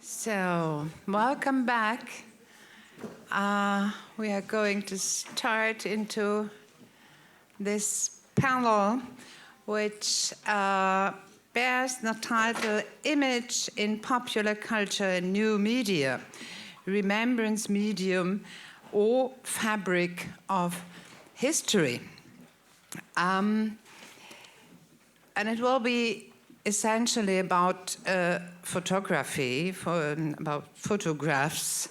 So, welcome back. We are going to start into this panel, which bears the title Image in Popular Culture and New Media, Remembrance Medium or Fabric of History. And it will be essentially about photography, about photographs,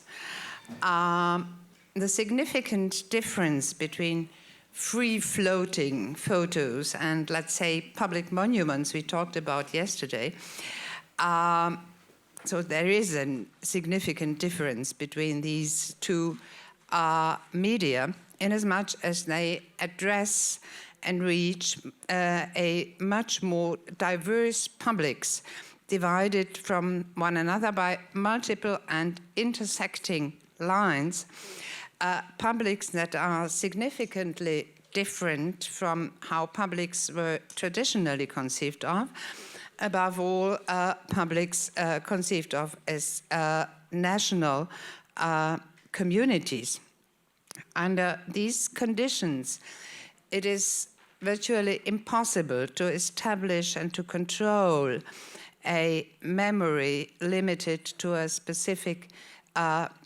the significant difference between free-floating photos and, let's say, public monuments we talked about yesterday. So there is a significant difference between these two media, inasmuch as they address and reach a much more diverse publics, divided from one another by multiple and intersecting lines, publics that are significantly different from how publics were traditionally conceived of, above all, publics conceived of as national communities. Under these conditions, it is virtually impossible to establish and to control a memory limited to a specific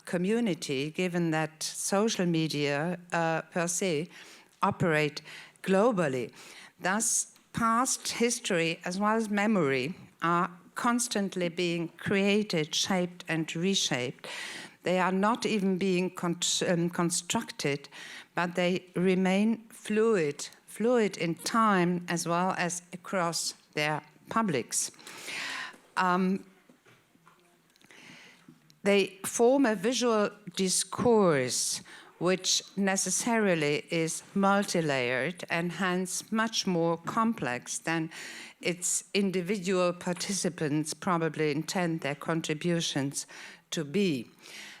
community, given that social media per se operate globally. Thus, past history as well as memory are constantly being created, shaped, and reshaped. They are not even being constructed, but they remain fluid in time as well as across their publics. They form a visual discourse which necessarily is multi-layered and hence much more complex than its individual participants probably intend their contributions to be.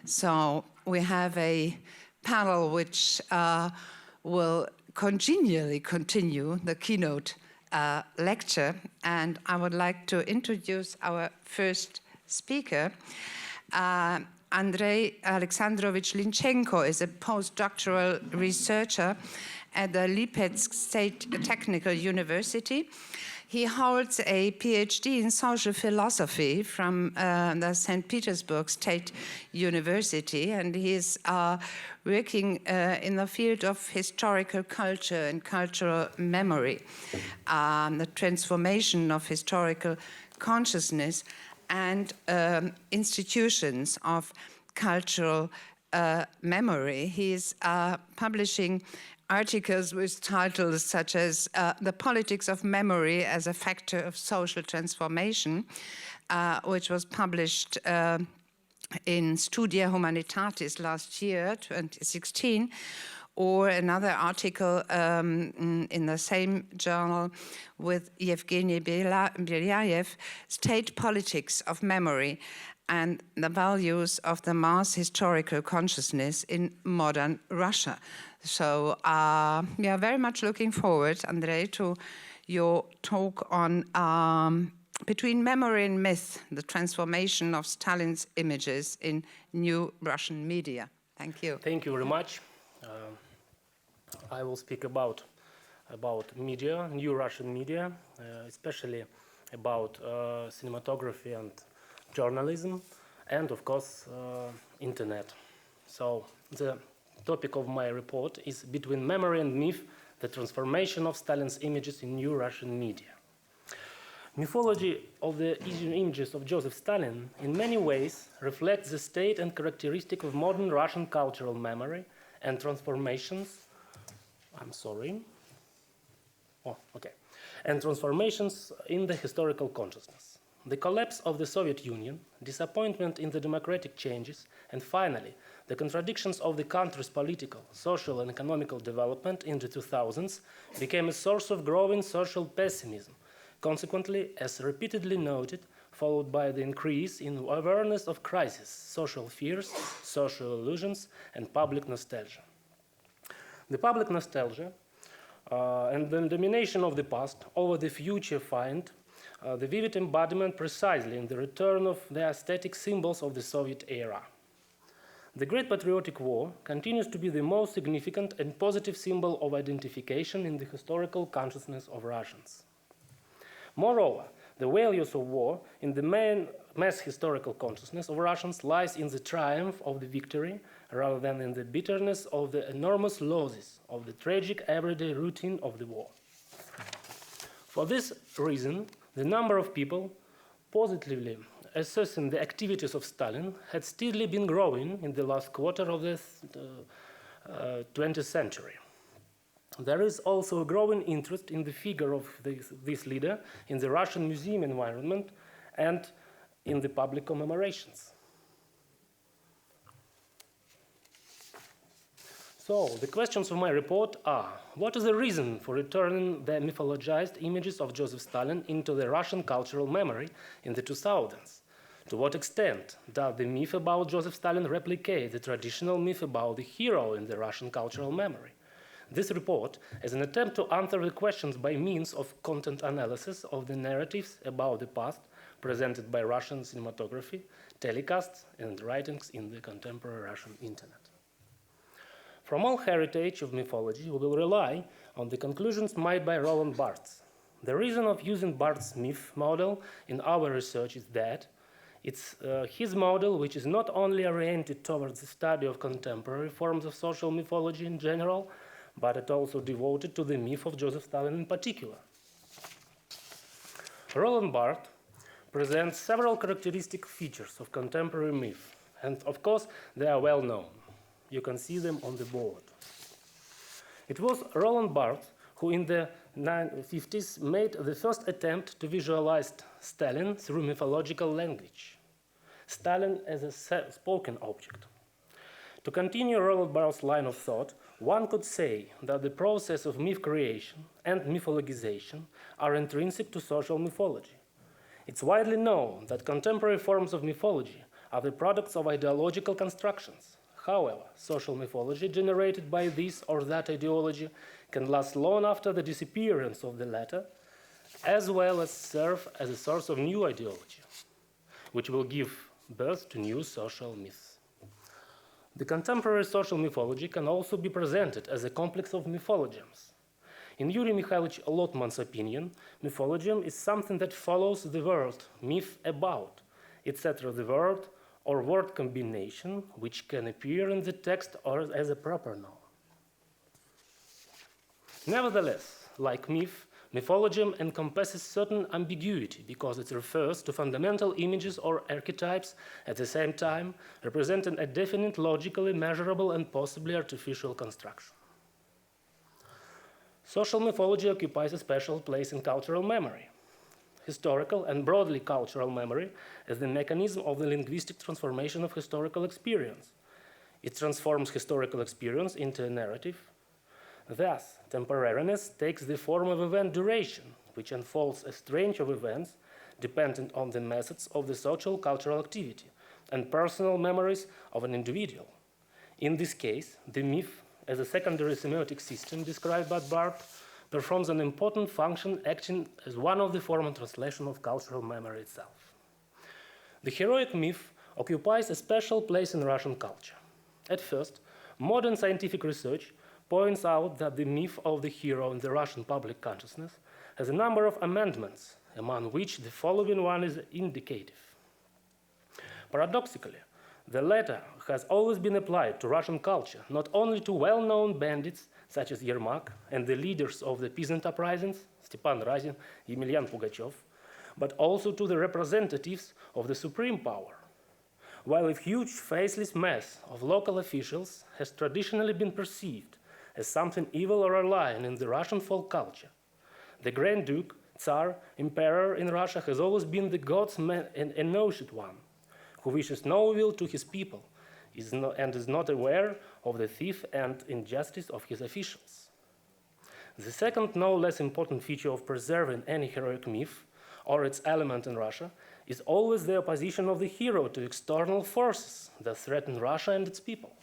So we have a panel which will congenially continue the keynote lecture, and I would like to introduce our first speaker. Andrei Alexandrovich Linchenko is a postdoctoral researcher at the Lipetsk State Technical University. He holds a PhD in social philosophy from the St. Petersburg State University, and he is working in the field of historical culture and cultural memory, the transformation of historical consciousness and institutions of cultural memory. He is publishing articles with titles such as The Politics of Memory as a Factor of Social Transformation, which was published in Studia Humanitatis last year, 2016, or another article in the same journal with Yevgeny Belyayev, State Politics of Memory and the Values of the Mass Historical Consciousness in Modern Russia. So we are very much looking forward, Andrei, to your talk on Between Memory and Myth, the transformation of Stalin's images in new Russian media. Thank you. Thank you very much. I will speak about media, new Russian media, especially about cinematography and journalism, and of course, internet. So the topic of my report is Between Memory and Myth, the transformation of Stalin's images in new Russian media. Mythology of the images of Joseph Stalin in many ways reflects the state and characteristic of modern Russian cultural memory and transformations. And transformations in the historical consciousness. The collapse of the Soviet Union, disappointment in the democratic changes, and finally, the contradictions of the country's political, social, and economical development in the 2000s became a source of growing social pessimism, consequently, as repeatedly noted, followed by the increase in awareness of crisis, social fears, social illusions, and public nostalgia. The public nostalgia and the domination of the past over the future find the vivid embodiment precisely in the return of the aesthetic symbols of the Soviet era. The Great Patriotic War continues to be the most significant and positive symbol of identification in the historical consciousness of Russians. Moreover, the values of war in the mass historical consciousness of Russians lies in the triumph of the victory rather than in the bitterness of the enormous losses of the tragic everyday routine of the war. For this reason, the number of people positively assessing the activities of Stalin had steadily been growing in the last quarter of the 20th century. There is also a growing interest in the figure of this leader in the Russian museum environment and in the public commemorations. So, the questions of my report are: what is the reason for returning the mythologized images of Joseph Stalin into the Russian cultural memory in the 2000s? To what extent does the myth about Joseph Stalin replicate the traditional myth about the hero in the Russian cultural memory? This report is an attempt to answer the questions by means of content analysis of the narratives about the past presented by Russian cinematography, telecasts, and writings in the contemporary Russian internet. From all heritage of mythology, we will rely on the conclusions made by Roland Barthes. The reason of using Barthes' myth model in our research is that it's his model which is not only oriented towards the study of contemporary forms of social mythology in general, but it also devoted to the myth of Joseph Stalin in particular. Roland Barthes presents several characteristic features of contemporary myth, and of course they are well known. You can see them on the board. It was Roland Barthes who in the 1950s made the first attempt to visualize Stalin through mythological language. Stalin as a spoken object. To continue Roland Barthes' line of thought, one could say that the process of myth creation and mythologization are intrinsic to social mythology. It's widely known that contemporary forms of mythology are the products of ideological constructions. However, social mythology generated by this or that ideology can last long after the disappearance of the latter, as well as serve as a source of new ideology, which will give birth to new social myths. The contemporary social mythology can also be presented as a complex of mythologies. In Yuri Mikhailovich Lotman's opinion, mythologium is something that follows the word myth about, etc., the word or word combination which can appear in the text or as a proper noun. Nevertheless, like myth, mythologium encompasses certain ambiguity because it refers to fundamental images or archetypes at the same time, representing a definite, logically measurable and possibly artificial construction. Social mythology occupies a special place in cultural memory. Historical and broadly cultural memory is the mechanism of the linguistic transformation of historical experience. It transforms historical experience into a narrative. Thus, temporariness takes the form of event duration, which unfolds a range of events dependent on the methods of the social cultural activity and personal memories of an individual. In this case, the myth, as a secondary semiotic system described by Barthes, performs an important function acting as one of the form and translation of cultural memory itself. The heroic myth occupies a special place in Russian culture. At first, modern scientific research points out that the myth of the hero in the Russian public consciousness has a number of amendments, among which the following one is indicative. Paradoxically, the latter has always been applied to Russian culture, not only to well-known bandits such as Yermak and the leaders of the peasant uprisings, Stepan Razin, Emelian Pugachev, but also to the representatives of the supreme power. While a huge faceless mass of local officials has traditionally been perceived as something evil or alien in the Russian folk culture, the Grand Duke, Tsar, Emperor in Russia has always been the God's man and ennobled one, who wishes no ill to his people and is not aware of the theft and injustice of his officials. The second, no less important feature of preserving any heroic myth or its element in Russia is always the opposition of the hero to external forces that threaten Russia and its people.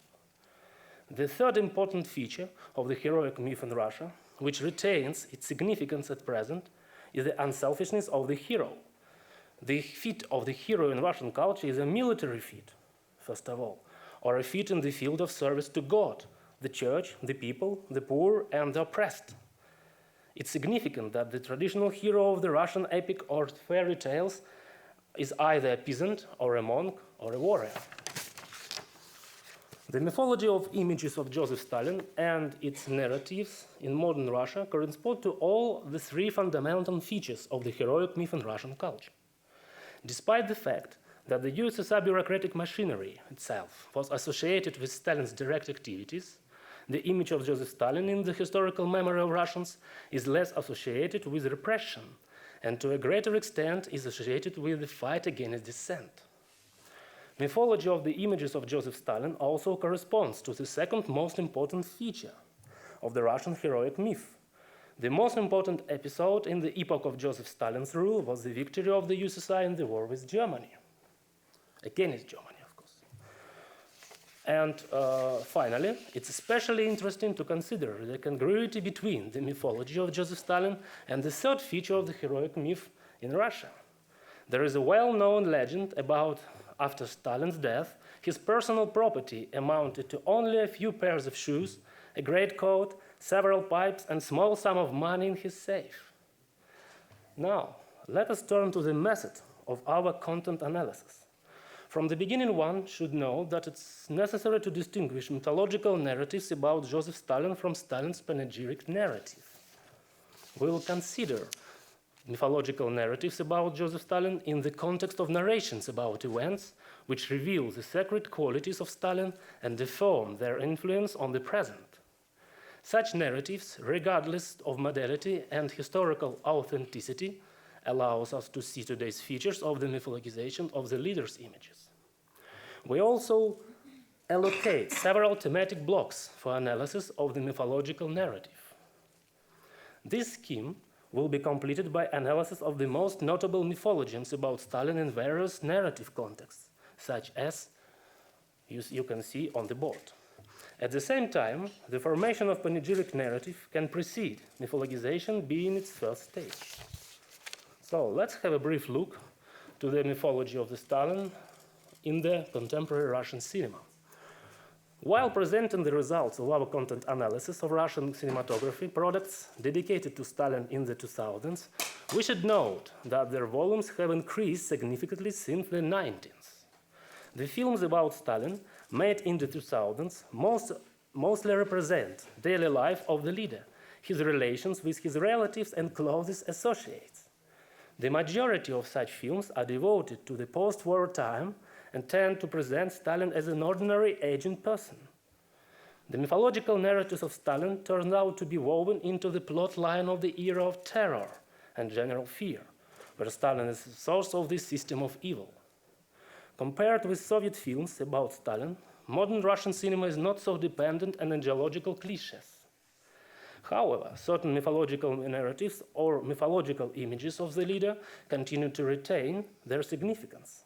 The third important feature of the heroic myth in Russia, which retains its significance at present, is the unselfishness of the hero. The feat of the hero in Russian culture is a military feat, first of all, or a feat in the field of service to God, the church, the people, the poor, and the oppressed. It's significant that the traditional hero of the Russian epic or fairy tales is either a peasant or a monk or a warrior. The mythology of images of Joseph Stalin and its narratives in modern Russia correspond to all the three fundamental features of the heroic myth in Russian culture. Despite the fact that the USSR bureaucratic machinery itself was associated with Stalin's direct activities, the image of Joseph Stalin in the historical memory of Russians is less associated with repression and to a greater extent is associated with the fight against dissent. Mythology of the images of Joseph Stalin also corresponds to the second most important feature of the Russian heroic myth. The most important episode in the epoch of Joseph Stalin's rule was the victory of the USSR in the war with Germany, against Germany, of course. And finally, it's especially interesting to consider the congruity between the mythology of Joseph Stalin and the third feature of the heroic myth in Russia. There is a well-known legend about after Stalin's death, his personal property amounted to only a few pairs of shoes, a greatcoat, several pipes, and a small sum of money in his safe. Now, let us turn to the method of our content analysis. From the beginning, one should know that it's necessary to distinguish mythological narratives about Joseph Stalin from Stalin's panegyric narrative. We will consider mythological narratives about Joseph Stalin in the context of narrations about events which reveal the sacred qualities of Stalin and affirm their influence on the present. Such narratives, regardless of modality and historical authenticity, allows us to see today's features of the mythologization of the leader's images. We also allocate several thematic blocks for analysis of the mythological narrative. This scheme will be completed by analysis of the most notable mythologies about Stalin in various narrative contexts, such as you can see on the board. At the same time, the formation of panegyric narrative can precede mythologization being its first stage. So let's have a brief look to the mythology of the Stalin in the contemporary Russian cinema. While presenting the results of our content analysis of Russian cinematography products dedicated to Stalin in the 2000s, we should note that their volumes have increased significantly since the 1990s. The films about Stalin made in the 2000s mostly represent daily life of the leader, his relations with his relatives and closest associates. The majority of such films are devoted to the post-war time and tend to present Stalin as an ordinary aging person. The mythological narratives of Stalin turned out to be woven into the plot line of the era of terror and general fear, where Stalin is the source of this system of evil. Compared with Soviet films about Stalin, modern Russian cinema is not so dependent on ideological cliches. However, certain mythological narratives or mythological images of the leader continue to retain their significance.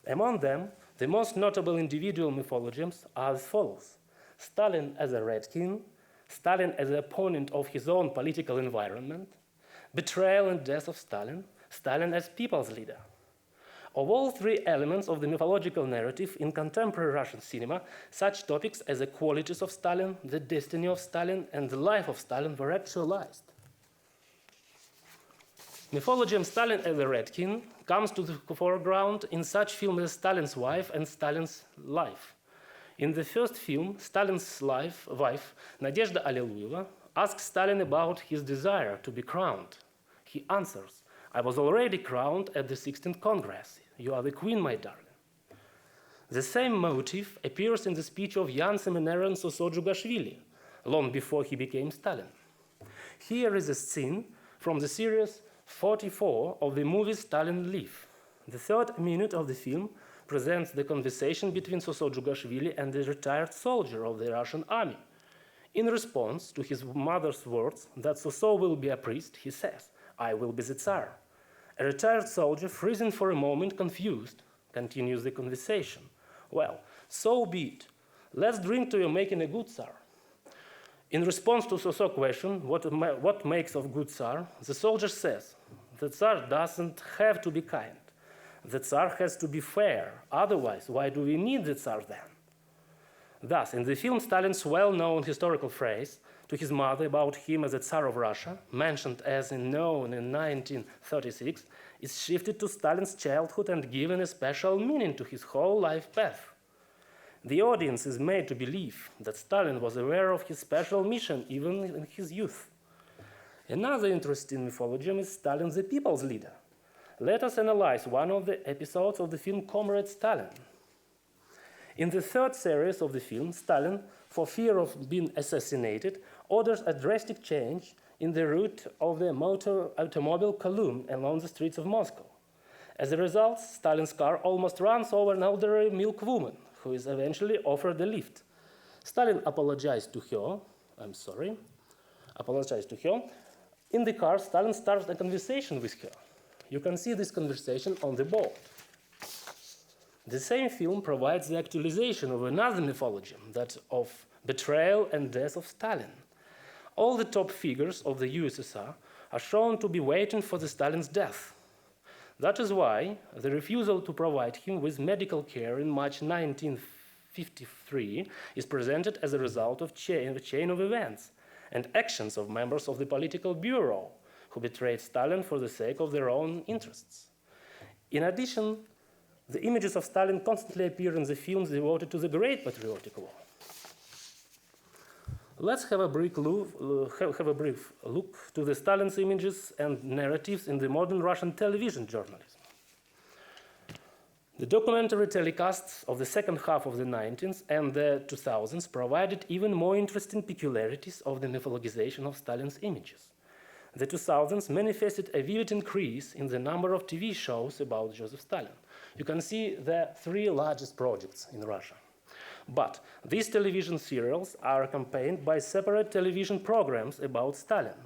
Among them, the most notable individual mythologies are as follows: Stalin as a Red King, Stalin as an opponent of his own political environment, betrayal and death of Stalin, Stalin as people's leader. Of all three elements of the mythological narrative in contemporary Russian cinema, such topics as the qualities of Stalin, the destiny of Stalin, and the life of Stalin were actualized. Mythology of Stalin as the Red King comes to the foreground in such films as Stalin's Wife and Stalin's Life. In the first film, Stalin's wife, Nadezhda Alliluyeva, asks Stalin about his desire to be crowned. He answers, "I was already crowned at the 16th Congress. You are the queen, my darling." The same motive appears in the speech of young seminarian Sosodjugashvili, long before he became Stalin. Here is a scene from the series 44 of the movie Stalin Leaf. The third minute of the film presents the conversation between Sosodjugashvili and the retired soldier of the Russian army. In response to his mother's words that Soso will be a priest, he says, "I will be the Tsar." A retired soldier, freezing for a moment, confused, continues the conversation. "Well, so be it. Let's drink to your making a good Tsar." In response to so question, what makes of good Tsar, the soldier says, the Tsar doesn't have to be kind. The Tsar has to be fair. Otherwise, why do we need the Tsar then? Thus, in the film, Stalin's well-known historical phrase to his mother about him as the Tsar of Russia, mentioned as known in 1936, is shifted to Stalin's childhood and given a special meaning to his whole life path. The audience is made to believe that Stalin was aware of his special mission even in his youth. Another interesting mythology is Stalin the people's leader. Let us analyze one of the episodes of the film Comrade Stalin. In the third series of the film, Stalin, for fear of being assassinated, orders a drastic change in the route of the automobile column along the streets of Moscow. As a result, Stalin's car almost runs over an elderly milkwoman, who is eventually offered a lift. Stalin apologized to her. In the car, Stalin starts a conversation with her. You can see this conversation on the board. The same film provides the actualization of another mythology, that of betrayal and death of Stalin. All the top figures of the USSR are shown to be waiting for the Stalin's death. That is why the refusal to provide him with medical care in March 1953 is presented as a result of a chain of events and actions of members of the political bureau who betrayed Stalin for the sake of their own interests. In addition, the images of Stalin constantly appear in the films devoted to the Great Patriotic War. Let's have a brief look to the Stalin's images and narratives in the modern Russian television journalism. The documentary telecasts of the second half of the 19th and the 2000s provided even more interesting peculiarities of the mythologization of Stalin's images. The 2000s manifested a vivid increase in the number of TV shows about Joseph Stalin. You can see the three largest projects in Russia. But these television serials are accompanied by separate television programs about Stalin.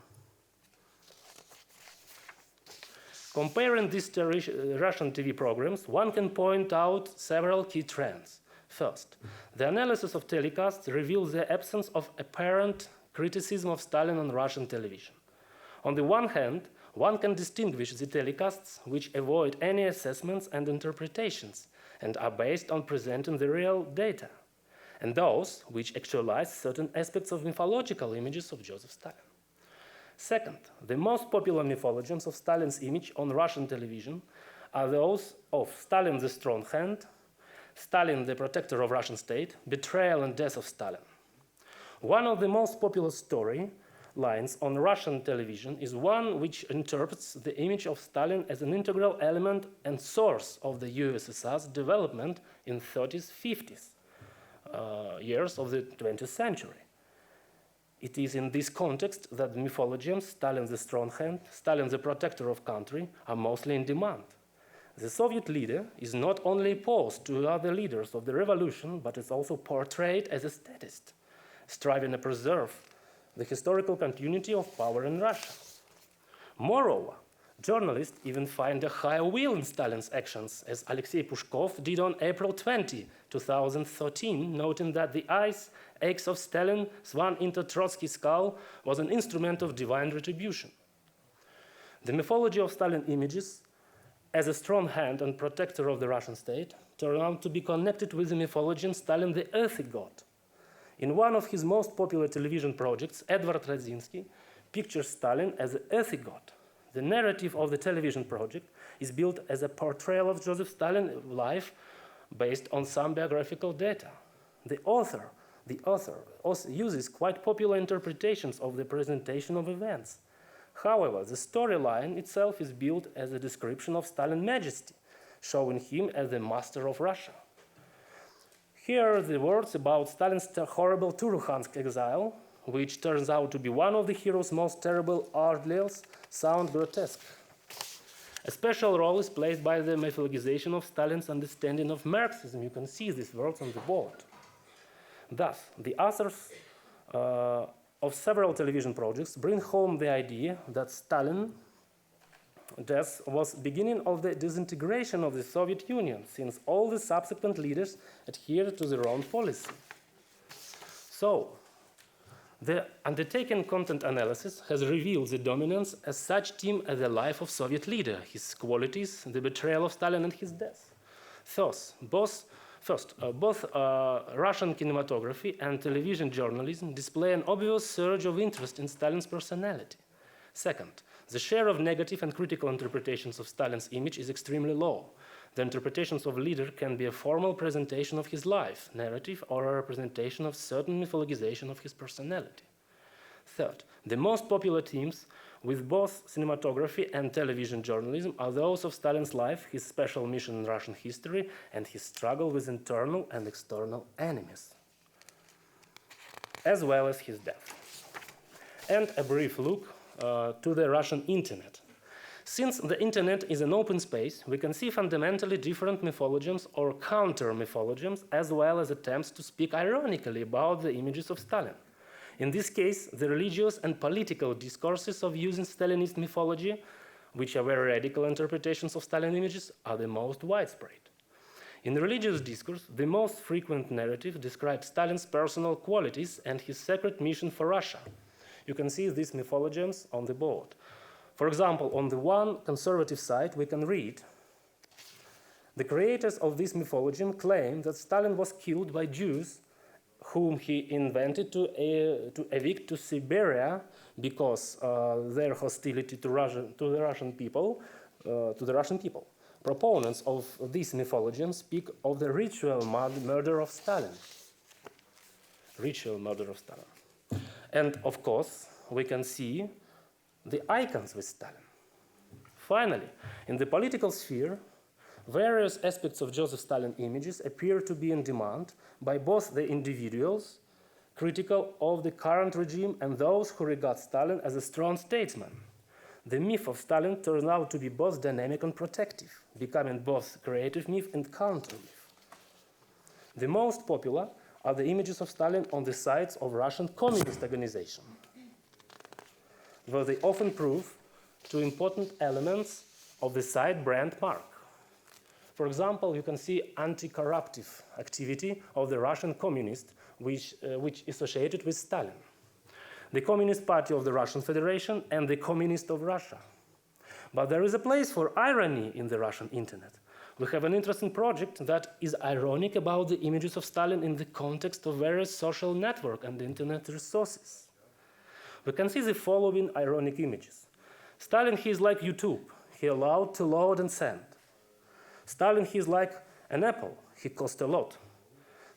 Comparing these Russian TV programs, one can point out several key trends. First, the analysis of telecasts reveals the absence of apparent criticism of Stalin on Russian television. On the one hand, one can distinguish the telecasts which avoid any assessments and interpretations and are based on presenting the real data, and those which actualize certain aspects of mythological images of Joseph Stalin. Second, the most popular mythologies of Stalin's image on Russian television are those of Stalin the Strong Hand, Stalin the Protector of Russian State, Betrayal and Death of Stalin. One of the most popular story lines on Russian television is one which interprets the image of Stalin as an integral element and source of the USSR's development in 30s, 50s years of the 20th century. It is in this context that the mythologies, Stalin the Strong Hand, Stalin the Protector of Country, are mostly in demand. The Soviet leader is not only opposed to other leaders of the revolution, but is also portrayed as a statist, striving to preserve the historical continuity of power in Russia. Moreover, journalists even find a higher will in Stalin's actions, as Alexei Pushkov did on April 20, 2013, noting that the axe of Stalin swung into Trotsky's skull was an instrument of divine retribution. The mythology of Stalin images as a strong hand and protector of the Russian state turned out to be connected with the mythology of Stalin the earthy god. In one of his most popular television projects, Edward Radzinsky pictures Stalin as an earthy god. The narrative of the television project is built as a portrayal of Joseph Stalin's life based on some biographical data. The author also uses quite popular interpretations of the presentation of events. However, the storyline itself is built as a description of Stalin's majesty, showing him as the master of Russia. Here are the words about Stalin's horrible Turukhansk exile, which turns out to be one of the hero's most terrible ordeals, sound grotesque. A special role is played by the mythologization of Stalin's understanding of Marxism. You can see these words on the board. Thus, the authors of several television projects bring home the idea that Stalin's death was the beginning of the disintegration of the Soviet Union, since all the subsequent leaders adhered to their own policy. So, The undertaken content analysis has revealed the dominance as such theme as the life of Soviet leader, his qualities, the betrayal of Stalin and his death. Thus, both Russian kinematography and television journalism display an obvious surge of interest in Stalin's personality. Second, the share of negative and critical interpretations of Stalin's image is extremely low. The interpretations of leader can be a formal presentation of his life, narrative, or a representation of certain mythologization of his personality. Third, the most popular themes with both cinematography and television journalism are those of Stalin's life, his special mission in Russian history, and his struggle with internal and external enemies, as well as his death. And a brief look to the Russian internet. Since the internet is an open space, we can see fundamentally different mythologisms or counter-mythologisms, as well as attempts to speak ironically about the images of Stalin. In this case, the religious and political discourses of using Stalinist mythology, which are very radical interpretations of Stalin images, are the most widespread. In religious discourse, the most frequent narrative describes Stalin's personal qualities and his secret mission for Russia. You can see these mythologisms on the board. For example, on the one conservative side, we can read, the creators of this mythology claim that Stalin was killed by Jews whom he invented to evict to Siberia because their hostility to the Russian people. Proponents of this mythology speak of the ritual murder of Stalin. Ritual murder of Stalin. And of course, we can see the icons with Stalin. Finally, in the political sphere, various aspects of Joseph Stalin images appear to be in demand by both the individuals critical of the current regime and those who regard Stalin as a strong statesman. The myth of Stalin turns out to be both dynamic and protective, becoming both creative myth and counter myth. The most popular are the images of Stalin on the sites of Russian communist organizations, where they often prove two important elements of the site brand mark. For example, you can see anti-corruptive activity of the Russian communist, which is associated with Stalin, the Communist Party of the Russian Federation, and the Communist of Russia. But there is a place for irony in the Russian internet. We have an interesting project that is ironic about the images of Stalin in the context of various social network and internet resources. We can see the following ironic images. Stalin, he is like YouTube. He allowed to load and send. Stalin, he is like an apple. He cost a lot.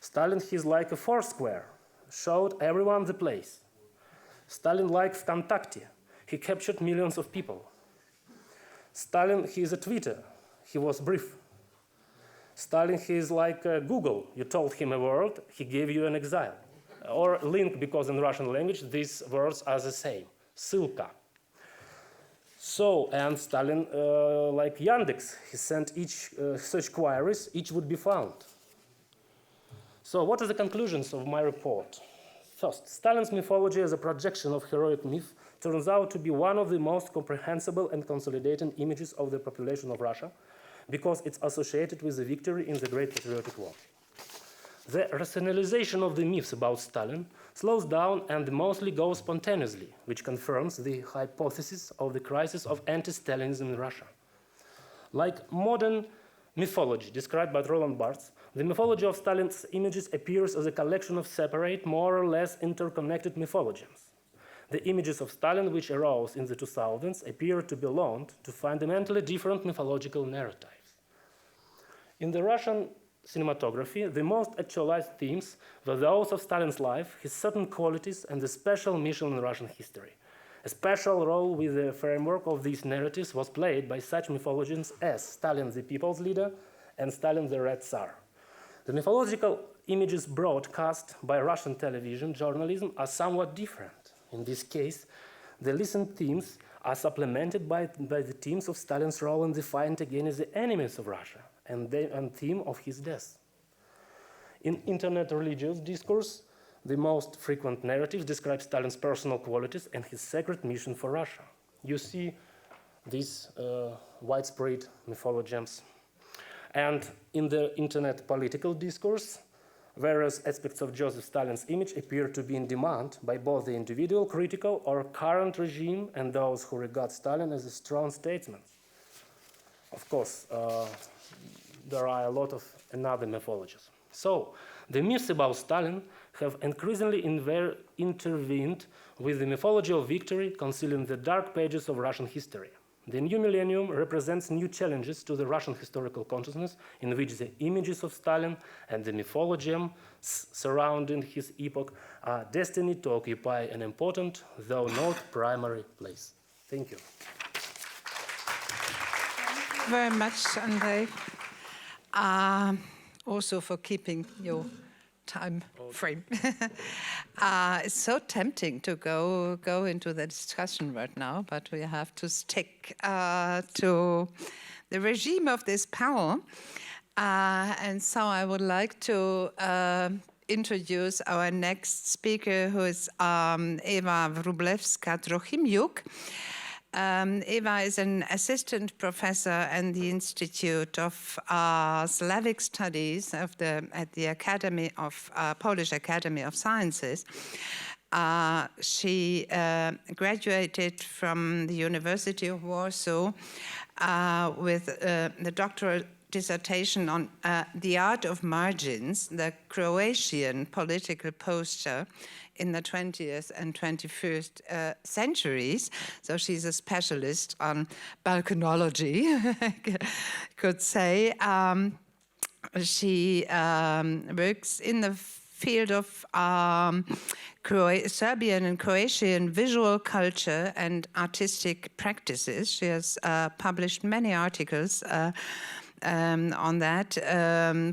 Stalin, he is like a Foursquare. Showed everyone the place. Stalin like Vkontakte. He captured millions of people. Stalin, he is a Twitter. He was brief. Stalin, he is like Google. You told him a word, he gave you an exile. Or link, because in Russian language these words are the same. Ссылка. So, and Stalin, like Yandex, he sent each such queries, each would be found. So, what are the conclusions of my report? First, Stalin's mythology as a projection of heroic myth turns out to be one of the most comprehensible and consolidating images of the population of Russia, because it's associated with the victory in the Great Patriotic War. The rationalization of the myths about Stalin slows down and mostly goes spontaneously, which confirms the hypothesis of the crisis of anti-Stalinism in Russia. Like modern mythology described by Roland Barthes, the mythology of Stalin's images appears as a collection of separate, more or less interconnected mythologies. The images of Stalin which arose in the 2000s appear to belong to fundamentally different mythological narratives. In the Russian cinematography, the most actualized themes were those of Stalin's life, his certain qualities, and the special mission in Russian history. A special role with the framework of these narratives was played by such mythologies as Stalin the People's Leader and Stalin the Red Tsar. The mythological images broadcast by Russian television journalism are somewhat different. In this case, the listened themes are supplemented by the themes of Stalin's role in the fight against the enemies of Russia and theme of his death. In internet religious discourse, the most frequent narrative describes Stalin's personal qualities and his secret mission for Russia. You see these widespread mythologies. And in the internet political discourse, various aspects of Joseph Stalin's image appear to be in demand by both the individual critical or current regime and those who regard Stalin as a strong statesman. Of course, there are a lot of another mythologies. So, the myths about Stalin have increasingly intervened with the mythology of victory, concealing the dark pages of Russian history. The new millennium represents new challenges to the Russian historical consciousness, in which the images of Stalin and the mythology surrounding his epoch are destined to occupy an important, though not primary, place. Thank you. Thank you very much, Andrei. Also for keeping your time frame. It's so tempting to go into the discussion right now, but we have to stick to the regime of this panel. And so I would like to introduce our next speaker, who is Eva Wróblewska-Trochimiuk. Eva is an assistant professor at the Institute of Slavic Studies at the Academy of Polish Academy of Sciences. She graduated from the University of Warsaw with the doctoral dissertation on the art of margins, the Croatian political posture in the 20th and 21st centuries. So she's a specialist on Balkanology, I could say. She works in the field of Serbian and Croatian visual culture and artistic practices. She has published many articles on that,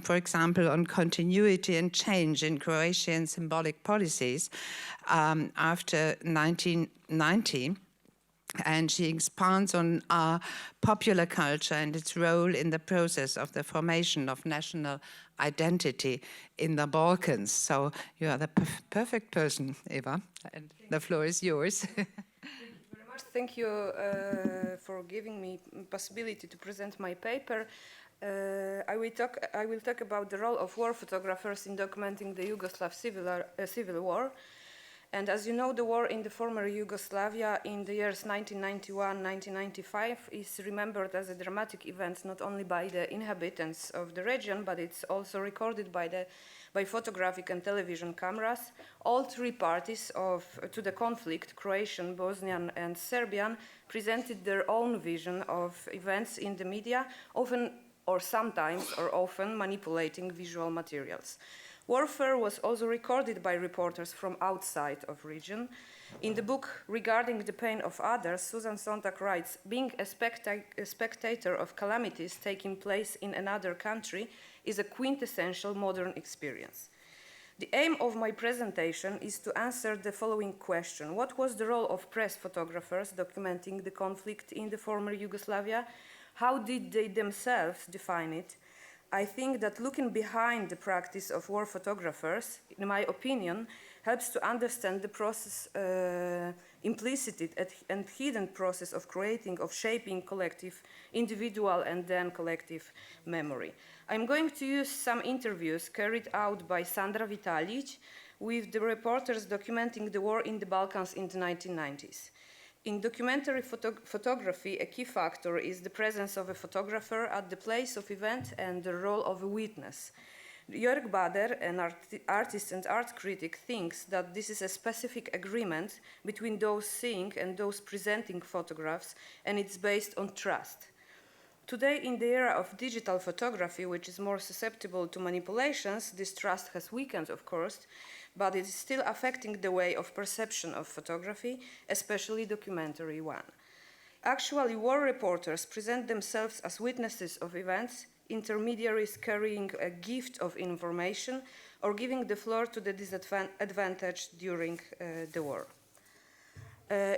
for example, on continuity and change in Croatian symbolic policies after 1990. And she expands on popular culture and its role in the process of the formation of national identity in the Balkans. So you are the perfect person, Eva, and the floor is yours. Thank you for giving me possibility to present my paper. I will talk about the role of war photographers in documenting the Yugoslav civil war. And as you know, the war in the former Yugoslavia in the years 1991-1995 is remembered as a dramatic event not only by the inhabitants of the region, but it's also recorded by photographic and television cameras. All three parties to the conflict, Croatian, Bosnian, and Serbian, presented their own vision of events in the media, often or sometimes or often manipulating visual materials. Warfare was also recorded by reporters from outside of region. In the book Regarding the Pain of Others, Susan Sontag writes, being a spectator of calamities taking place in another country is a quintessential modern experience. The aim of my presentation is to answer the following question. What was the role of press photographers documenting the conflict in the former Yugoslavia? How did they themselves define it? I think that looking behind the practice of war photographers, in my opinion, helps to understand the process, implicit and hidden process of creating, of shaping collective, individual and then collective memory. I'm going to use some interviews carried out by Sandra Vitali with the reporters documenting the war in the Balkans in the 1990s. In documentary photography, a key factor is the presence of a photographer at the place of event and the role of a witness. Jörg Bader, an artist and art critic, thinks that this is a specific agreement between those seeing and those presenting photographs, and it's based on trust. Today, in the era of digital photography, which is more susceptible to manipulations, this trust has weakened, of course, but it is still affecting the way of perception of photography, especially documentary one. Actually, war reporters present themselves as witnesses of events, intermediaries carrying a gift of information or giving the floor to the disadvantaged during the war.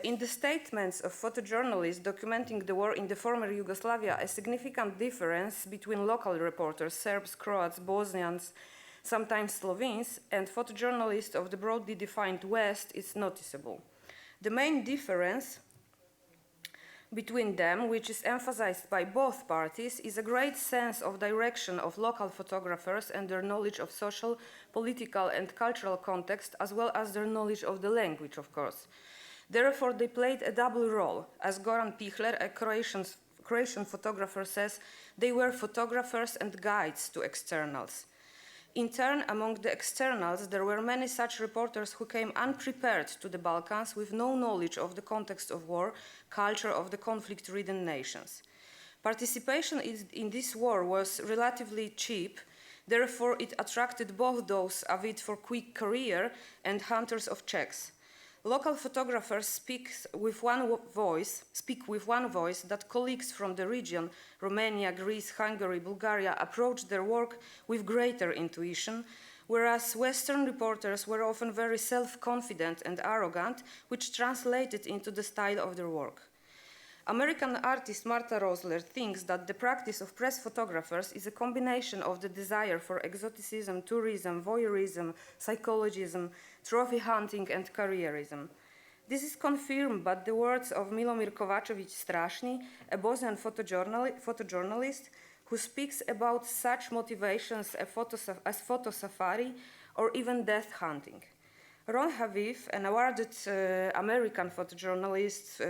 In the statements of photojournalists documenting the war in the former Yugoslavia, a significant difference between local reporters, Serbs, Croats, Bosnians, sometimes Slovenes, and photojournalists of the broadly defined West is noticeable. The main difference between them, which is emphasized by both parties, is a great sense of direction of local photographers and their knowledge of social, political, and cultural context, as well as their knowledge of the language, of course. Therefore, they played a double role. As Goran Peeler, a Croatian photographer, says, they were photographers and guides to externals. In turn, among the externals, there were many such reporters who came unprepared to the Balkans with no knowledge of the context of war, culture of the conflict-ridden nations. Participation in this war was relatively cheap, therefore it attracted both those avid for quick career and hunters of checks. Local photographers speak with one voice that colleagues from the region, Romania, Greece, Hungary, Bulgaria, approached their work with greater intuition, whereas Western reporters were often very self-confident and arrogant, which translated into the style of their work. American artist Marta Rossler thinks that the practice of press photographers is a combination of the desire for exoticism, tourism, voyeurism, psychologism, trophy hunting, and careerism. This is confirmed by the words of Milomir Kovačević-Strašni, a Bosnian photojournalist who speaks about such motivations as photo safari or even death hunting. Ron Haviv, an awarded American photojournalist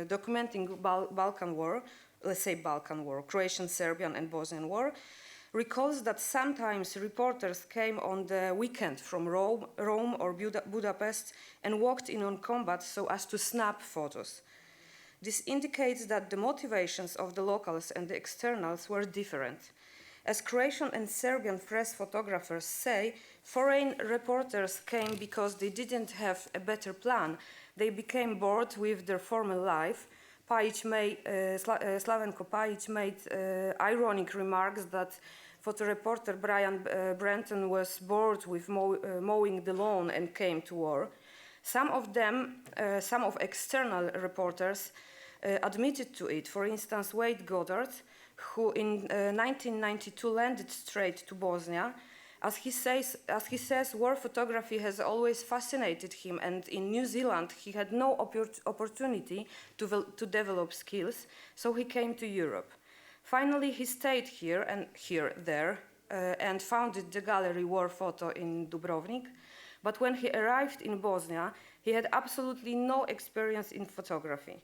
documenting Balkan War, let's say Balkan War, Croatian, Serbian, and Bosnian War, recalls that sometimes reporters came on the weekend from Rome or Budapest and walked in on combat so as to snap photos. This indicates that the motivations of the locals and the externals were different. As Croatian and Serbian press photographers say, foreign reporters came because they didn't have a better plan. They became bored with their former life. Slavenko Pajic made ironic remarks that photoreporter Brian Brenton was bored with mowing the lawn and came to war. Some of external reporters admitted to it. For instance, Wade Goddard, who in 1992 landed straight to Bosnia. As he says, war photography has always fascinated him, and in New Zealand he had no opportunity to develop skills, so he came to Europe. Finally, he stayed here and there and founded the gallery War Photo in Dubrovnik. But when he arrived in Bosnia, he had absolutely no experience in photography.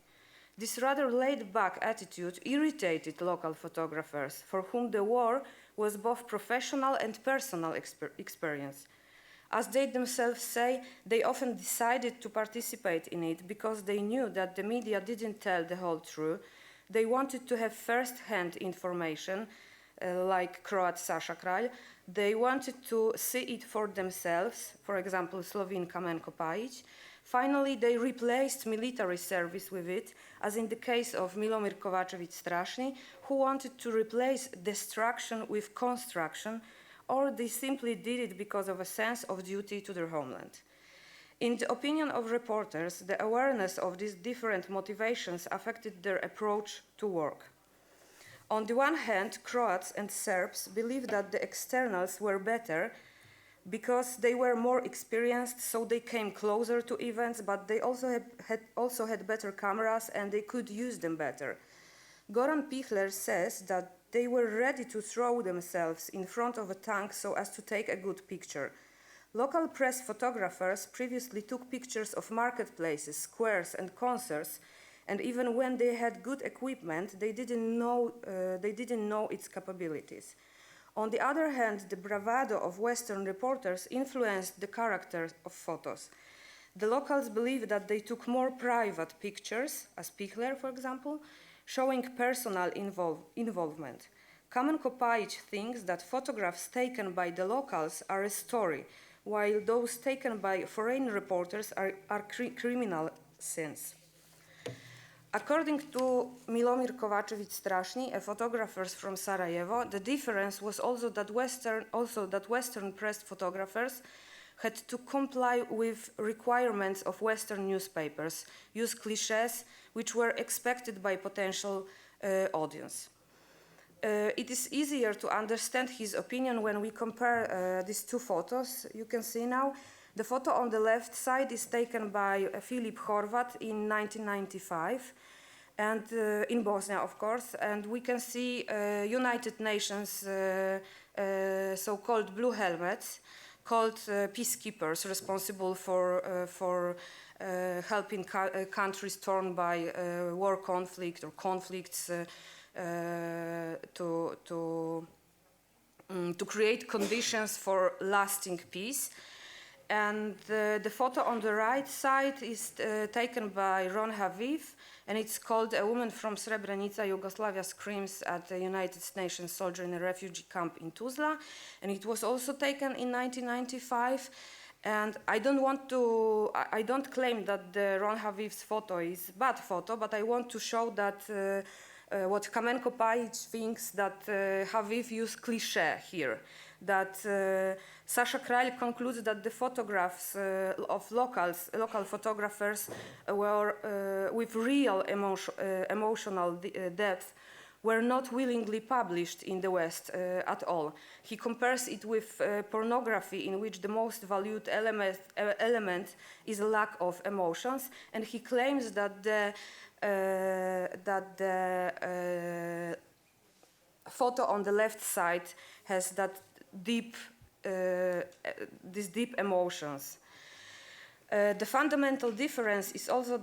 This rather laid-back attitude irritated local photographers, for whom the war was both professional and personal experience. As they themselves say, they often decided to participate in it because they knew that the media didn't tell the whole truth. They wanted to have first-hand information, like Croat Saša Kralj. They wanted to see it for themselves, for example, Slovene Kamenko Pajic. Finally, they replaced military service with it, as in the case of Milomir Kovačević-Strašni, who wanted to replace destruction with construction, or they simply did it because of a sense of duty to their homeland. In the opinion of reporters, the awareness of these different motivations affected their approach to work. On the one hand, Croats and Serbs believed that the externals were better because they were more experienced, so they came closer to events, but they also had better cameras and they could use them better. Goran Peeler says that they were ready to throw themselves in front of a tank so as to take a good picture. Local press photographers previously took pictures of marketplaces, squares, and concerts, and even when they had good equipment, they didn't know its capabilities. On the other hand, the bravado of Western reporters influenced the character of photos. The locals believed that they took more private pictures, as Peeler, for example, showing personal involvement. Kamenko Pajic thinks that photographs taken by the locals are a story, while those taken by foreign reporters are criminal sins. According to Milomir Kovačević-Strašni, a photographer from Sarajevo, the difference was also that Western press photographers had to comply with requirements of Western newspapers, use clichés which were expected by potential audience. It is easier to understand his opinion when we compare these two photos. You can see now the photo on the left side is taken by Filip Horvath in 1995, and in Bosnia, of course, and we can see United Nations so-called blue helmets, called peacekeepers, responsible for helping countries torn by war conflict or conflicts to create conditions for lasting peace. And the photo on the right side is taken by Ron Haviv, and it's called "A Woman from Srebrenica, Yugoslavia Screams at the United Nations Soldier in a Refugee Camp in Tuzla." And it was also taken in 1995. And I don't claim that the Ron Haviv's photo is a bad photo, but I want to show that what Kamenko Pajic thinks that Haviv used cliché here. That Sasha Kralj concludes that the photographs of local photographers were with real emotional depth were not willingly published in the West at all. He compares it with pornography, in which the most valued element is a lack of emotions, and he claims that the photo on the left side has that these deep emotions. The fundamental difference is also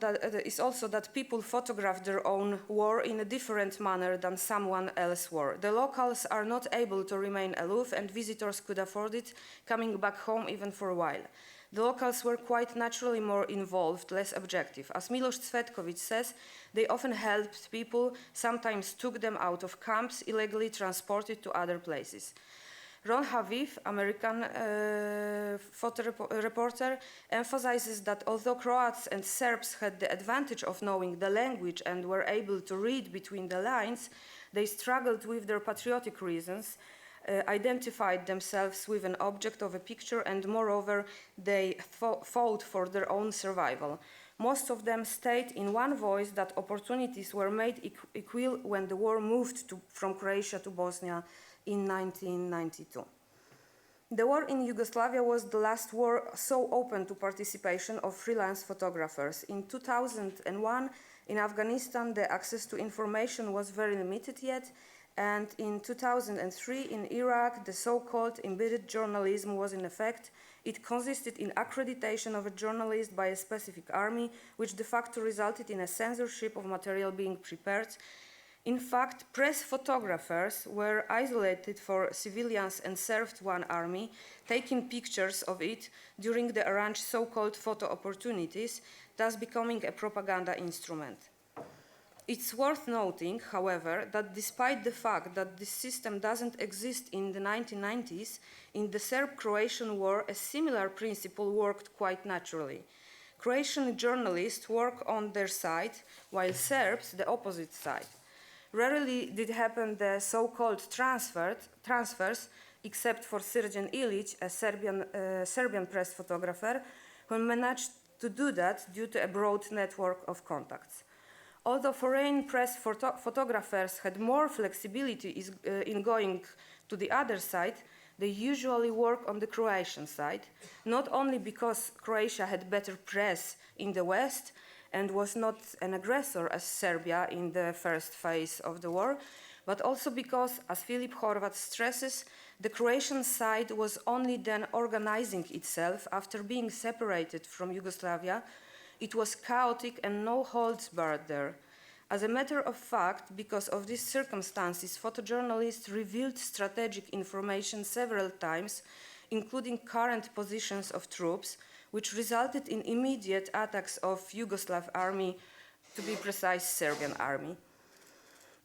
that people photograph their own war in a different manner than someone else's war. The locals are not able to remain aloof, and visitors could afford it, coming back home even for a while. The locals were quite naturally more involved, less objective. As Miloš Cvetković says, they often helped people, sometimes took them out of camps, illegally transported to other places. Ron Haviv, American photo reporter, emphasizes that although Croats and Serbs had the advantage of knowing the language and were able to read between the lines, they struggled with their patriotic reasons, identified themselves with an object of a picture, and moreover, they fought for their own survival. Most of them state in one voice that opportunities were made equal when the war moved from Croatia to Bosnia in 1992. The war in Yugoslavia was the last war so open to participation of freelance photographers. In 2001, in Afghanistan, the access to information was very limited yet, and in 2003, in Iraq, the so-called embedded journalism was in effect. It consisted in accreditation of a journalist by a specific army, which de facto resulted in a censorship of material being prepared. In fact, press photographers were isolated for civilians and served one army, taking pictures of it during the arranged so-called photo opportunities, thus becoming a propaganda instrument. It's worth noting, however, that despite the fact that this system doesn't exist in the 1990s, in the Serb-Croatian War, a similar principle worked quite naturally. Croatian journalists work on their side, while Serbs the opposite side. Rarely did happen the so-called transfers, except for Srđan Ilić, a Serbian press photographer, who managed to do that due to a broad network of contacts. Although foreign press photographers had more flexibility in going to the other side, they usually work on the Croatian side, not only because Croatia had better press in the West and was not an aggressor as Serbia in the first phase of the war, but also because, as Filip Horvath stresses, the Croatian side was only then organizing itself after being separated from Yugoslavia. It was chaotic and no holds barred there. As a matter of fact, because of these circumstances, photojournalists revealed strategic information several times, including current positions of troops, which resulted in immediate attacks of Yugoslav army, to be precise, Serbian army.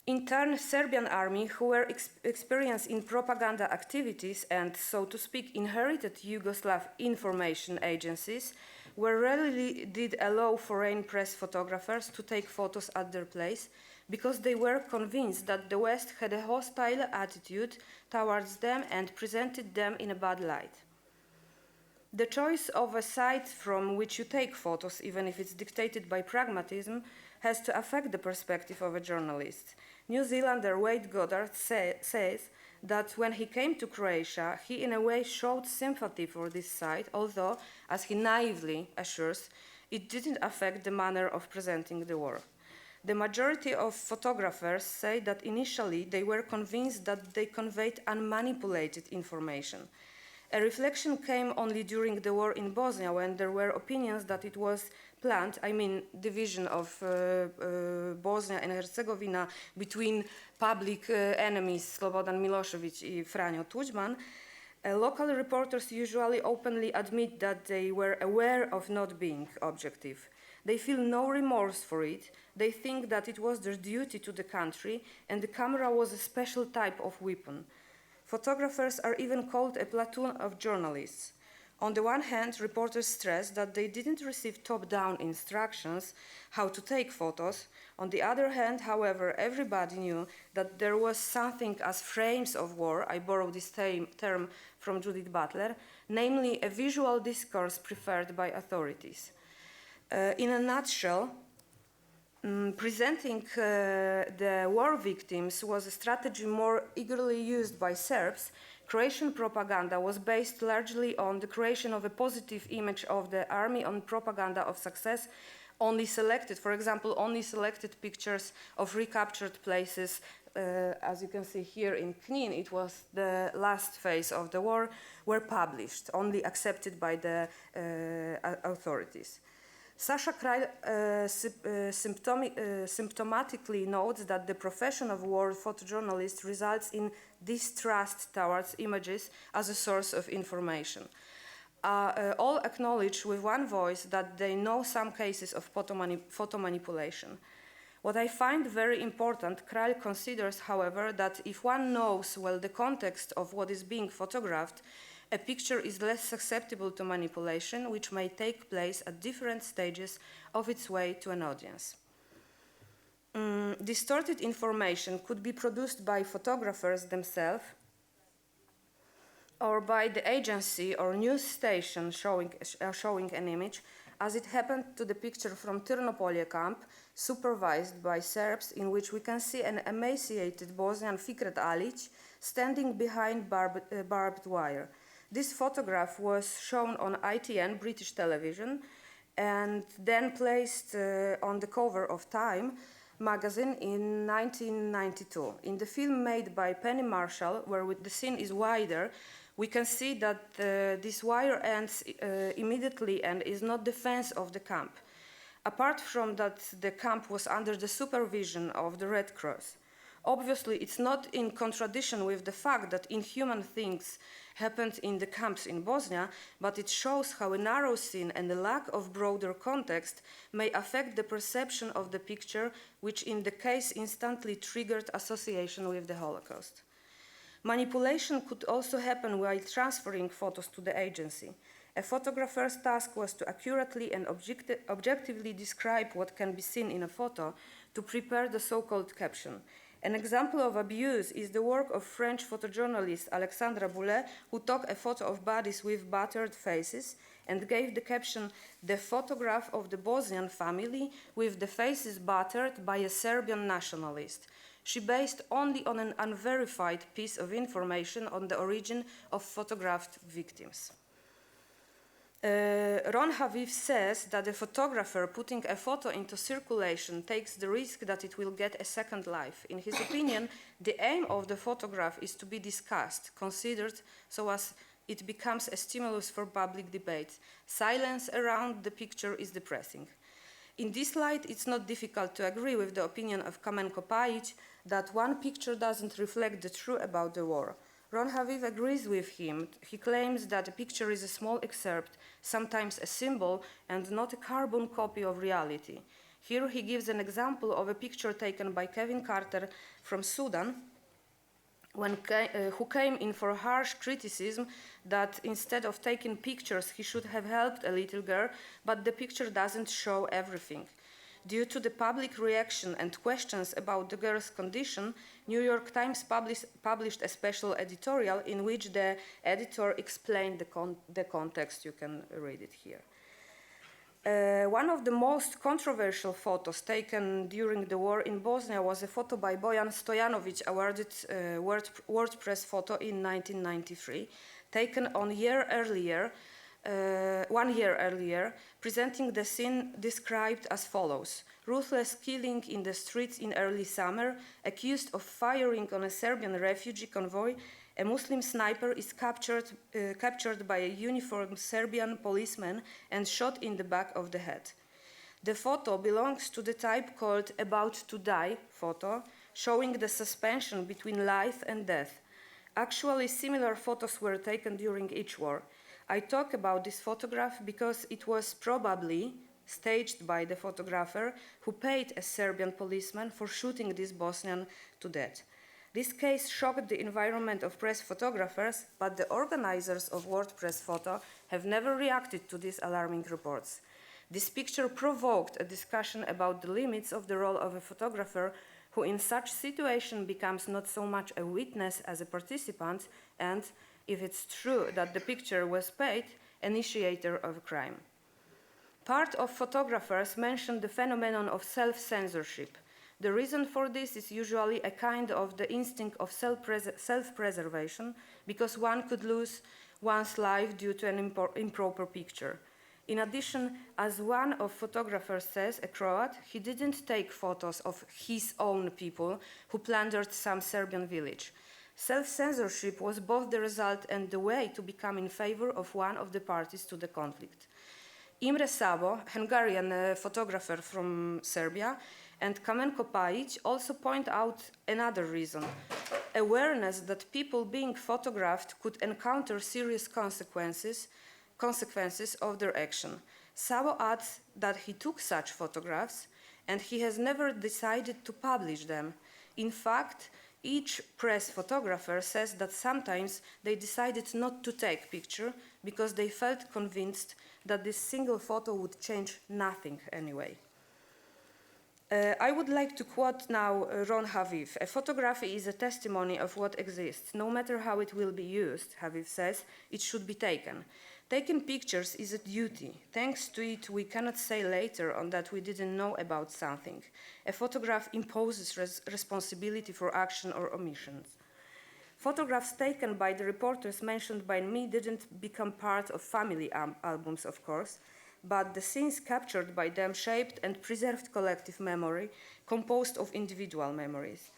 In turn, Serbian army, who were experienced in propaganda activities and, so to speak, inherited Yugoslav information agencies, were rarely did allow foreign press photographers to take photos at their place, because they were convinced that the West had a hostile attitude towards them and presented them in a bad light. The choice of a site from which you take photos, even if it's dictated by pragmatism, has to affect the perspective of a journalist. New Zealander Wade Goddard says that when he came to Croatia, he in a way showed sympathy for this site, although, as he naively assures, it didn't affect the manner of presenting the war. The majority of photographers say that initially they were convinced that they conveyed unmanipulated information. A reflection came only during the war in Bosnia, when there were opinions that it was planned, I mean division of Bosnia and Herzegovina between public enemies Slobodan Milošević and Franjo Tuđman. Local reporters usually openly admit that they were aware of not being objective. They feel no remorse for it. They think that it was their duty to the country, and the camera was a special type of weapon. Photographers are even called a platoon of journalists. On the one hand, reporters stress that they didn't receive top-down instructions how to take photos. On the other hand, however, everybody knew that there was something as frames of war, I borrow this term from Judith Butler, namely a visual discourse preferred by authorities. In a nutshell, presenting the war victims was a strategy more eagerly used by Serbs. Croatian propaganda was based largely on the creation of a positive image of the army, on propaganda of success. Only selected, for example, only selected pictures of recaptured places, as you can see here in Knin, it was the last phase of the war, were published, only accepted by the authorities. Sasha Kraj symptomatically notes that the profession of war photojournalist results in distrust towards images as a source of information. All acknowledge with one voice that they know some cases of photo manipulation. What I find very important, Kraj considers, however, that if one knows well the context of what is being photographed, a picture is less susceptible to manipulation, which may take place at different stages of its way to an audience. Distorted information could be produced by photographers themselves or by the agency or news station showing an image, as it happened to the picture from Ternopolje camp, supervised by Serbs, in which we can see an emaciated Bosnian Fikret Alić standing behind barbed wire. This photograph was shown on ITN, British television, and then placed on the cover of Time magazine in 1992. In the film made by Penny Marshall, where the scene is wider, we can see that this wire ends immediately and is not the fence of the camp. Apart from that, the camp was under the supervision of the Red Cross. Obviously, it's not in contradiction with the fact that inhuman things happened in the camps in Bosnia, but it shows how a narrow scene and the lack of broader context may affect the perception of the picture, which in the case instantly triggered association with the Holocaust. Manipulation could also happen while transferring photos to the agency. A photographer's task was to accurately and objectively describe what can be seen in a photo to prepare the so-called caption. An example of abuse is the work of French photojournalist Alexandra Boulet, who took a photo of bodies with battered faces and gave the caption, "The photograph of the Bosnian family with the faces battered by a Serbian nationalist." She based only on an unverified piece of information on the origin of photographed victims. Ron Haviv says that a photographer putting a photo into circulation takes the risk that it will get a second life. In his opinion, the aim of the photograph is to be discussed, considered, so as it becomes a stimulus for public debate. Silence around the picture is depressing. In this light, it's not difficult to agree with the opinion of Kamenko Pajic that one picture doesn't reflect the truth about the war. Ron Haviv agrees with him. He claims that a picture is a small excerpt, sometimes a symbol, and not a carbon copy of reality. Here he gives an example of a picture taken by Kevin Carter from Sudan, who came in for harsh criticism that instead of taking pictures, he should have helped a little girl, but the picture doesn't show everything. Due to the public reaction and questions about the girl's condition, New York Times published a special editorial in which the editor explained the context. You can read it here. One of the most controversial photos taken during the war in Bosnia was a photo by Bojan Stojanovic, awarded WordPress photo in 1993, taken a year earlier 1 year earlier, presenting the scene described as follows. Ruthless killing in the streets in early summer, accused of firing on a Serbian refugee convoy, a Muslim sniper is captured by a uniformed Serbian policeman and shot in the back of the head. The photo belongs to the type called "about to die" photo, showing the suspension between life and death. Actually, similar photos were taken during each war. I talk about this photograph because it was probably staged by the photographer who paid a Serbian policeman for shooting this Bosnian to death. This case shocked the environment of press photographers, but the organizers of World Press Photo have never reacted to these alarming reports. This picture provoked a discussion about the limits of the role of a photographer who in such situation becomes not so much a witness as a participant and, if it's true that the picture was paid, initiator of a crime. Part of photographers mentioned the phenomenon of self-censorship. The reason for this is usually a kind of the instinct of self-preservation, because one could lose one's life due to an improper picture. In addition, as one of photographers says, a Croat, he didn't take photos of his own people who plundered some Serbian village. Self-censorship was both the result and the way to become in favor of one of the parties to the conflict. Imre Sabo, Hungarian photographer from Serbia, and Kamenko Pajic also point out another reason: awareness that people being photographed could encounter serious consequences of their action. Sabo adds that he took such photographs and he has never decided to publish them. In fact, each press photographer says that sometimes they decided not to take picture because they felt convinced that this single photo would change nothing anyway. I would like to quote now Ron Haviv. A photography is a testimony of what exists. No matter how it will be used, Haviv says, it should be taken. Taking pictures is a duty. Thanks to it, we cannot say later on that we didn't know about something. A photograph imposes responsibility for action or omissions. Photographs taken by the reporters mentioned by me didn't become part of family albums, of course, but the scenes captured by them shaped and preserved collective memory, composed of individual memories.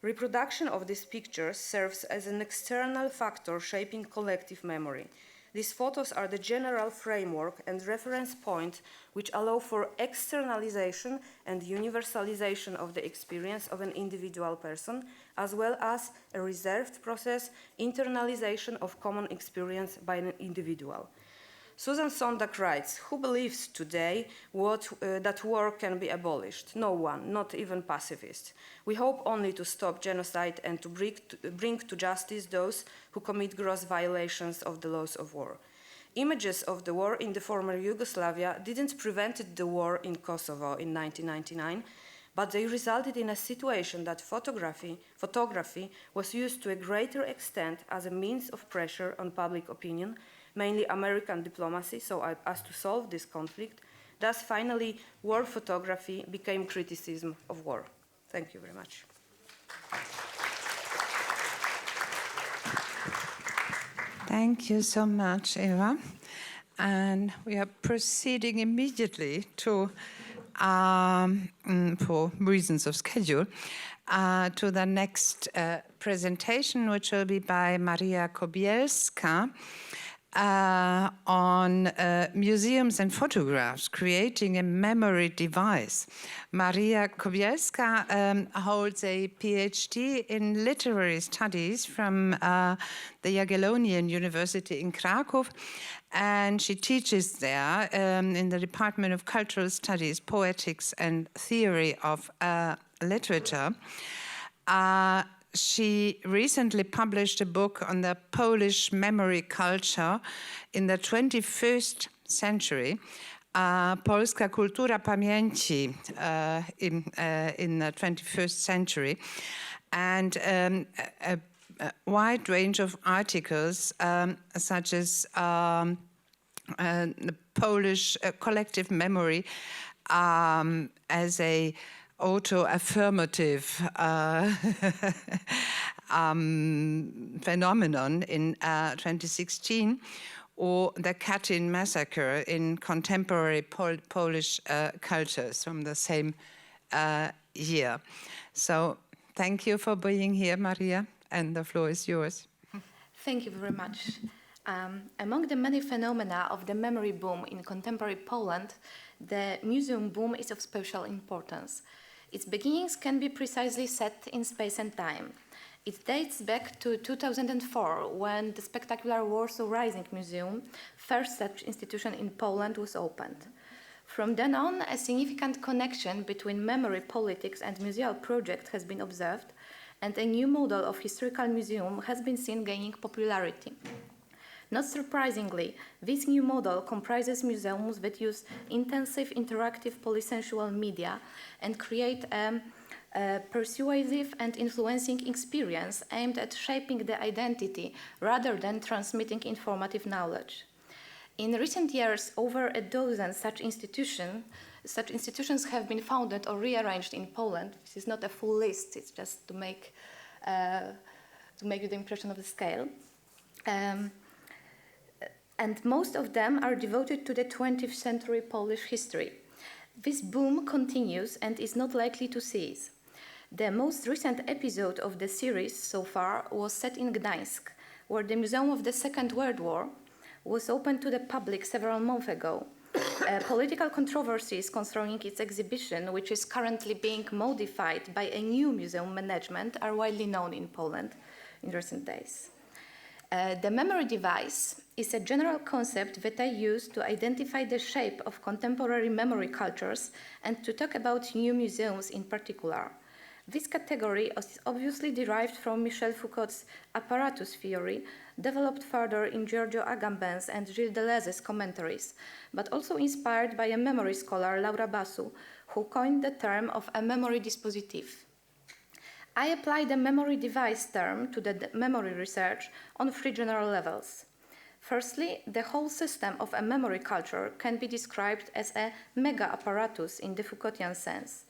Reproduction of these pictures serves as an external factor shaping collective memory. These photos are the general framework and reference point which allow for externalization and universalization of the experience of an individual person, as well as a reserved process, internalization of common experience by an individual. Susan Sontag writes, who believes today that war can be abolished? No one, not even pacifists. We hope only to stop genocide and to bring to justice those who commit gross violations of the laws of war. Images of the war in the former Yugoslavia didn't prevent the war in Kosovo in 1999, but they resulted in a situation that photography was used to a greater extent as a means of pressure on public opinion, mainly American diplomacy, so as to solve this conflict. Thus, finally, war photography became criticism of war. Thank you very much. Thank you so much, Eva. And we are proceeding immediately to, for reasons of schedule, to the next presentation, which will be by Maria Kobielska, on museums and photographs, creating a memory device. Maria Kobielska holds a PhD in literary studies from the Jagiellonian University in Krakow, and she teaches there in the Department of Cultural Studies, Poetics and Theory of Literature. She recently published a book on the Polish memory culture in the 21st century, Polska kultura pamięci in the 21st century, and a wide range of articles such as the Polish collective memory as a auto-affirmative phenomenon in 2016, or the Katyn massacre in contemporary Polish cultures from the same year. So thank you for being here, Maria, and the floor is yours. Thank you very much. Among the many phenomena of the memory boom in contemporary Poland, the museum boom is of special importance. Its beginnings can be precisely set in space and time. It dates back to 2004, when the spectacular Warsaw Rising Museum, first such institution in Poland, was opened. From then on, a significant connection between memory politics and museal project has been observed, and a new model of historical museum has been seen gaining popularity. Not surprisingly, this new model comprises museums that use intensive interactive polysensual media and create a persuasive and influencing experience aimed at shaping the identity rather than transmitting informative knowledge. In recent years, over a dozen such institutions have been founded or rearranged in Poland. This is not a full list, it's just to make you the impression of the scale. And most of them are devoted to the 20th century Polish history. This boom continues and is not likely to cease. The most recent episode of the series so far was set in Gdańsk, where the Museum of the Second World War was opened to the public several months ago. Political controversies concerning its exhibition, which is currently being modified by a new museum management, are widely known in Poland in recent days. The memory device is a general concept that I use to identify the shape of contemporary memory cultures and to talk about new museums in particular. This category is obviously derived from Michel Foucault's apparatus theory, developed further in Giorgio Agamben's and Gilles Deleuze's commentaries, but also inspired by a memory scholar, Laura Basu, who coined the term of a memory dispositif. I apply the memory device term to the memory research on three general levels. Firstly, the whole system of a memory culture can be described as a mega-apparatus in the Foucaultian sense.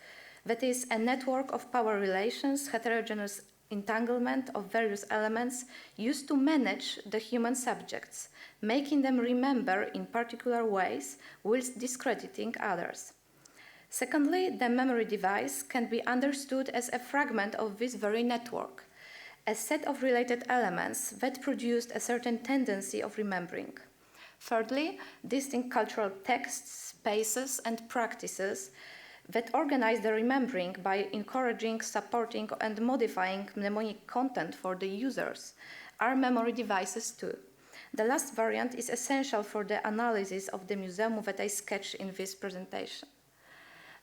That is, a network of power relations, heterogeneous entanglement of various elements used to manage the human subjects, making them remember in particular ways whilst discrediting others. Secondly, the memory device can be understood as a fragment of this very network, a set of related elements that produced a certain tendency of remembering. Thirdly, distinct cultural texts, spaces, and practices that organize the remembering by encouraging, supporting, and modifying mnemonic content for the users are memory devices too. The last variant is essential for the analysis of the museum that I sketch in this presentation.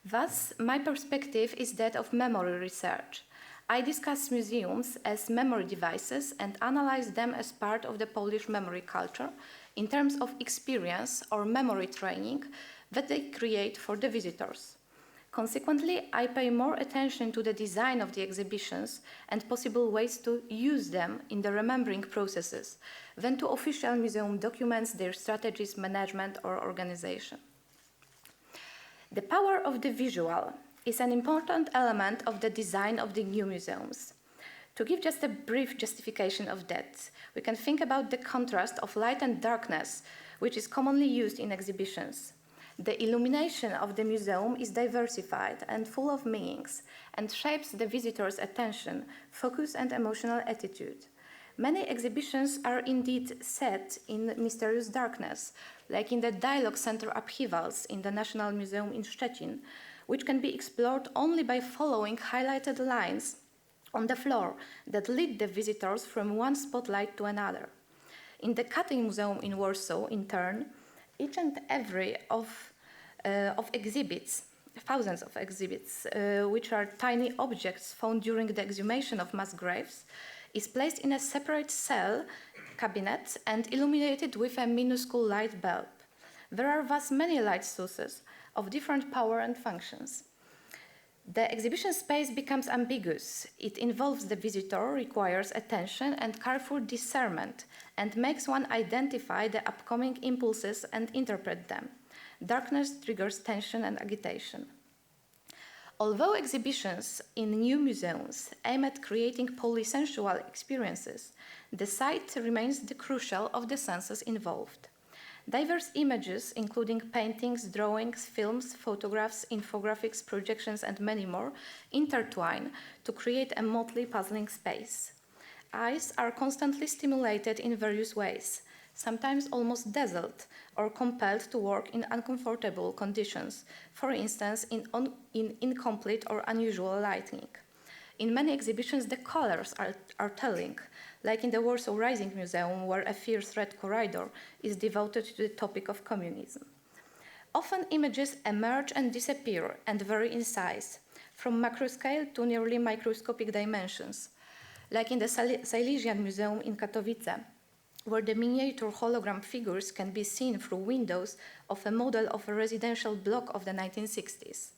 Thus, my perspective is that of memory research. I discuss museums as memory devices and analyze them as part of the Polish memory culture in terms of experience or memory training that they create for the visitors. Consequently, I pay more attention to the design of the exhibitions and possible ways to use them in the remembering processes than to official museum documents, their strategies, management, or organization. The power of the visual is an important element of the design of the new museums. To give just a brief justification of that, we can think about the contrast of light and darkness, which is commonly used in exhibitions. The illumination of the museum is diversified and full of meanings and shapes the visitor's attention, focus, and emotional attitude. Many exhibitions are indeed set in mysterious darkness, like in the Dialogue Center upheavals in the National Museum in Szczecin, which can be explored only by following highlighted lines on the floor that lead the visitors from one spotlight to another. In the Katyn Museum in Warsaw, in turn, each and every of exhibits, thousands of exhibits, which are tiny objects found during the exhumation of mass graves, is placed in a separate cell cabinet and illuminated with a minuscule light bulb. There are thus many light sources of different power and functions. The exhibition space becomes ambiguous. It involves the visitor, requires attention and careful discernment, and makes one identify the upcoming impulses and interpret them. Darkness triggers tension and agitation. Although exhibitions in new museums aim at creating polysensual experiences, the site remains the crucial of the senses involved. Diverse images, including paintings, drawings, films, photographs, infographics, projections, and many more, intertwine to create a motley, puzzling space. Eyes are constantly stimulated in various ways, sometimes almost dazzled or compelled to work in uncomfortable conditions, for instance, in incomplete or unusual lighting. In many exhibitions, the colors are telling, like in the Warsaw Rising Museum, where a fierce red corridor is devoted to the topic of communism. Often images emerge and disappear and vary in size, from macro scale to nearly microscopic dimensions, like in the Silesian Museum in Katowice, where the miniature hologram figures can be seen through windows of a model of a residential block of the 1960s.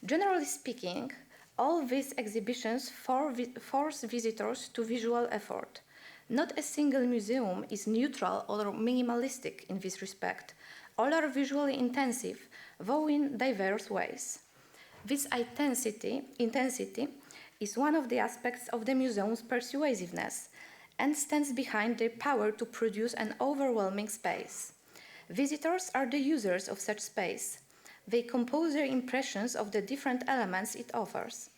Generally speaking, all these exhibitions force visitors to visual effort. Not a single museum is neutral or minimalistic in this respect. All are visually intensive, though in diverse ways. This intensity is one of the aspects of the museum's persuasiveness and stands behind the power to produce an overwhelming space. Visitors are the users of such space. They compose their impressions of the different elements it offers.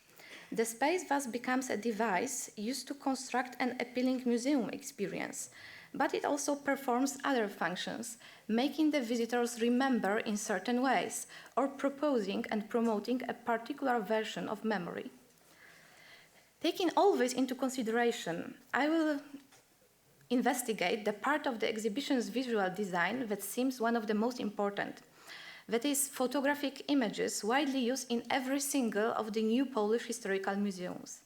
The space thus becomes a device used to construct an appealing museum experience, but it also performs other functions, making the visitors remember in certain ways, or proposing and promoting a particular version of memory. Taking all this into consideration, I will investigate the part of the exhibition's visual design that seems one of the most important. That is, photographic images widely used in every single of the new Polish historical museums.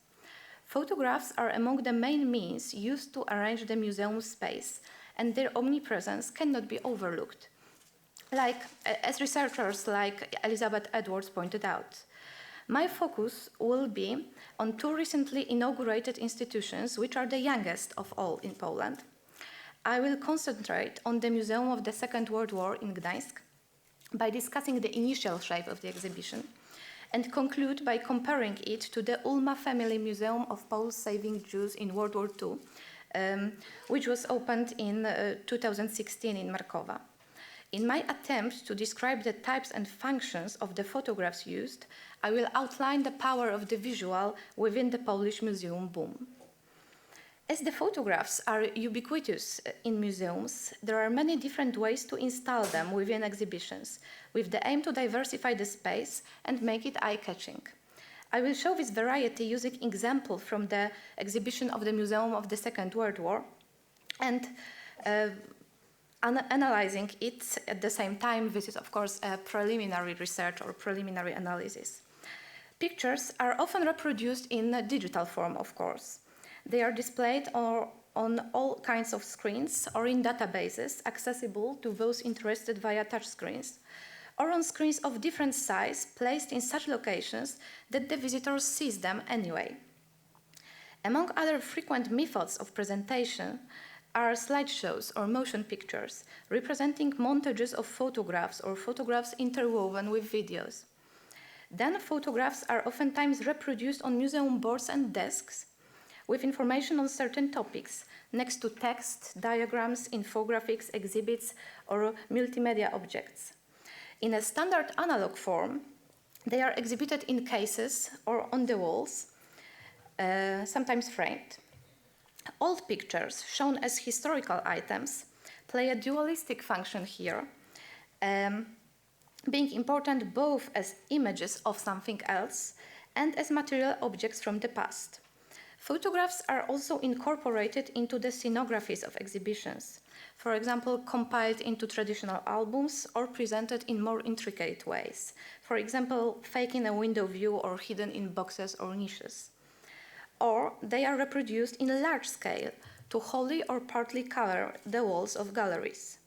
Photographs are among the main means used to arrange the museum space, and their omnipresence cannot be overlooked. As researchers like Elizabeth Edwards pointed out, my focus will be on two recently inaugurated institutions, which are the youngest of all in Poland. I will concentrate on the Museum of the Second World War in Gdańsk by discussing the initial shape of the exhibition, and conclude by comparing it to the Ulma Family Museum of Poles Saving Jews in World War II, which was opened in 2016 in Markowa. In my attempt to describe the types and functions of the photographs used, I will outline the power of the visual within the Polish museum boom. As the photographs are ubiquitous in museums, there are many different ways to install them within exhibitions, with the aim to diversify the space and make it eye-catching. I will show this variety using examples from the exhibition of the Museum of the Second World War and analyzing it at the same time. This is, of course, a preliminary research or preliminary analysis. Pictures are often reproduced in a digital form, of course. They are displayed on all kinds of screens or in databases accessible to those interested via touchscreens, or on screens of different size placed in such locations that the visitor sees them anyway. Among other frequent methods of presentation are slideshows or motion pictures, representing montages of photographs or photographs interwoven with videos. Then photographs are oftentimes reproduced on museum boards and desks, with information on certain topics, next to text, diagrams, infographics, exhibits, or multimedia objects. In a standard analog form, they are exhibited in cases or on the walls, sometimes framed. Old pictures, shown as historical items, play a dualistic function here, being important both as images of something else and as material objects from the past. Photographs are also incorporated into the scenographies of exhibitions, for example, compiled into traditional albums or presented in more intricate ways, for example, faking a window view or hidden in boxes or niches. Or they are reproduced in large scale to wholly or partly cover the walls of galleries.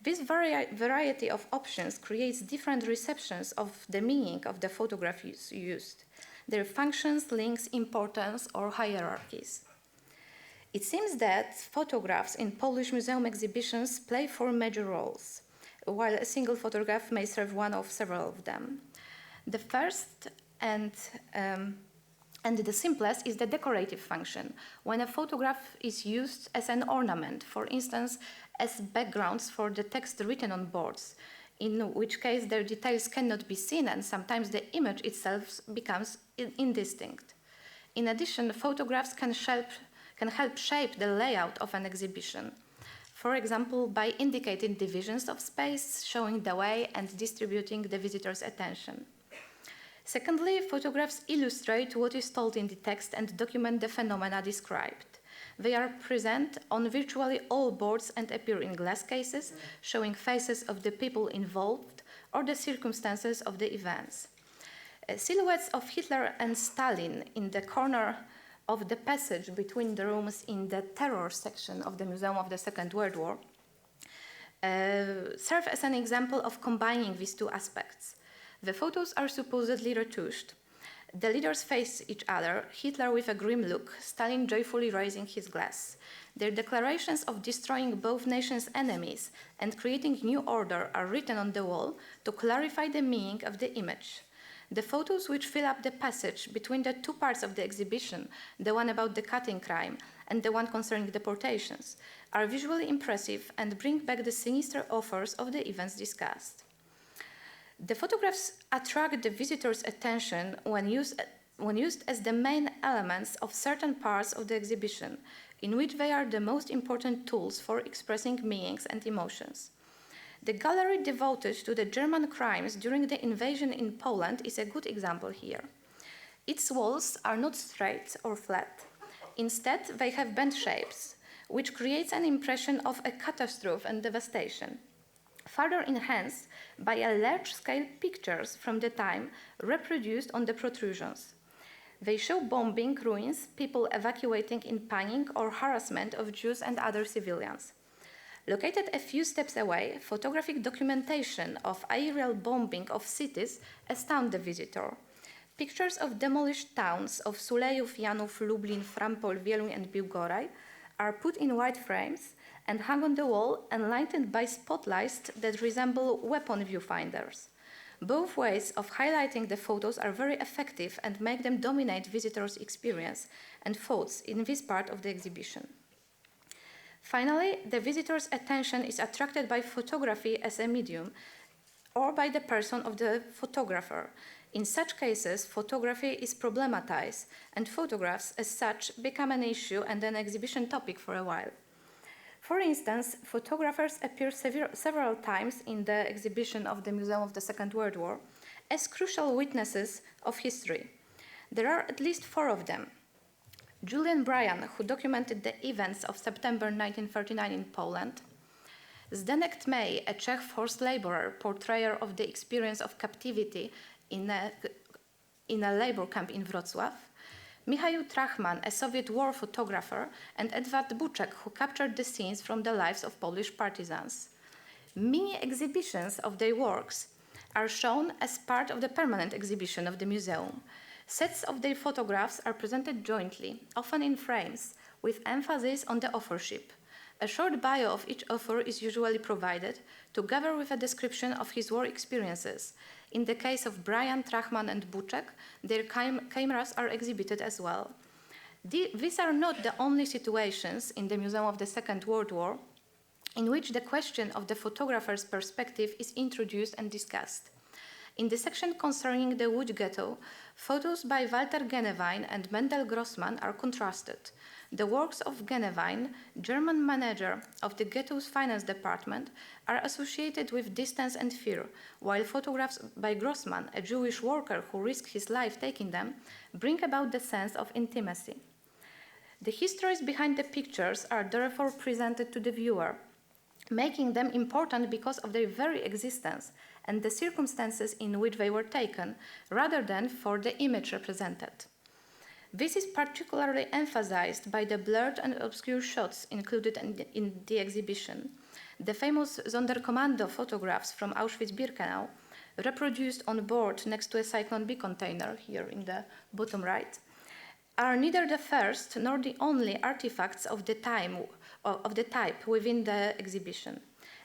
This variety of options creates different receptions of the meaning of the photographs used, their functions, links, importance, or hierarchies. It seems that photographs in Polish museum exhibitions play four major roles, while a single photograph may serve one of several of them. The first and the simplest is the decorative function, when a photograph is used as an ornament, for instance, as backgrounds for the text written on boards, in which case their details cannot be seen and sometimes the image itself becomes indistinct. In addition, photographs can help shape the layout of an exhibition. For example, by indicating divisions of space, showing the way, and distributing the visitor's attention. Secondly, photographs illustrate what is told in the text and document the phenomena described. They are present on virtually all boards and appear in glass cases, showing faces of the people involved or the circumstances of the events. Silhouettes of Hitler and Stalin in the corner of the passage between the rooms in the terror section of the Museum of the Second World War serve as an example of combining these two aspects. The photos are supposedly retouched. The leaders face each other, Hitler with a grim look, Stalin joyfully raising his glass. Their declarations of destroying both nations' enemies and creating new order are written on the wall to clarify the meaning of the image. The photos which fill up the passage between the two parts of the exhibition, the one about the cutting crime and the one concerning deportations, are visually impressive and bring back the sinister authors of the events discussed. The photographs attract the visitor's attention when used as the main elements of certain parts of the exhibition, in which they are the most important tools for expressing meanings and emotions. The gallery devoted to the German crimes during the invasion in Poland is a good example here. Its walls are not straight or flat. Instead, they have bent shapes, which creates an impression of a catastrophe and devastation, further enhanced by a large-scale pictures from the time reproduced on the protrusions. They show bombing, ruins, people evacuating in panic, or harassment of Jews and other civilians. Located a few steps away, photographic documentation of aerial bombing of cities astound the visitor. Pictures of demolished towns of Sulejów, Janów, Lublin, Frampol, Wieluń, and Biłgoraj are put in white frames and hung on the wall, enlightened by spotlights that resemble weapon viewfinders. Both ways of highlighting the photos are very effective and make them dominate visitors' experience and thoughts in this part of the exhibition. Finally, the visitor's attention is attracted by photography as a medium or by the person of the photographer. In such cases, photography is problematized, and photographs as such become an issue and an exhibition topic for a while. For instance, photographers appear several times in the exhibition of the Museum of the Second World War as crucial witnesses of history. There are at least 4 of them. Julian Bryan, who documented the events of September 1939 in Poland; Zdenek Tmej, a Czech forced laborer, portrayer of the experience of captivity in a labor camp in Wrocław; Michael Trachman, a Soviet war photographer; and Edward Buczek, who captured the scenes from the lives of Polish partisans. Mini exhibitions of their works are shown as part of the permanent exhibition of the museum. Sets of their photographs are presented jointly, often in frames, with emphasis on the authorship. A short bio of each author is usually provided, together with a description of his war experiences. In the case of Bryan, Trachman, and Buczek, their cameras are exhibited as well. These are not the only situations in the Museum of the Second World War in which the question of the photographer's perspective is introduced and discussed. In the section concerning the Łódź ghetto, photos by Walter Genewine and Mendel Grossman are contrasted. The works of Genewine, German manager of the ghetto's finance department, are associated with distance and fear, while photographs by Grossman, a Jewish worker who risked his life taking them, bring about the sense of intimacy. The histories behind the pictures are therefore presented to the viewer, making them important because of their very existence and the circumstances in which they were taken, rather than for the image represented. This is particularly emphasized by the blurred and obscure shots included in the exhibition. The famous Sonderkommando photographs from Auschwitz-Birkenau, reproduced on board next to a Cyclone B container here in the bottom right, are neither the first nor the only artifacts of the type within the exhibition.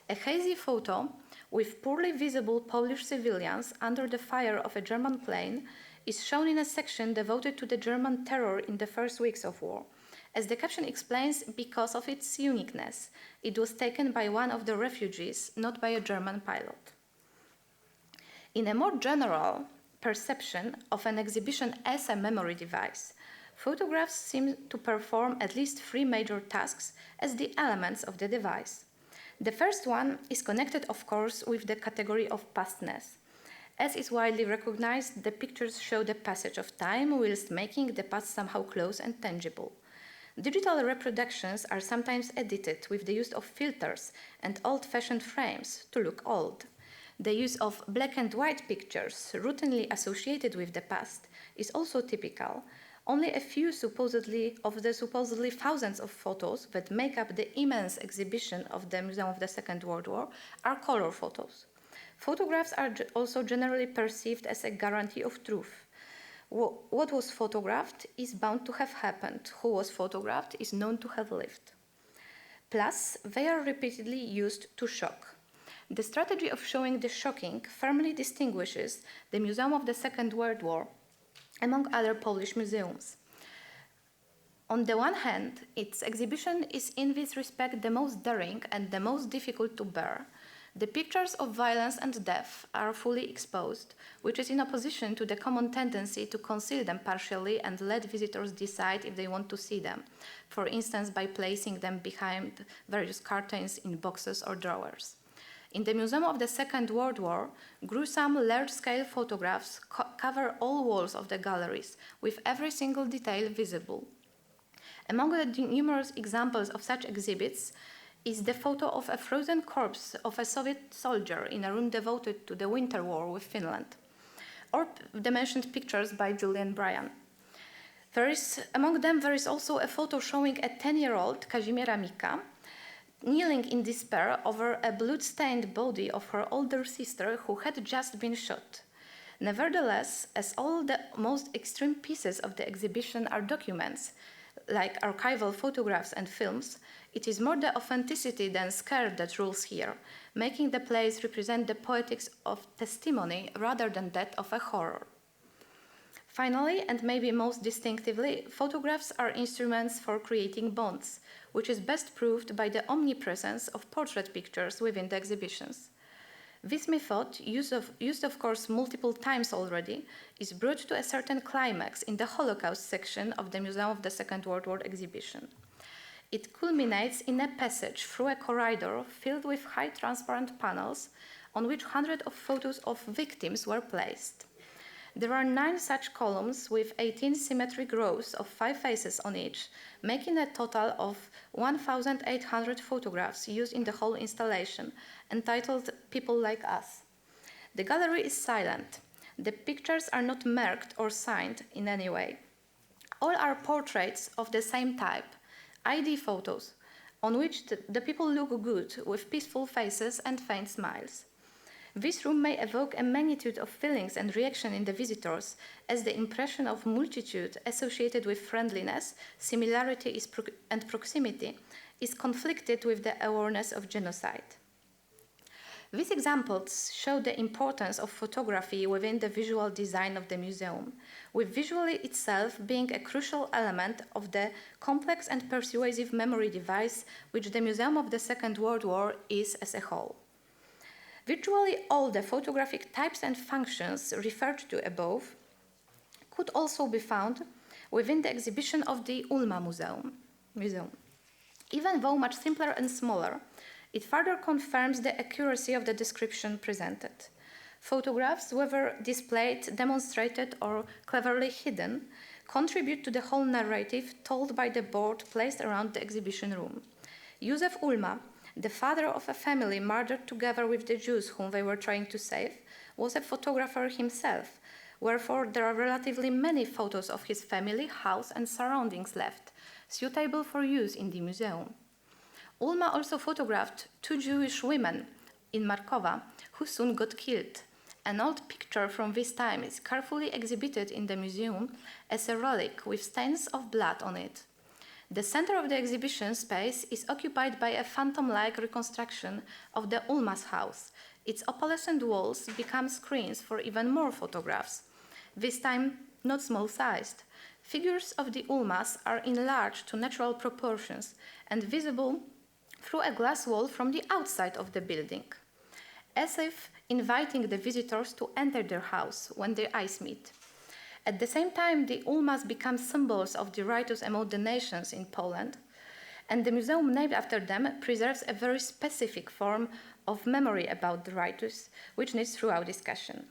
A hazy photo with poorly visible Polish civilians under the fire of a German plane is shown in a section devoted to the German terror in the first weeks of war. As the caption explains, because of its uniqueness, it was taken by one of the refugees, not by a German pilot. In a more general perception of an exhibition as a memory device, photographs seem to perform at least three major tasks as the elements of the device. The first one is connected, of course, with the category of pastness. As is widely recognized, the pictures show the passage of time whilst making the past somehow close and tangible. Digital reproductions are sometimes edited with the use of filters and old-fashioned frames to look old. The use of black and white pictures, routinely associated with the past, is also typical. Only a few of the supposedly thousands of photos that make up the immense exhibition of the Museum of the Second World War are color photos. Photographs are also generally perceived as a guarantee of truth. What was photographed is bound to have happened. Who was photographed is known to have lived. Plus, they are repeatedly used to shock. The strategy of showing the shocking firmly distinguishes the Museum of the Second World War among other Polish museums. On the one hand, its exhibition is in this respect the most daring and the most difficult to bear. The pictures of violence and death are fully exposed, which is in opposition to the common tendency to conceal them partially and let visitors decide if they want to see them, for instance by placing them behind various curtains in boxes or drawers. In the Museum of the Second World War, gruesome large-scale photographs cover all walls of the galleries, with every single detail visible. Among the numerous examples of such exhibits is the photo of a frozen corpse of a Soviet soldier in a room devoted to the Winter War with Finland, or the mentioned pictures by Julian Bryan. Among them, there is also a photo showing a 10-year-old Kazimiera Mika kneeling in despair over a blood-stained body of her older sister who had just been shot. Nevertheless, as all the most extreme pieces of the exhibition are documents, like archival photographs and films, it is more the authenticity than scare that rules here, making the plays represent the poetics of testimony rather than that of a horror. Finally, and maybe most distinctively, photographs are instruments for creating bonds, which is best proved by the omnipresence of portrait pictures within the exhibitions. This method, used of course multiple times already, is brought to a certain climax in the Holocaust section of the Museum of the Second World War exhibition. It culminates in a passage through a corridor filled with high transparent panels on which hundreds of photos of victims were placed. There are 9 such columns with 18 symmetric rows of 5 faces on each, making a total of 1,800 photographs used in the whole installation, entitled People Like Us. The gallery is silent. The pictures are not marked or signed in any way. All are portraits of the same type, ID photos, on which the people look good with peaceful faces and faint smiles. This room may evoke a magnitude of feelings and reaction in the visitors, as the impression of multitude associated with friendliness, similarity and proximity is conflicted with the awareness of genocide. These examples show the importance of photography within the visual design of the museum, with visually itself being a crucial element of the complex and persuasive memory device which the Museum of the Second World War is as a whole. Virtually all the photographic types and functions referred to above could also be found within the exhibition of the Ulma Museum. Even though much simpler and smaller, it further confirms the accuracy of the description presented. Photographs, whether displayed, demonstrated, or cleverly hidden, contribute to the whole narrative told by the board placed around the exhibition room. Józef Ulma, the father of a family murdered together with the Jews whom they were trying to save, was a photographer himself, wherefore there are relatively many photos of his family, house, and surroundings left, suitable for use in the museum. Ulma also photographed 2 Jewish women in Markowa who soon got killed. An old picture from this time is carefully exhibited in the museum as a relic with stains of blood on it. The center of the exhibition space is occupied by a phantom-like reconstruction of the Ulma's house. Its opalescent walls become screens for even more photographs. this time not small-sized. Figures of the ulmas are enlarged to natural proportions and visible through a glass wall from the outside of the building, as if inviting the visitors to enter their house when their eyes meet. At the same time, the ulmas become symbols of the rights among the nations in Poland, and the museum named after them preserves a very specific form of memory about the rights, which needs throughout discussion.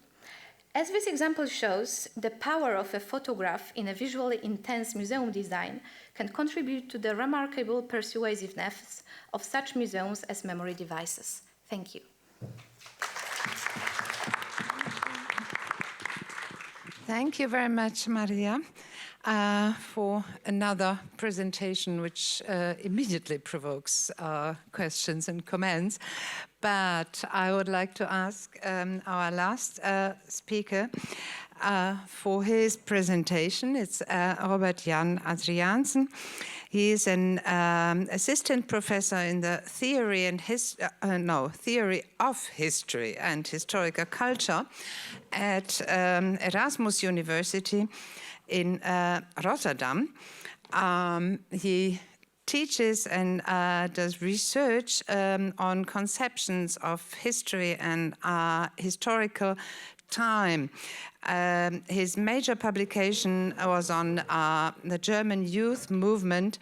As this example shows, the power of a photograph in a visually intense museum design can contribute to the remarkable persuasiveness of such museums as memory devices. Thank you. Thank you very much, Maria, for another presentation which immediately provokes questions and comments. But I would like to ask our last speaker for his presentation. It's Robbert-Jan Adriaansen. He is an assistant professor in the theory of history and historical culture at Erasmus University in Rotterdam. He teaches and does research on conceptions of history and historical time. His major publication was on the German youth movement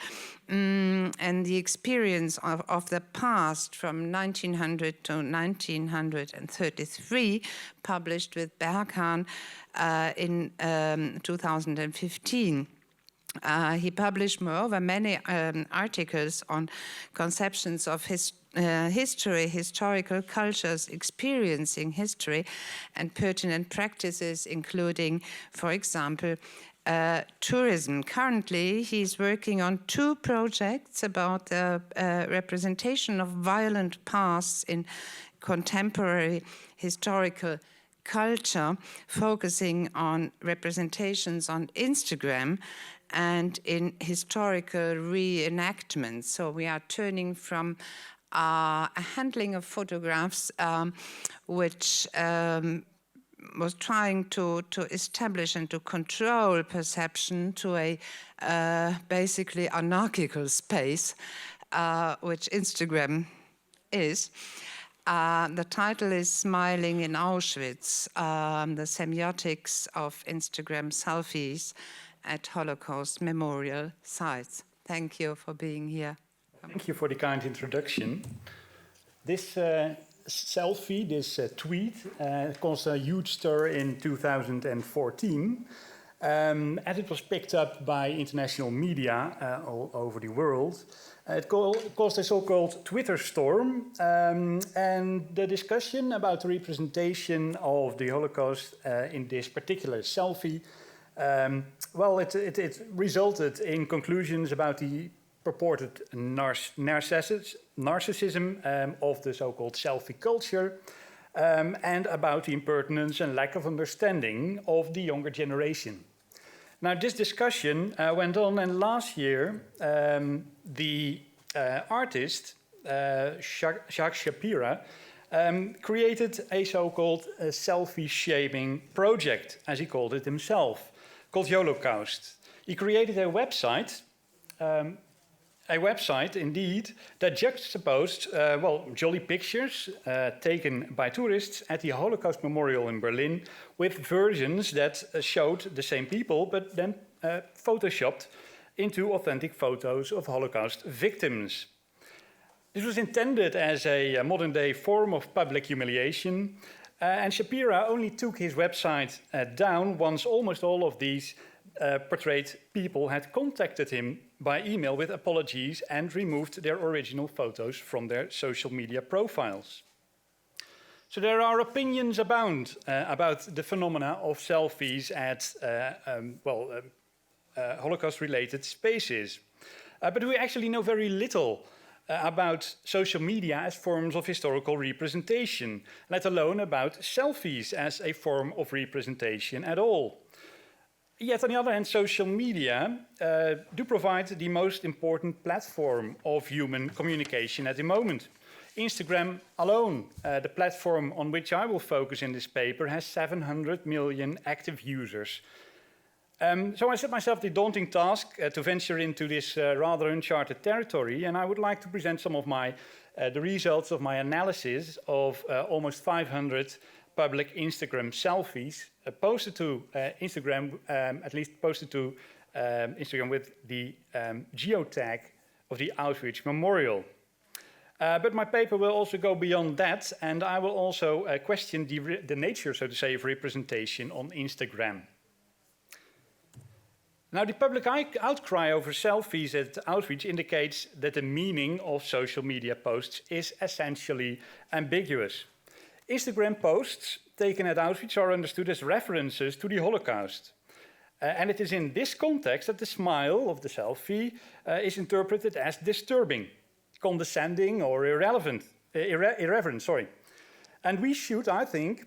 and the experience of the past from 1900 to 1933, published with Berghahn in 2015. He published, moreover, many articles on conceptions of history, historical cultures, experiencing history, and pertinent practices, including, for example, tourism. Currently, he's working on 2 projects about the representation of violent pasts in contemporary historical culture, focusing on representations on Instagram and in historical reenactments. So we are turning from a handling of photographs which was trying to establish and to control perception to a basically anarchical space, which Instagram is. The title is Smiling in Auschwitz, the semiotics of Instagram selfies at Holocaust memorial sites. Thank you for being here. Thank you for the kind introduction. This selfie, this tweet, caused a huge stir in 2014, as it was picked up by international media all over the world. It caused a so-called Twitter storm, and the discussion about the representation of the Holocaust in this particular selfie, it resulted in conclusions about the purported narcissism of the so-called selfie culture, and about the impertinence and lack of understanding of the younger generation. Now, this discussion went on, and last year, the artist, Jacques Shapira, created a so-called selfie-shaming project, as he called it himself, called Holocaust. He created a website, indeed, that juxtaposed, jolly pictures taken by tourists at the Holocaust Memorial in Berlin with versions that showed the same people, but then photoshopped into authentic photos of Holocaust victims. This was intended as a modern-day form of public humiliation, and Shapira only took his website down once almost all of these portrayed people had contacted him by email with apologies and removed their original photos from their social media profiles. So there are opinions abound about the phenomena of selfies at Holocaust-related spaces. But we actually know very little about social media as forms of historical representation, let alone about selfies as a form of representation at all. Yet, on the other hand, social media do provide the most important platform of human communication at the moment. Instagram alone, the platform on which I will focus in this paper, has 700 million active users. So I set myself the daunting task to venture into this rather uncharted territory, and I would like to present some of the results of my analysis of almost 500 public Instagram selfies posted to Instagram, at least posted to Instagram with the geotag of the Auschwitz Memorial. But my paper will also go beyond that, and I will also question the nature, so to say, of representation on Instagram. Now, the public outcry over selfies at Auschwitz indicates that the meaning of social media posts is essentially ambiguous. Instagram posts taken at Auschwitz are understood as references to the Holocaust. And it is in this context that the smile of the selfie is interpreted as disturbing, condescending, or irreverent. And we should, I think,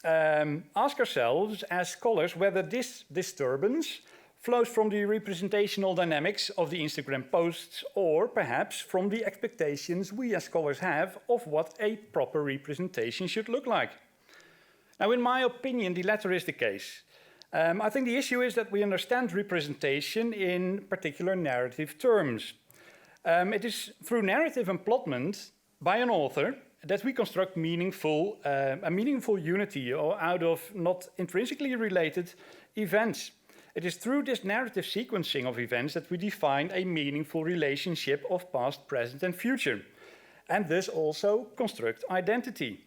ask ourselves as scholars whether this disturbance flows from the representational dynamics of the Instagram posts, or perhaps from the expectations we as scholars have of what a proper representation should look like. Now, in my opinion, the latter is the case. I think the issue is that we understand representation in particular narrative terms. It is through narrative emplotment by an author that we construct a meaningful unity out of not intrinsically related events. It is through this narrative sequencing of events that we define a meaningful relationship of past, present, and future, and thus also construct identity.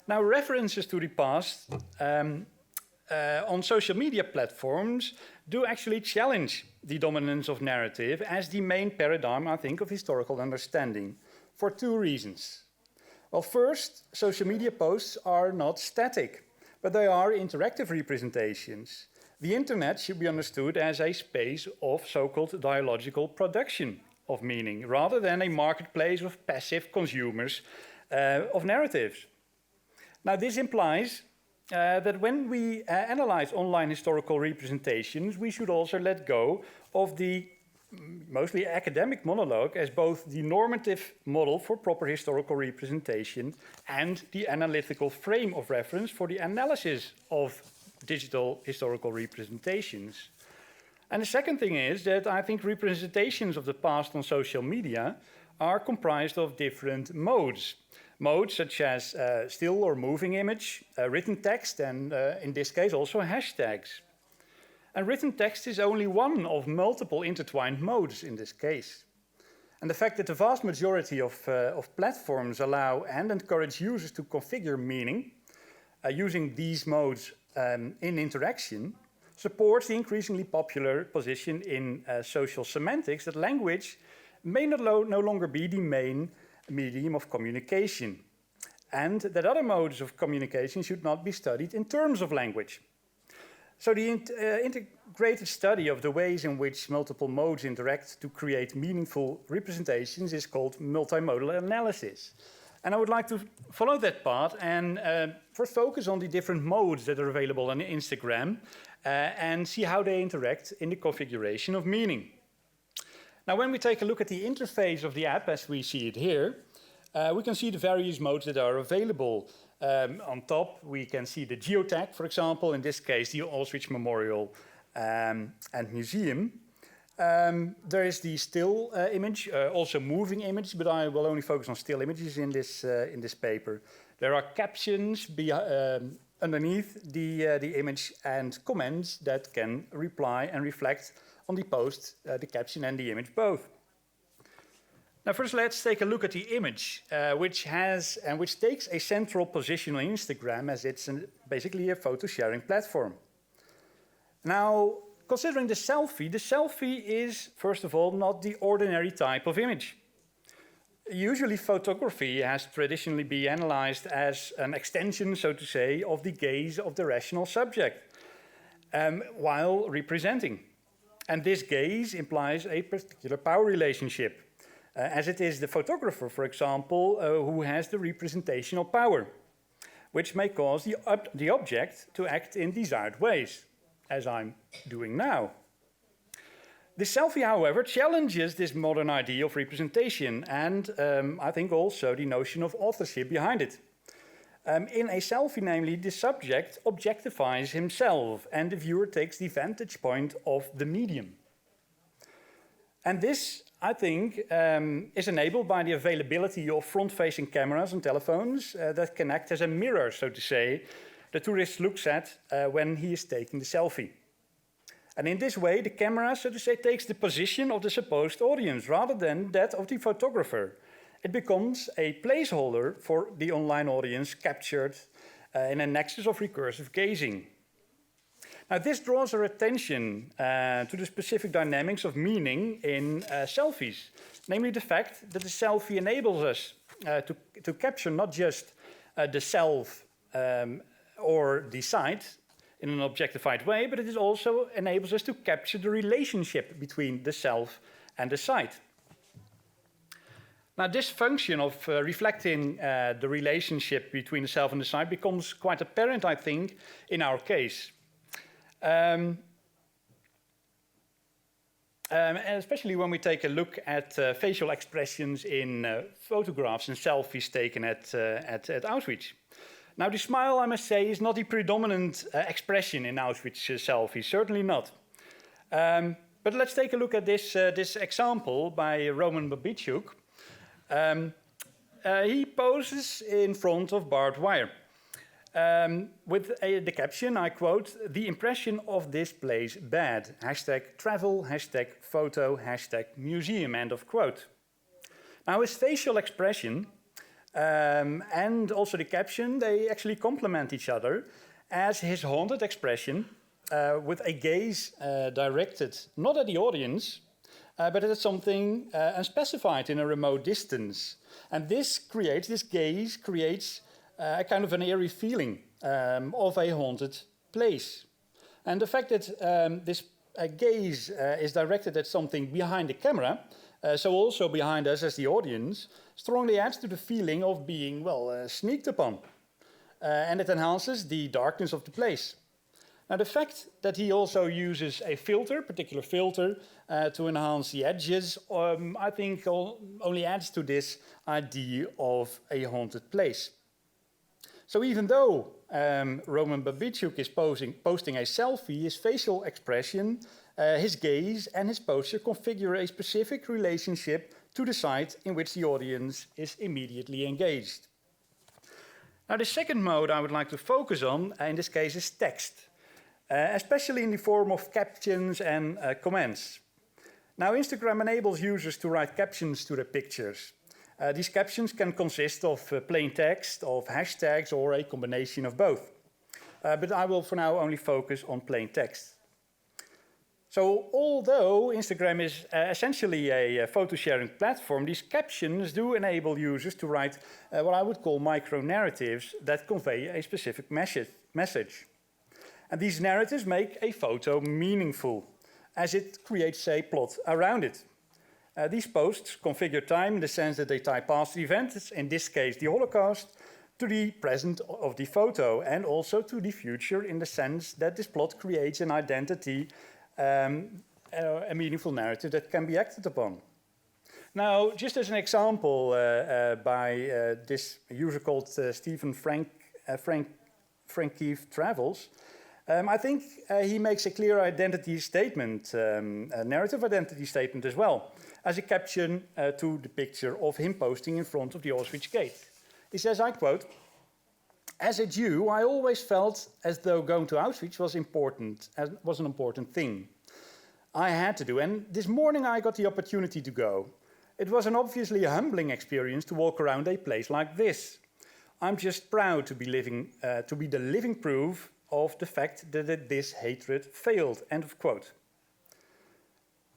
Now, references to the past on social media platforms do actually challenge the dominance of narrative as the main paradigm, I think, of historical understanding, for two reasons. Well, first, social media posts are not static, but they are interactive representations. The internet should be understood as a space of so-called dialogical production of meaning, rather than a marketplace of passive consumers of narratives. Now, this implies that when we analyze online historical representations, we should also let go of the mostly academic monologue as both the normative model for proper historical representation and the analytical frame of reference for the analysis of digital historical representations. And the second thing is that I think representations of the past on social media are comprised of different modes. Modes such as still or moving image, written text, and in this case also hashtags. And written text is only one of multiple intertwined modes in this case. And the fact that the vast majority of platforms allow and encourage users to configure meaning using these modes in interaction supports the increasingly popular position in social semantics that language may no longer be the main medium of communication, and that other modes of communication should not be studied in terms of language. So the integrated study of the ways in which multiple modes interact to create meaningful representations is called multimodal analysis. And I would like to follow that path and first focus on the different modes that are available on Instagram and see how they interact in the configuration of meaning. Now, when we take a look at the interface of the app as we see it here, we can see the various modes that are available. On top, we can see the geotag, for example, in this case, the Auschwitz Memorial and Museum. There is the still image, also moving image, but I will only focus on still images in this paper. There are captions underneath the image and comments that can reply and reflect on the post, the caption and the image both. Now, first, let's take a look at the image, which takes a central position on Instagram as it's basically a photo sharing platform. Now, considering the selfie is, first of all, not the ordinary type of image. Usually, photography has traditionally been analyzed as an extension, so to say, of the gaze of the rational subject, while representing. And this gaze implies a particular power relationship, as it is the photographer, for example, who has the representational power, which may cause the object to act in desired ways, as I'm doing now. This selfie, however, challenges this modern idea of representation and I think also the notion of authorship behind it. In a selfie, namely, the subject objectifies himself and the viewer takes the vantage point of the medium. And this, I think, is enabled by the availability of front-facing cameras and telephones that can act as a mirror, so to say, the tourist looks at when he is taking the selfie. And in this way, the camera, so to say, takes the position of the supposed audience rather than that of the photographer. It becomes a placeholder for the online audience captured in a nexus of recursive gazing. Now, this draws our attention to the specific dynamics of meaning in selfies, namely the fact that the selfie enables us to capture not just the self or the site in an objectified way, but it also enables us to capture the relationship between the self and the site. Now, this function of reflecting the relationship between the self and the site becomes quite apparent, I think, in our case. And especially when we take a look at facial expressions in photographs and selfies taken at Auschwitz. Now, the smile, I must say, is not the predominant expression in Auschwitz selfies, certainly not. But let's take a look at this example by Roman Babichuk. He poses in front of barbed wire with the caption, I quote, "The impression of this place bad. #travel, #photo, #museum," end of quote. Now, his facial expression and also the caption, they actually complement each other, as his haunted expression with a gaze directed not at the audience, but at something unspecified in a remote distance. And this gaze creates a kind of an eerie feeling of a haunted place. And the fact that this gaze is directed at something behind the camera, so also behind us as the audience, strongly adds to the feeling of being, well, sneaked upon. And it enhances the darkness of the place. Now, the fact that he also uses a particular filter, to enhance the edges, I think only adds to this idea of a haunted place. So even though Roman Babichuk is posting a selfie, his facial expression, his gaze and his posture configure a specific relationship to the site in which the audience is immediately engaged. Now, the second mode I would like to focus on, in this case, is text, especially in the form of captions and comments. Now, Instagram enables users to write captions to their pictures. These captions can consist of plain text, of hashtags, or a combination of both. But I will for now only focus on plain text. So, although Instagram is essentially a photo sharing platform, these captions do enable users to write what I would call micro-narratives that convey a specific message. And these narratives make a photo meaningful, as it creates a plot around it. These posts configure time in the sense that they tie past events, in this case the Holocaust, to the present of the photo, and also to the future in the sense that this plot creates an identity, a meaningful narrative that can be acted upon. Now, just as an example, by this user called Stephen Frankeef Travels, I think he makes a clear identity statement, a narrative identity statement as well, as a caption to the picture of him posting in front of the Auschwitz gate. He says, I quote, "As a Jew, I always felt as though going to Auschwitz was an important thing. I had to do, and this morning I got the opportunity to go. It was an obviously humbling experience to walk around a place like this. I'm just proud to be the living proof of the fact that this hatred failed," end of quote.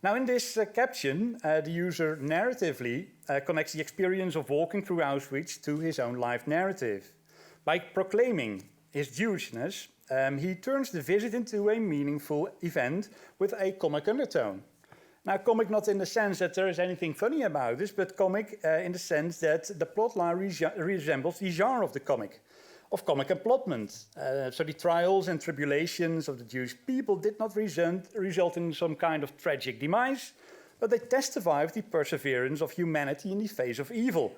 Now, in this caption, the user narratively connects the experience of walking through Auschwitz to his own life narrative. By proclaiming his Jewishness, he turns the visit into a meaningful event with a comic undertone. Now, comic not in the sense that there is anything funny about this, but comic in the sense that the plotline resembles the genre of the comic, of comic emplotment. So the trials and tribulations of the Jewish people did not result in some kind of tragic demise, but they testify of the perseverance of humanity in the face of evil.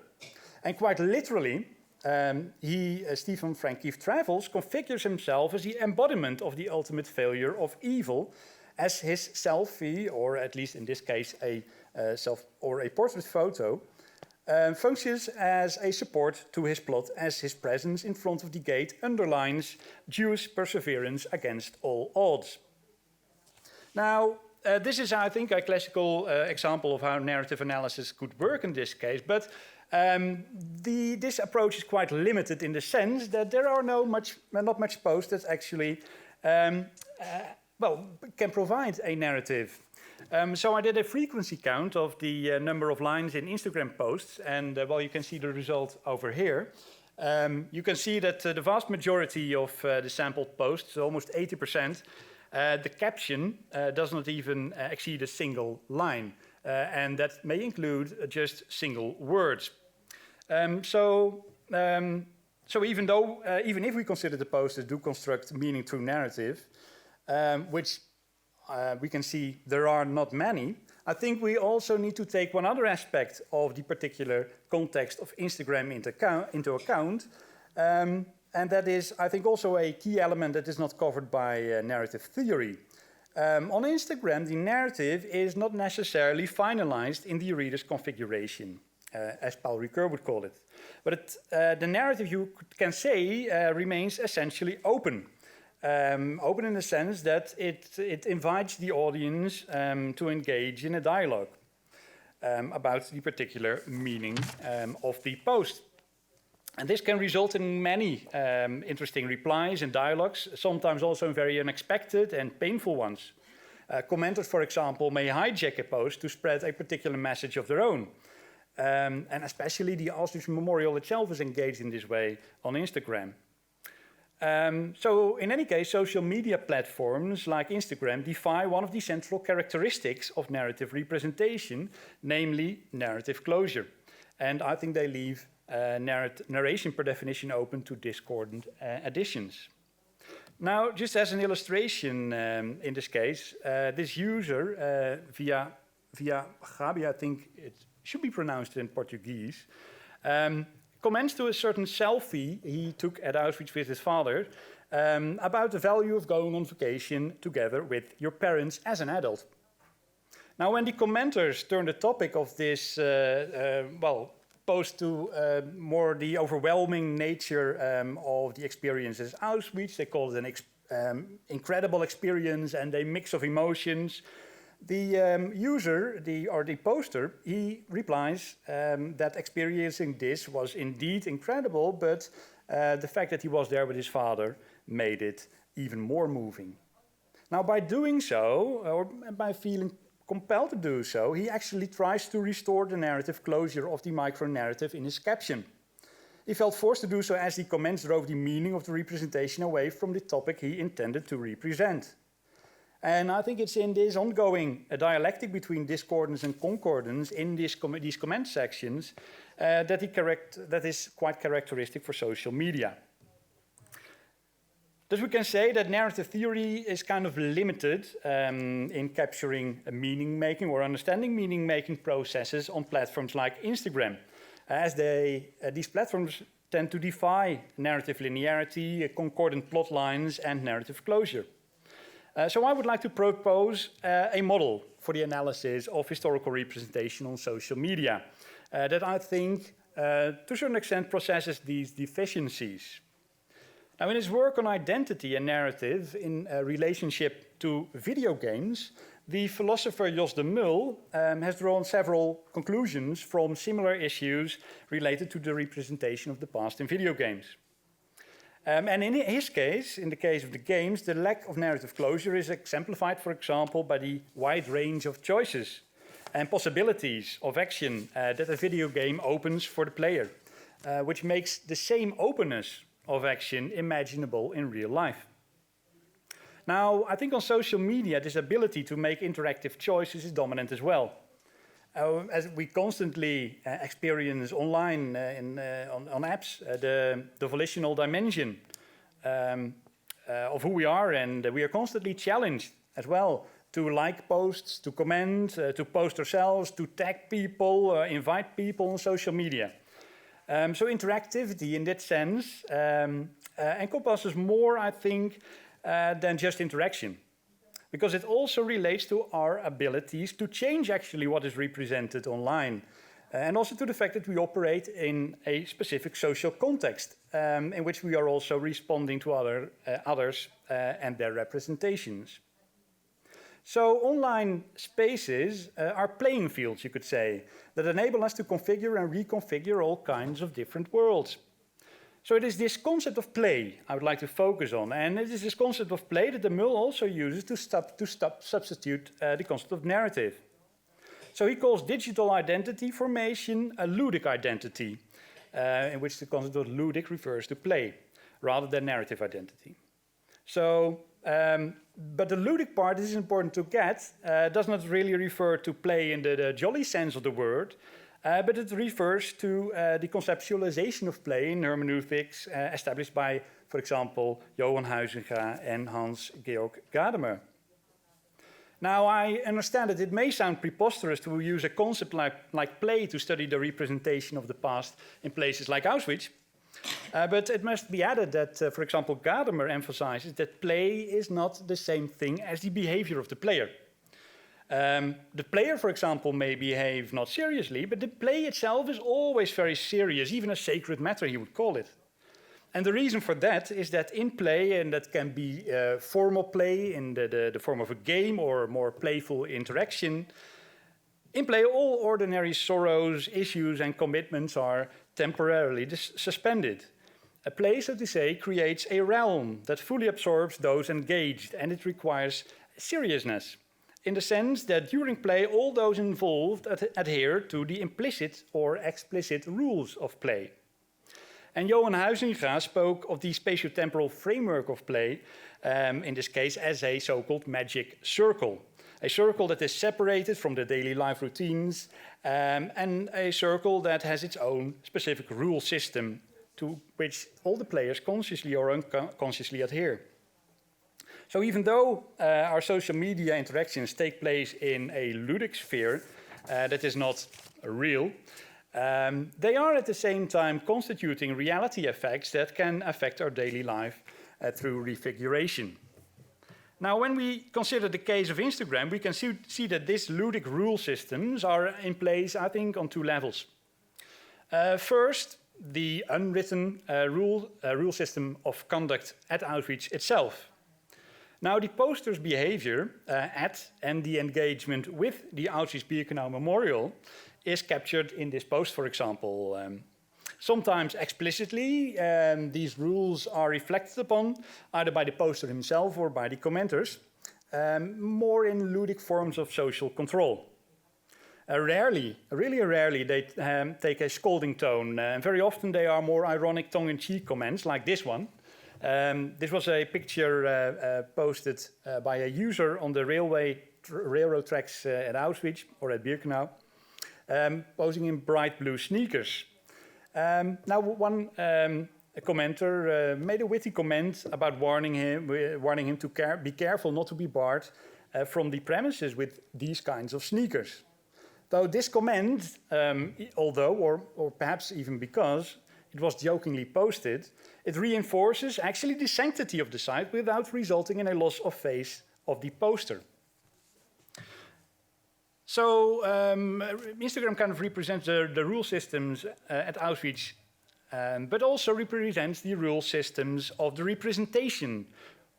And quite literally, Stephen Frankief Travels configures himself as the embodiment of the ultimate failure of evil, as his selfie, or at least in this case a portrait photo, functions as a support to his plot, as his presence in front of the gate underlines Jewish perseverance against all odds. Now, this is, I think, a classical example of how narrative analysis could work in this case, but this approach is quite limited in the sense that there are not much posts that actually can provide a narrative. So I did a frequency count of the number of lines in Instagram posts, and you can see the result over here. You can see that the vast majority of the sampled posts, almost 80%, the caption does not even exceed a single line, and that may include just single words. So even if we consider the posts that do construct meaning through narrative, which we can see there are not many, I think we also need to take one other aspect of the particular context of Instagram into account, and that is, I think, also a key element that is not covered by narrative theory. On Instagram, the narrative is not necessarily finalized in the reader's configuration, as Paul Ricoeur would call it. But the narrative, you can say, remains essentially open. Open in the sense that it invites the audience to engage in a dialogue about the particular meaning of the post. And this can result in many interesting replies and dialogues, sometimes also very unexpected and painful ones. Commenters, for example, may hijack a post to spread a particular message of their own. And especially the Auschwitz Memorial itself is engaged in this way on Instagram. So in any case, social media platforms like Instagram defy one of the central characteristics of narrative representation, namely narrative closure. And I think they leave narration per definition open to discordant additions. Now, just as an illustration in this case, this user, via Gabi, I think it should be pronounced in Portuguese, comments to a certain selfie he took at Auschwitz with his father about the value of going on vacation together with your parents as an adult. Now, when the commenters turned the topic of this, post to more the overwhelming nature of the experiences Auschwitz, they called it an incredible experience and a mix of emotions. The user, the poster, he replies that experiencing this was indeed incredible, but the fact that he was there with his father made it even more moving. Now, by doing so, or by feeling compelled to do so, he actually tries to restore the narrative closure of the micro-narrative in his caption. He felt forced to do so as the comments drove the meaning of the representation away from the topic he intended to represent. And I think it's in this ongoing dialectic between discordance and concordance in these comment sections that is quite characteristic for social media. Thus we can say that narrative theory is kind of limited in capturing meaning-making or understanding meaning-making processes on platforms like Instagram, as these platforms tend to defy narrative linearity, concordant plot lines, and narrative closure. So I would like to propose a model for the analysis of historical representation on social media that I think, to a certain extent, processes these deficiencies. Now, in his work on identity and narrative in relationship to video games, the philosopher Jos de Mul has drawn several conclusions from similar issues related to the representation of the past in video games. And in his case, in the case of the games, the lack of narrative closure is exemplified, for example, by the wide range of choices and possibilities of action that a video game opens for the player, which makes the same openness of action imaginable in real life. Now, I think on social media, this ability to make interactive choices is dominant as well. As we constantly experience online on apps, the volitional dimension of who we are, and we are constantly challenged as well to like posts, to comment, to post ourselves, to tag people, invite people on social media. So interactivity in that sense encompasses more, I think, than just interaction, because it also relates to our abilities to change actually what is represented online, and also to the fact that we operate in a specific social context in which we are also responding to others and their representations. So online spaces are playing fields, you could say, that enable us to configure and reconfigure all kinds of different worlds. So it is this concept of play I would like to focus on, and it is this concept of play that de Mul also uses to substitute the concept of narrative. So he calls digital identity formation a ludic identity, in which the concept of ludic refers to play, rather than narrative identity. So, but the ludic part, this is important to get, does not really refer to play in the jolly sense of the word, but it refers to the conceptualization of play in hermeneutics established by, for example, Johan Huizinga and Hans-Georg Gadamer. Now, I understand that it may sound preposterous to use a concept like play to study the representation of the past in places like Auschwitz, but it must be added that, for example, Gadamer emphasizes that play is not the same thing as the behavior of the player. The player, for example, may behave not seriously, but the play itself is always very serious, even a sacred matter, he would call it. And the reason for that is that in play, and that can be formal play in the form of a game or more playful interaction, in play all ordinary sorrows, issues and commitments are temporarily suspended. A play, so to say, creates a realm that fully absorbs those engaged, and it requires seriousness, in the sense that during play all those involved adhere to the implicit or explicit rules of play. And Johan Huizinga spoke of the spatiotemporal framework of play, in this case as a so-called magic circle. A circle that is separated from the daily life routines, and a circle that has its own specific rule system to which all the players consciously or unconsciously adhere. So even though our social media interactions take place in a ludic sphere that is not real, they are at the same time constituting reality effects that can affect our daily life through refiguration. Now, when we consider the case of Instagram, we can see that these ludic rule systems are in place, I think, on two levels. First, the unwritten rule system of conduct at Auschwitz itself. Now, the poster's behavior at and the engagement with the Auschwitz-Birkenau Memorial is captured in this post, for example. Sometimes explicitly, these rules are reflected upon either by the poster himself or by the commenters, more in ludic forms of social control. Rarely, really rarely, they take a scolding tone, and very often they are more ironic tongue-in-cheek comments like this one. This was a picture posted by a user on the railroad tracks at Auschwitz or at Birkenau, posing in bright blue sneakers. Now, one commenter made a witty comment about warning him to be careful not to be barred from the premises with these kinds of sneakers. Though this comment, although, or perhaps even because, it was jokingly posted, it reinforces actually the sanctity of the site without resulting in a loss of face of the poster. So Instagram kind of represents the rule systems at Auschwitz, but also represents the rule systems of the representation,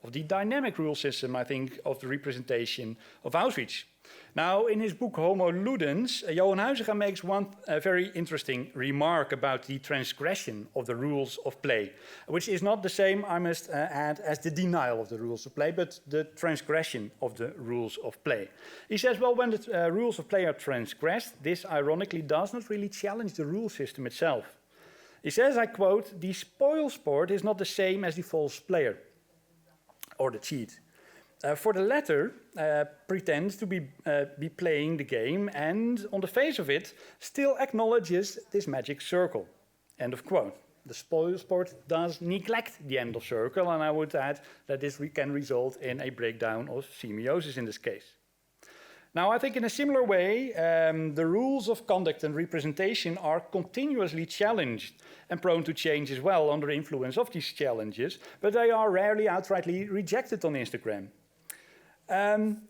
of the dynamic rule system, I think, of the representation of Auschwitz. Now, in his book Homo Ludens, Johan Huizinga makes one very interesting remark about the transgression of the rules of play, which is not the same, I must add, as the denial of the rules of play, but the transgression of the rules of play. He says, well, when the rules of play are transgressed, this ironically does not really challenge the rule system itself. He says, I quote, "The spoil sport is not the same as the false player, or the cheat. For the latter, pretends to be playing the game and, on the face of it, still acknowledges this magic circle. End of quote. The spoil sport does neglect the end of circle, and I would add that this can result in a breakdown of semiosis in this case. Now, I think in a similar way, the rules of conduct and representation are continuously challenged and prone to change as well under the influence of these challenges, but they are rarely outrightly rejected on Instagram.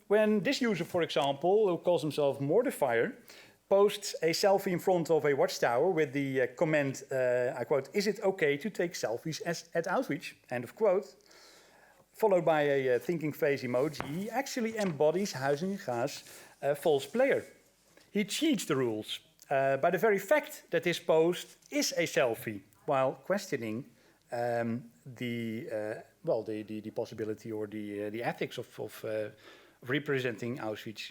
When this user, for example, who calls himself Mortifier, posts a selfie in front of a watchtower with the comment, I quote, "Is it okay to take selfies at Auschwitz?" End of quote, followed by a thinking face emoji, he actually embodies Huizinga's false player. He cheats the rules by the very fact that his post is a selfie, while questioning the possibility or the ethics of representing Auschwitz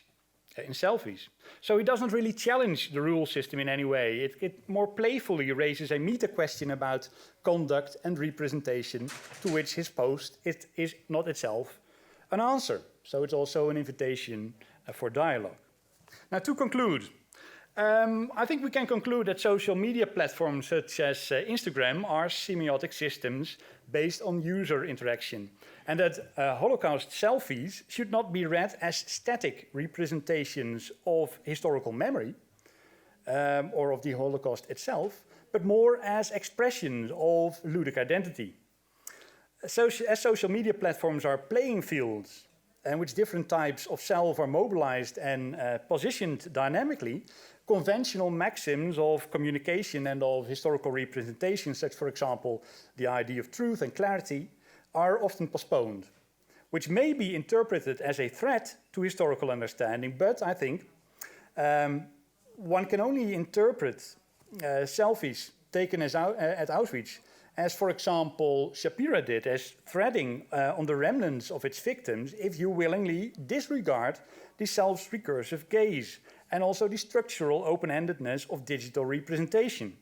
in selfies. So he doesn't really challenge the rule system in any way. It more playfully raises a meta question about conduct and representation, to which his post is not itself an answer. So it's also an invitation for dialogue. Now, to conclude, I think we can conclude that social media platforms such as Instagram are semiotic systems based on user interaction, and that Holocaust selfies should not be read as static representations of historical memory or of the Holocaust itself, but more as expressions of ludic identity. As social media platforms are playing fields in which different types of self are mobilized and positioned dynamically, conventional maxims of communication and of historical representation, such, for example, the idea of truth and clarity, are often postponed, which may be interpreted as a threat to historical understanding, but I think one can only interpret selfies taken at Auschwitz as, for example, Shapira did, as threading on the remnants of its victims if you willingly disregard the self-recursive gaze and also the structural open-endedness of digital representation.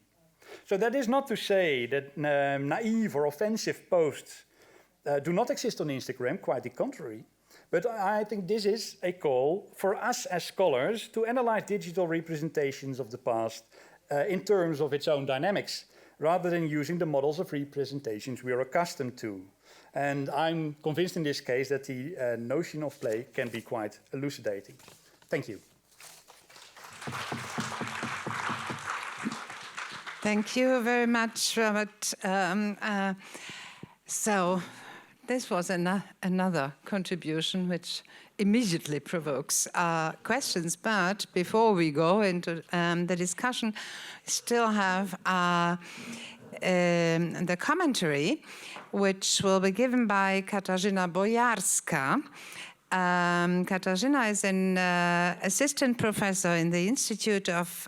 So that is not to say that naive or offensive posts do not exist on Instagram, quite the contrary. But I think this is a call for us as scholars to analyze digital representations of the past in terms of its own dynamics, rather than using the models of representations we are accustomed to. And I'm convinced in this case that the notion of play can be quite elucidating. Thank you. Thank you very much, Robert. So this was another contribution which immediately provokes questions. But before we go into the discussion, we still have the commentary, which will be given by Katarzyna Bojarska. Katarzyna is an assistant professor in the Institute of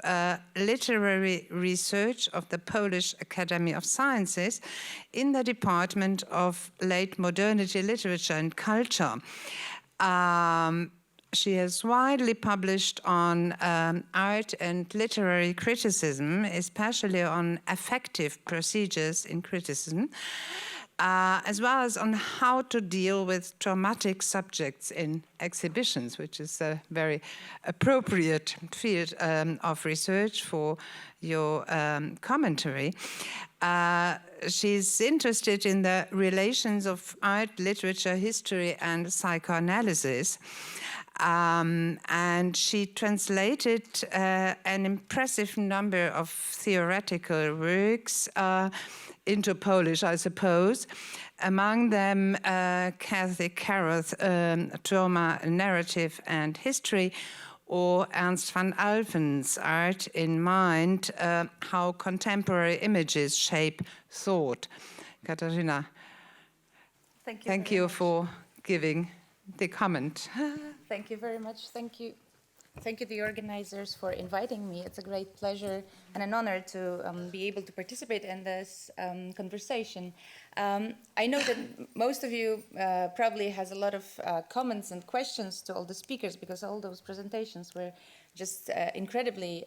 Literary Research of the Polish Academy of Sciences in the Department of Late Modernity Literature and Culture. She has widely published on art and literary criticism, especially on affective procedures in criticism, as well as on how to deal with traumatic subjects in exhibitions, which is a very appropriate field of research for your commentary. She's interested in the relations of art, literature, history, and psychoanalysis. And she translated an impressive number of theoretical works into Polish, I suppose. Among them, Kathy Carroth's Trauma, Narrative and History, or Ernst van Alphen's Art in Mind, How Contemporary Images Shape Thought. Katarzyna, thank you for giving the comment. Thank you very much. Thank you. Thank you to the organizers for inviting me. It's a great pleasure and an honor to be able to participate in this conversation. I know that most of you probably has a lot of comments and questions to all the speakers, because all those presentations were just incredibly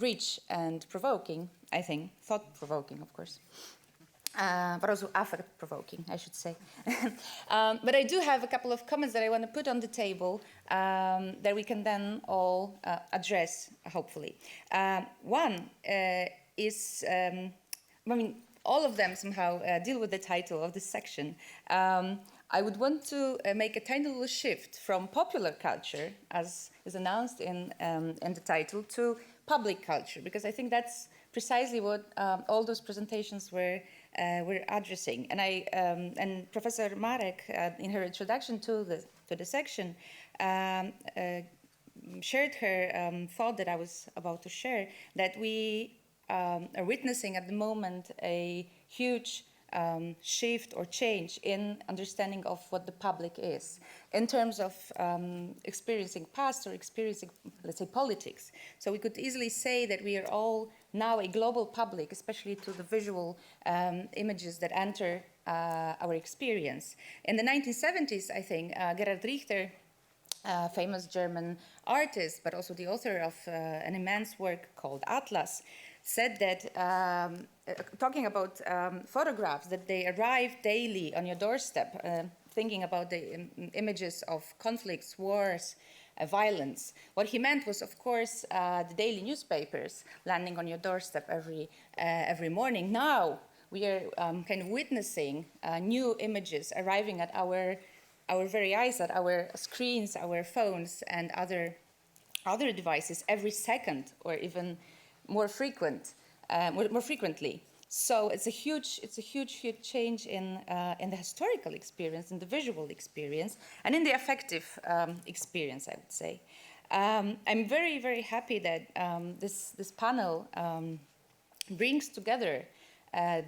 rich and provoking, I think, thought-provoking, of course. but also affect-provoking, I should say. But I do have a couple of comments that I want to put on the table that we can then all address, hopefully. One is, all of them somehow deal with the title of this section. I would want to make a tiny little shift from popular culture, as is announced in the title, to public culture, because I think that's precisely what all those presentations were addressing. And Professor Marek, in her introduction to the section, shared her thought that I was about to share, that we are witnessing at the moment a huge shift or change in understanding of what the public is in terms of experiencing past or experiencing, let's say, politics. So we could easily say that we are all now a global public, especially to the visual images that enter our experience. In the 1970s, I think, Gerhard Richter, famous German artist, but also the author of an immense work called Atlas, said that, talking about photographs, that they arrive daily on your doorstep, thinking about the images of conflicts, wars, violence. What he meant was, of course, the daily newspapers landing on your doorstep every morning. Now we are kind of witnessing new images arriving at our very eyes, at our screens, our phones, and other devices every second, or even more frequently. So it's a huge change in the historical experience, in the visual experience, and in the affective experience, I would say. I'm very, very happy that this panel brings together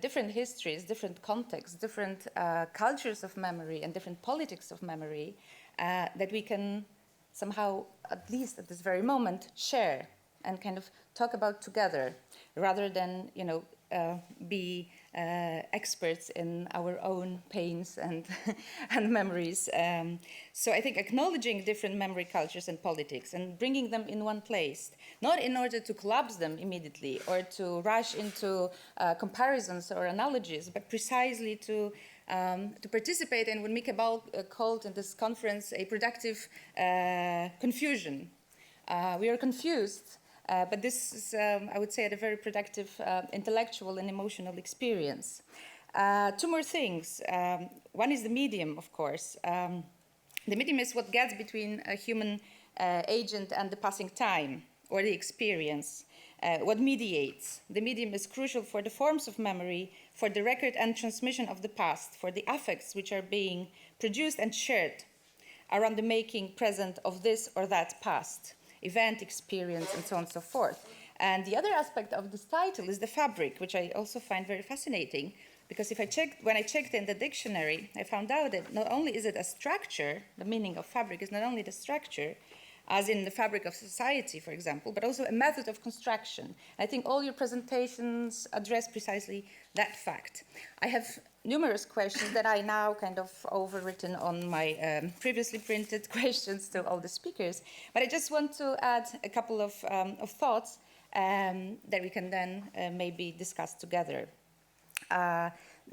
different histories, different contexts, different cultures of memory, and different politics of memory that we can somehow, at least at this very moment, share and kind of talk about together, rather than, be experts in our own pains and memories. So I think acknowledging different memory cultures and politics and bringing them in one place, not in order to collapse them immediately or to rush into comparisons or analogies, but precisely to participate in what Michaela called in this conference a productive confusion. We are confused. But this is, I would say, a very productive intellectual and emotional experience. Two more things. One is the medium, of course. The medium is what gets between a human agent and the passing time, or the experience, what mediates. The medium is crucial for the forms of memory, for the record and transmission of the past, for the affects which are being produced and shared around the making present of this or that past event, experience, and so on and so forth. And the other aspect of this title is the fabric, which I also find very fascinating, because when I checked in the dictionary, I found out that not only is it a structure, the meaning of fabric is not only the structure, as in the fabric of society, for example, but also a method of construction. I think all your presentations address precisely that fact. I have numerous questions that I now kind of overwritten on my previously printed questions to all the speakers, but I just want to add a couple of thoughts that we can then maybe discuss together.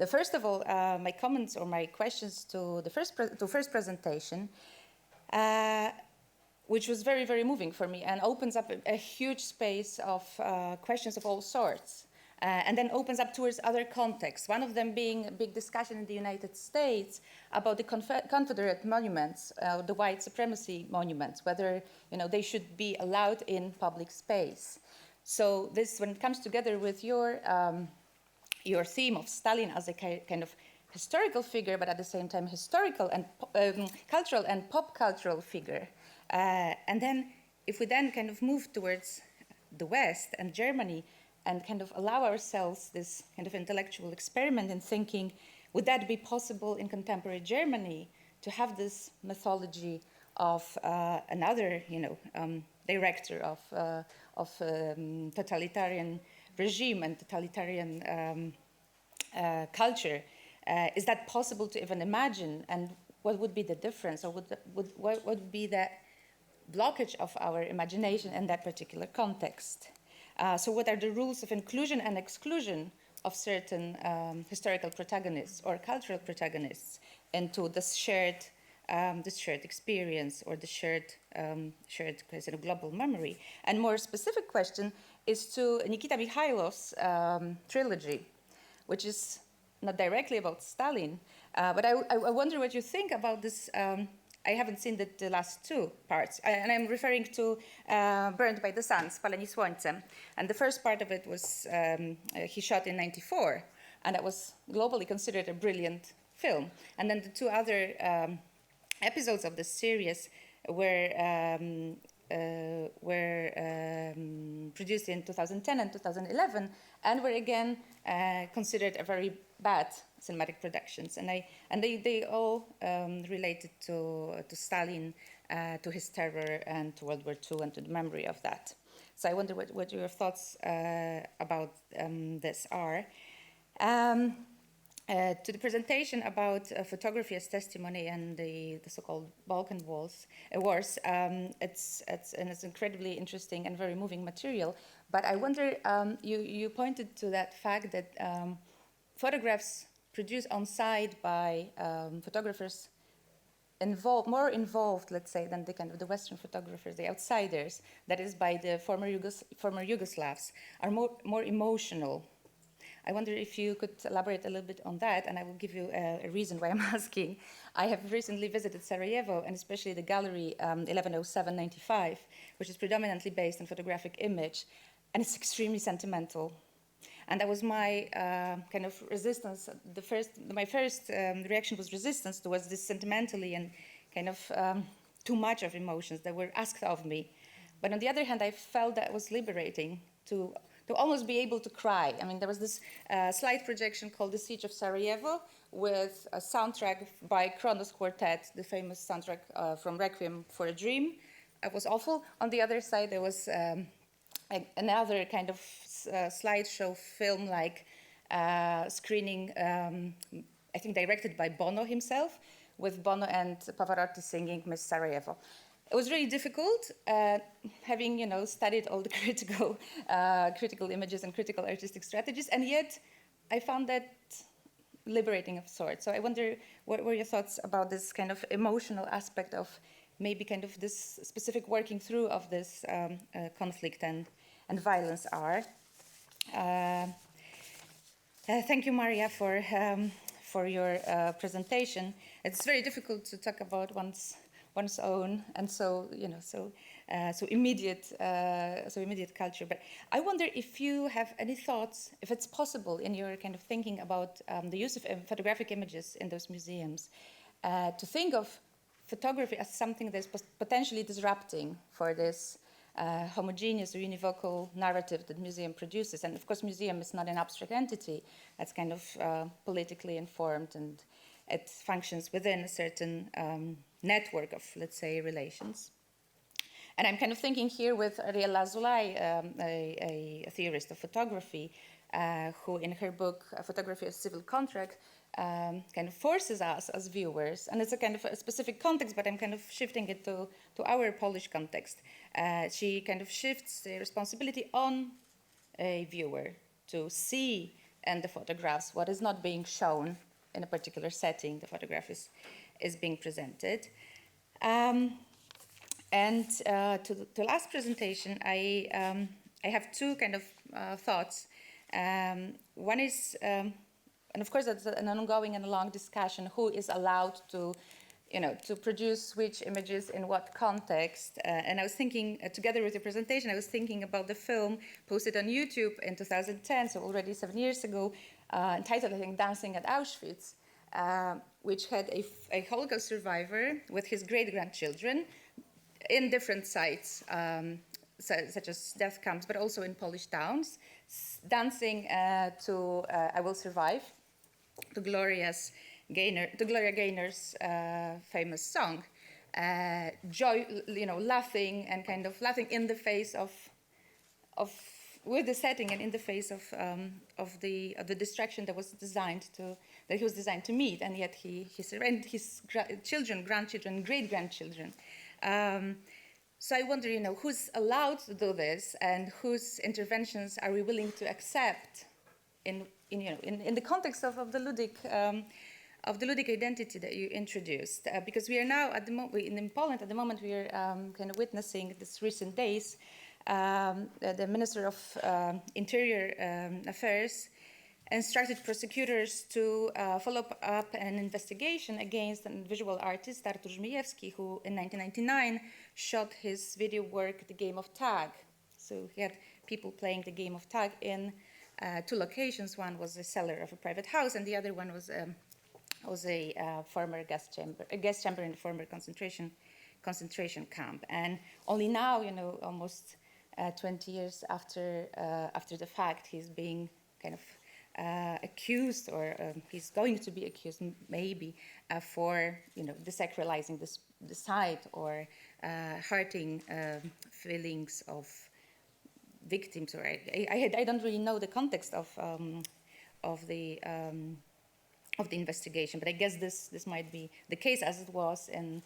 First of all, my comments or my questions to the first presentation, which was very, very moving for me and opens up a huge space of questions of all sorts. And then opens up towards other contexts, one of them being a big discussion in the United States about the Confederate monuments, the white supremacy monuments, whether they should be allowed in public space. So this, when it comes together with your theme of Stalin as a kind of historical figure, but at the same time historical and cultural and pop cultural figure. And then if we then kind of move towards the West and Germany, and kind of allow ourselves this kind of intellectual experiment in thinking, would that be possible in contemporary Germany to have this mythology of another, director of totalitarian regime and totalitarian culture? Is that possible to even imagine? And what would be the difference, or what would be the blockage of our imagination in that particular context? So what are the rules of inclusion and exclusion of certain historical protagonists or cultural protagonists into this shared experience or the shared sort of global memory. And more specific question is to Nikita Mikhailov's trilogy, which is not directly about Stalin, but I wonder what you think about this. I haven't seen the last two parts, and I'm referring to Burned by the Sun, Spaleni Słońcem. And the first part of it was he shot in '94, and that was globally considered a brilliant film. And then the two other episodes of the series were produced in 2010 and 2011, and were again considered a very bad cinematic productions, and they all related to Stalin, to his terror, and to World War II, and to the memory of that. So I wonder what your thoughts about this are. To the presentation about photography as testimony and the so-called Balkan Wars, it's incredibly interesting and very moving material. But I wonder, you pointed to that fact that photographs produced on site by photographers more involved, let's say, than the Western photographers, the outsiders, that is by the former Yugoslavs, are more emotional. I wonder if you could elaborate a little bit on that, and I will give you a reason why I'm asking. I have recently visited Sarajevo, and especially the gallery 110795, which is predominantly based on photographic image, and it's extremely sentimental. And that was my kind of resistance. My first reaction was resistance towards this sentimentally and kind of too much of emotions that were asked of me. But on the other hand, I felt that it was liberating to almost be able to cry. I mean, there was this slide projection called The Siege of Sarajevo with a soundtrack by Kronos Quartet, the famous soundtrack from Requiem for a Dream. It was awful. On the other side, there was another kind of slideshow film-like screening, I think directed by Bono himself, with Bono and Pavarotti singing Miss Sarajevo. It was really difficult, having studied all the critical images and critical artistic strategies, and yet I found that liberating of sorts. So I wonder what were your thoughts about this kind of emotional aspect of maybe kind of this specific working through of this conflict and violence are. Thank you, Maria, for your presentation. It's very difficult to talk about one's own and so immediate culture. But I wonder if you have any thoughts, if it's possible in your kind of thinking about the use of photographic images in those museums, to think of photography as something that's potentially disrupting for this homogeneous or univocal narrative that museum produces. And of course, museum is not an abstract entity. It's kind of politically informed, and it functions within a certain network of, let's say, relations. And I'm kind of thinking here with Ariel Lazulai, a theorist of photography, who in her book, Photography as Civil Contract, kind of forces us as viewers, and it's a kind of a specific context, but I'm kind of shifting it to our Polish context. She kind of shifts the responsibility on a viewer to see in the photographs what is not being shown in a particular setting the photograph is being presented. And to the last presentation, I have two kind of thoughts. One is, and of course that's an ongoing and a long discussion, who is allowed to produce which images in what context. And I was thinking, together with the presentation, I was thinking about the film posted on YouTube in 2010, so already 7 years ago, entitled, I think, Dancing at Auschwitz, which had a Holocaust survivor with his great-grandchildren in different sites, such as death camps, but also in Polish towns, dancing to I Will Survive, to Gloria Gaynor's famous song, laughing and kind of laughing in the face of with the setting and in the face of the destruction that he was designed to meet, and yet he surrendered his children, grandchildren, great-grandchildren. So I wonder, who's allowed to do this, and whose interventions are we willing to accept in the context of the ludic identity that you introduced, because we are now in Poland at the moment we are kind of witnessing this recent days. The Minister of Interior Affairs instructed prosecutors to follow up an investigation against a visual artist, Artur Żmijewski, who in 1999 shot his video work, The Game of Tag. So he had people playing the game of tag in two locations. One was a cellar of a private house, and the other one was a former gas chamber in a former concentration camp. And only now, almost 20 years after the fact, he's being kind of accused, or he's going to be accused, maybe, for desacralizing the site or hurting feelings of victims. Or I don't really know the context of the investigation, but I guess this might be the case, as it was in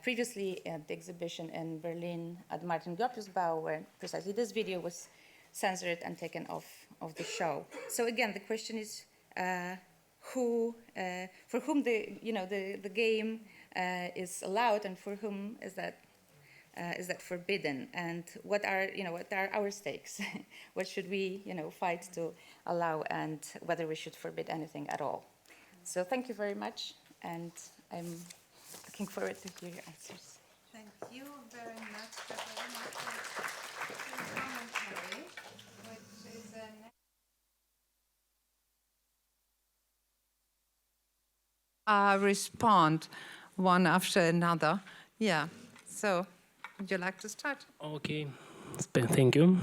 previously at the exhibition in Berlin at Martin Gropiusbau, where precisely this video was censored and taken off of the show. So again, the question is for whom the game is allowed, and for whom is that forbidden, and what are our stakes? What should we fight to allow, and whether we should forbid anything at all? So thank you very much, and I'm looking forward to hear your answers. Thank you very much, Katarzyna, for your commentary, which is respond one after another. Yeah. So, would you like to start? Okay, thank you.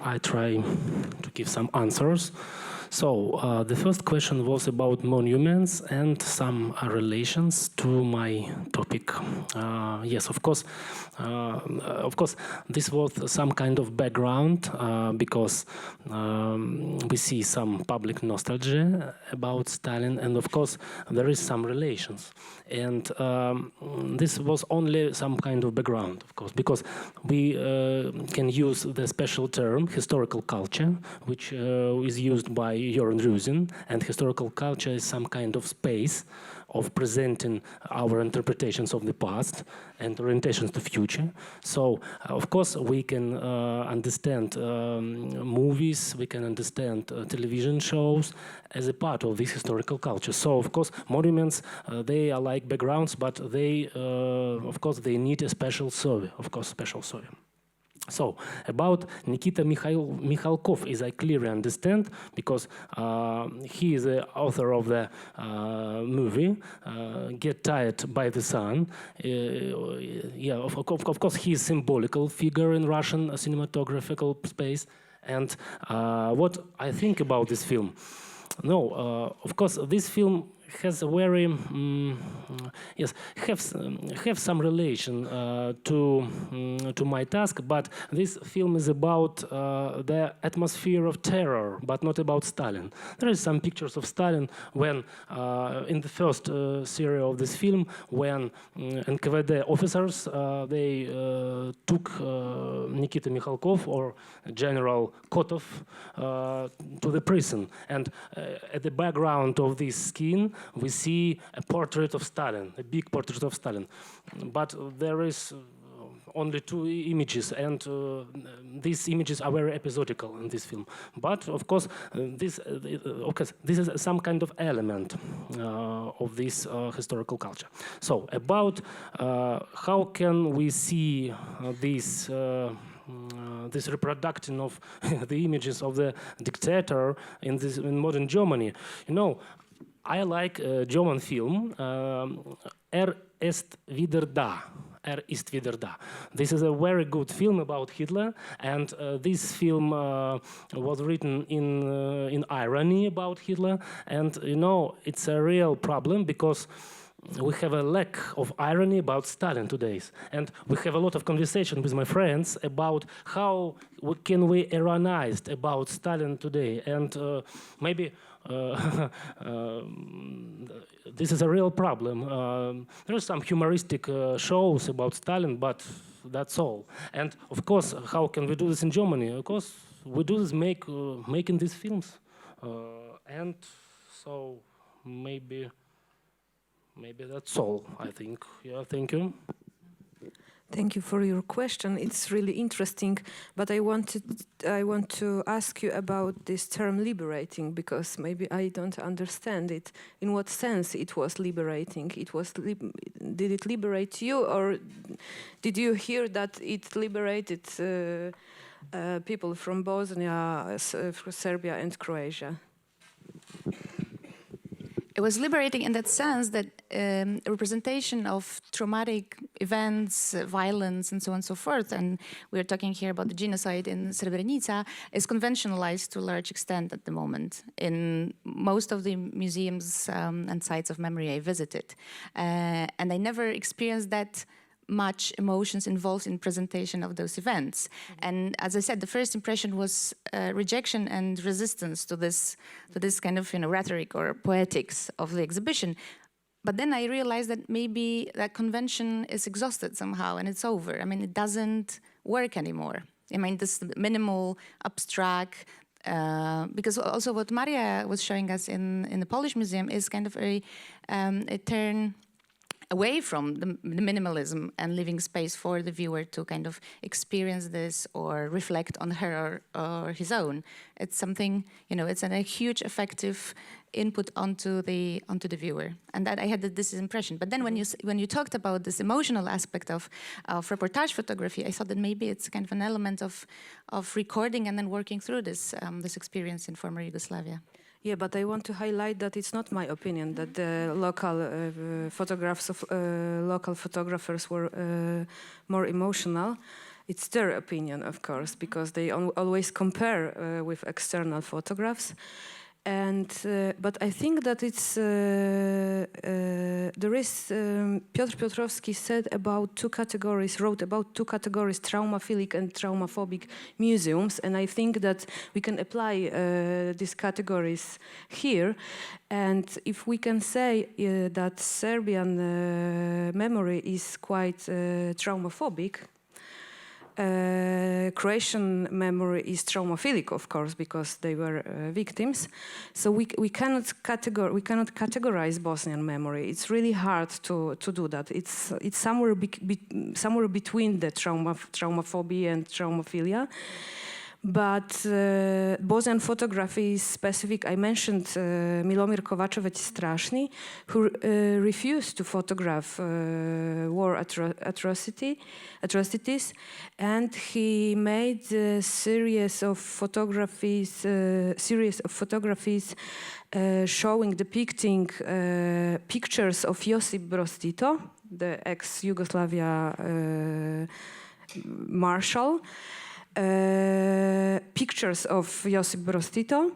I try to give some answers. So the first question was about monuments and some relations to my topic. Yes, of course, this was some kind of background because we see some public nostalgia about Stalin, and of course there is some relations. And this was only some kind of background, of course, because we can use the special term historical culture, which is used by Joran Rusin, and historical culture is some kind of space of presenting our interpretations of the past and orientations to future. So, of course, we can understand movies, we can understand television shows as a part of this historical culture. So, of course, monuments, they are like backgrounds, but they, of course, they need a special survey, special survey. So, about Nikita Mikhalkov, as I clearly understand, because he is the author of the movie Get Tired by the Sun. Yeah, of course, he is a symbolical figure in Russian cinematographical space. And what I think about this film? No, of course, this film has a very have some relation to my task, but this film is about the atmosphere of terror, but not about Stalin. There is some pictures of Stalin when in the first series of this film, when NKVD officers they took Nikita Mikhalkov or General Kotov to the prison, and at the background of this skin we see a portrait of Stalin, a big portrait of Stalin. But there is only two images, and these images are very episodical in this film. But of course, this is some kind of element of this historical culture. So about how can we see this this reproduction of the images of the dictator in modern Germany. I like German film ist wieder da. Ist wieder da. This is a very good film about Hitler, and this film was written in irony about Hitler, and it's a real problem because we have a lack of irony about Stalin today, and we have a lot of conversation with my friends about how can we ironize about Stalin today, and maybe this is a real problem. There are some humoristic shows about Stalin, but that's all. And of course, how can we do this in Germany? Of course, we do this making these films, and so maybe that's all. I think. Yeah, thank you. Thank you for your question. It's really interesting, but I want to ask you about this term liberating, because maybe I don't understand it. In what sense it was liberating? Did it liberate you, or did you hear that it liberated people from Bosnia, Serbia and Croatia? It was liberating in that sense that representation of traumatic events, violence, and so on and so forth, and we're talking here about the genocide in Srebrenica, is conventionalized to a large extent at the moment in most of the museums and sites of memory I visited. And I never experienced that much emotions involved in presentation of those events. And as I said, the first impression was rejection and resistance to this kind of rhetoric or poetics of the exhibition. But then I realized that maybe that convention is exhausted somehow and it's over. I mean, it doesn't work anymore. I mean, this minimal, abstract, because also what Maria was showing us in the Polish Museum is kind of a turn away from the minimalism and leaving space for the viewer to kind of experience this or reflect on her or his own. It's something, it's a huge effective input onto the viewer, and that I had this impression. But then when you talked about this emotional aspect of reportage photography, I thought that maybe it's kind of an element of recording and then working through this experience in former Yugoslavia. Yeah, but I want to highlight that it's not my opinion that the local photographs of local photographers were more emotional. It's their opinion, of course, because they always compare with external photographs. And but I think that it's there is Piotr Piotrowski wrote about two categories, traumaphilic and traumaphobic museums, and I think that we can apply these categories here. And if we can say that Serbian memory is quite traumaphobic, Croatian memory is traumaphilic, of course, because they were victims. So we cannot categorize Bosnian memory. It's really hard to do that. It's somewhere between the traumaphobia and traumaphilia. But Bosnian photography is specific. I mentioned Milomir Kovačević-Strašni, who refused to photograph war atrocities, and he made a series of photographies depicting pictures of Josip Broz Tito, the ex-Yugoslavia marshal. Pictures of Josip Broz Tito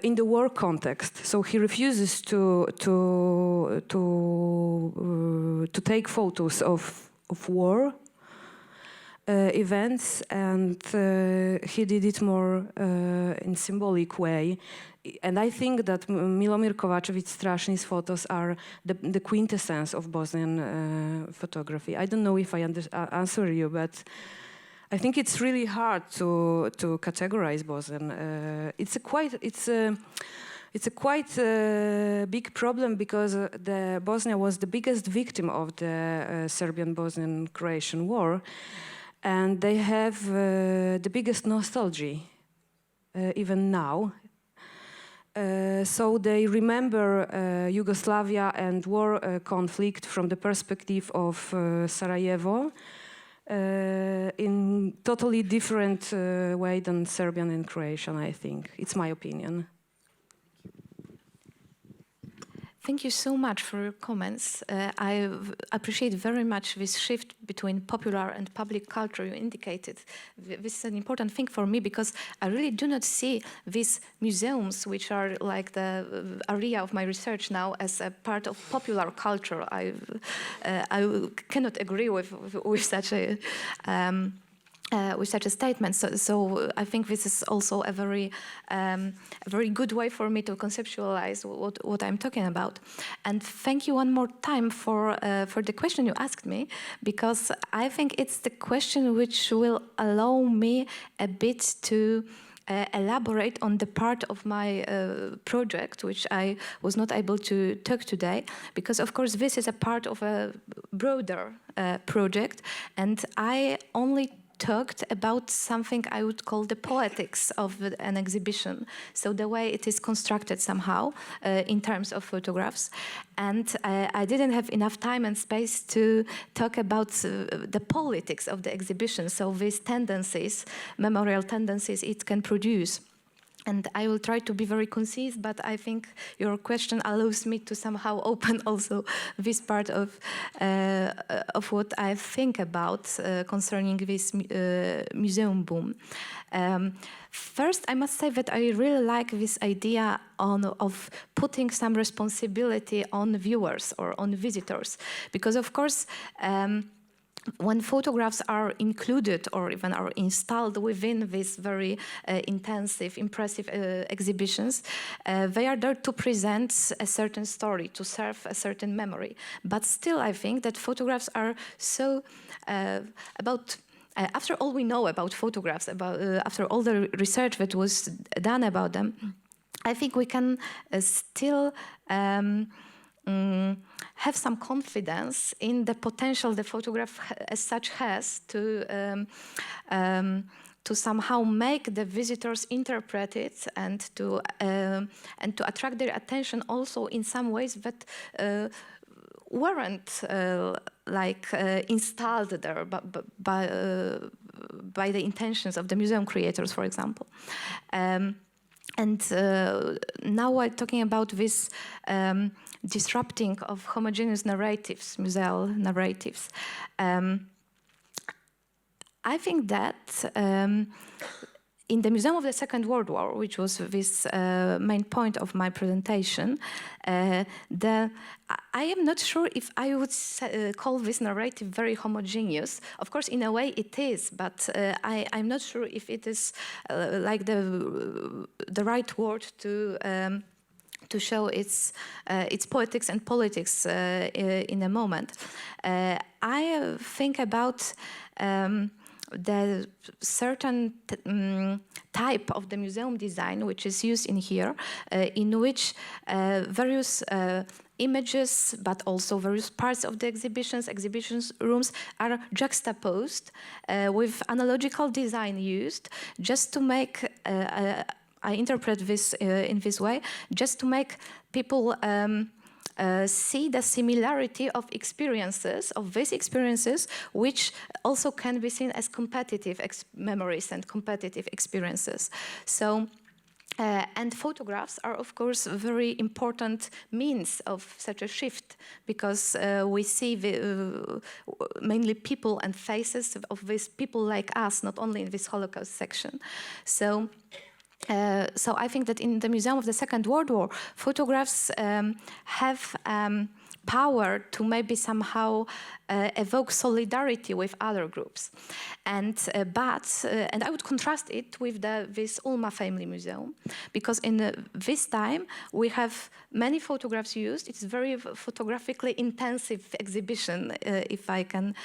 in the war context. So he refuses to take photos of war events, and he did it more in symbolic way. And I think that Milomir Kovačević-Strašni's photos are the quintessence of Bosnian photography. I don't know if I answer you, but I think it's really hard to categorize Bosnian. It's a quite big problem because Bosnia was the biggest victim of the Serbian-Bosnian-Croatian war, and they have the biggest nostalgia even now. So they remember Yugoslavia and war conflict from the perspective of Sarajevo. In totally different way than Serbian and Croatian, I think. It's my opinion. Thank you so much for your comments. I appreciate very much this shift between popular and public culture you indicated. This is an important thing for me because I really do not see these museums, which are like the area of my research now, as a part of popular culture. I cannot agree with such a with such a statement. So I think this is also a very good way for me to conceptualize what I'm talking about. And thank you one more time for the question you asked me, because I think it's the question which will allow me a bit to elaborate on the part of my project, which I was not able to talk today, because of course this is a part of a broader project, and I only talked about something I would call the poetics of an exhibition, so the way it is constructed somehow in terms of photographs. And I didn't have enough time and space to talk about the politics of the exhibition, so these tendencies, memorial tendencies it can produce. And I will try to be very concise, but I think your question allows me to somehow open also this part of what I think about concerning this museum boom. First, I must say that I really like this idea of putting some responsibility on viewers or on visitors, because of course, when photographs are included or even are installed within these very intensive, impressive exhibitions, they are there to present a certain story, to serve a certain memory. But still, I think that photographs are so after all we know about photographs, after all the research that was done about them, I think we can still have some confidence in the potential the photograph as such has to somehow make the visitors interpret it and to attract their attention also in some ways that weren't installed there by the intentions of the museum creators, for example. And now we're talking about this disrupting of homogeneous narratives, museal narratives. I think that in the Museum of the Second World War, which was this main point of my presentation, I am not sure if I would call this narrative very homogeneous. Of course, in a way it is, but I'm not sure if it is like the right word to show its poetics and politics in a moment. I think about the certain type of the museum design which is used in here, in which various images, but also various parts of the exhibition rooms are juxtaposed with analogical design used just to make, I interpret this in this way, just to make people see the similarity of experiences, of these experiences, which also can be seen as competitive memories and competitive experiences. So, and photographs are, of course, a very important means of such a shift, because we see mainly people and faces of these people like us, not only in this Holocaust section. So I think that in the Museum of the Second World War, photographs have power to maybe somehow evoke solidarity with other groups, and I would contrast it with this Ulma Family Museum, because in this time we have many photographs used. It's a very photographically intensive exhibition, if I can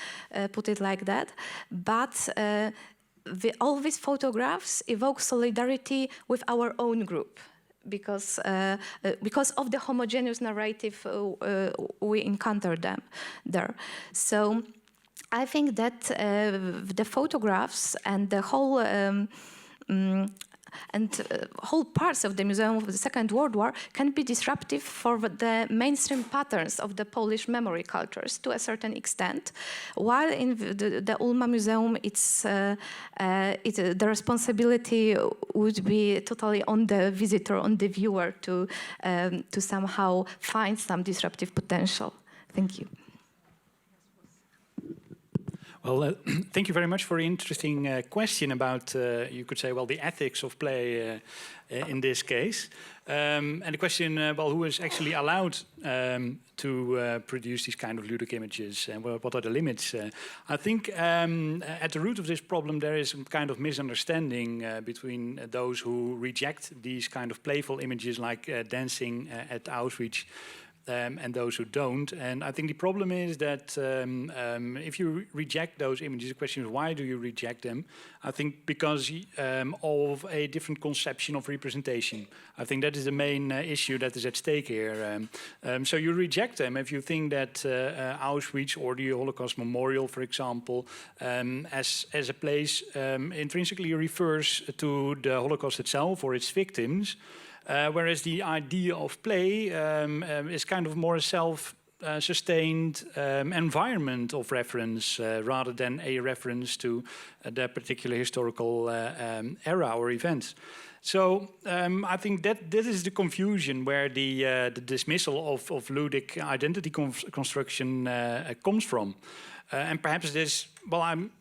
put it like that, but all these photographs evoke solidarity with our own group, because of the homogeneous narrative we encounter them there. So I think that the photographs and the whole whole parts of the Museum of the Second World War can be disruptive for the mainstream patterns of the Polish memory cultures to a certain extent, while in the Ulma Museum, the responsibility would be totally on the visitor, on the viewer, to somehow find some disruptive potential. Thank you. Well, thank you very much for the interesting question about, you could say, well, the ethics of play in this case. And the question, well, who is actually allowed to produce these kind of ludic images and what are the limits? I think at the root of this problem there is some kind of misunderstanding between those who reject these kind of playful images like dancing at Auschwitz and those who don't. And I think the problem is that if you reject those images, the question is why do you reject them? I think because of a different conception of representation. I think that is the main issue that is at stake here. So you reject them if you think that Auschwitz or the Holocaust Memorial, for example, as a place intrinsically refers to the Holocaust itself or its victims. Whereas the idea of play is kind of more a self-sustained environment of reference rather than a reference to the particular historical era or events. So I think that this is the confusion where the dismissal of ludic identity construction comes from. And perhaps this, well, I'm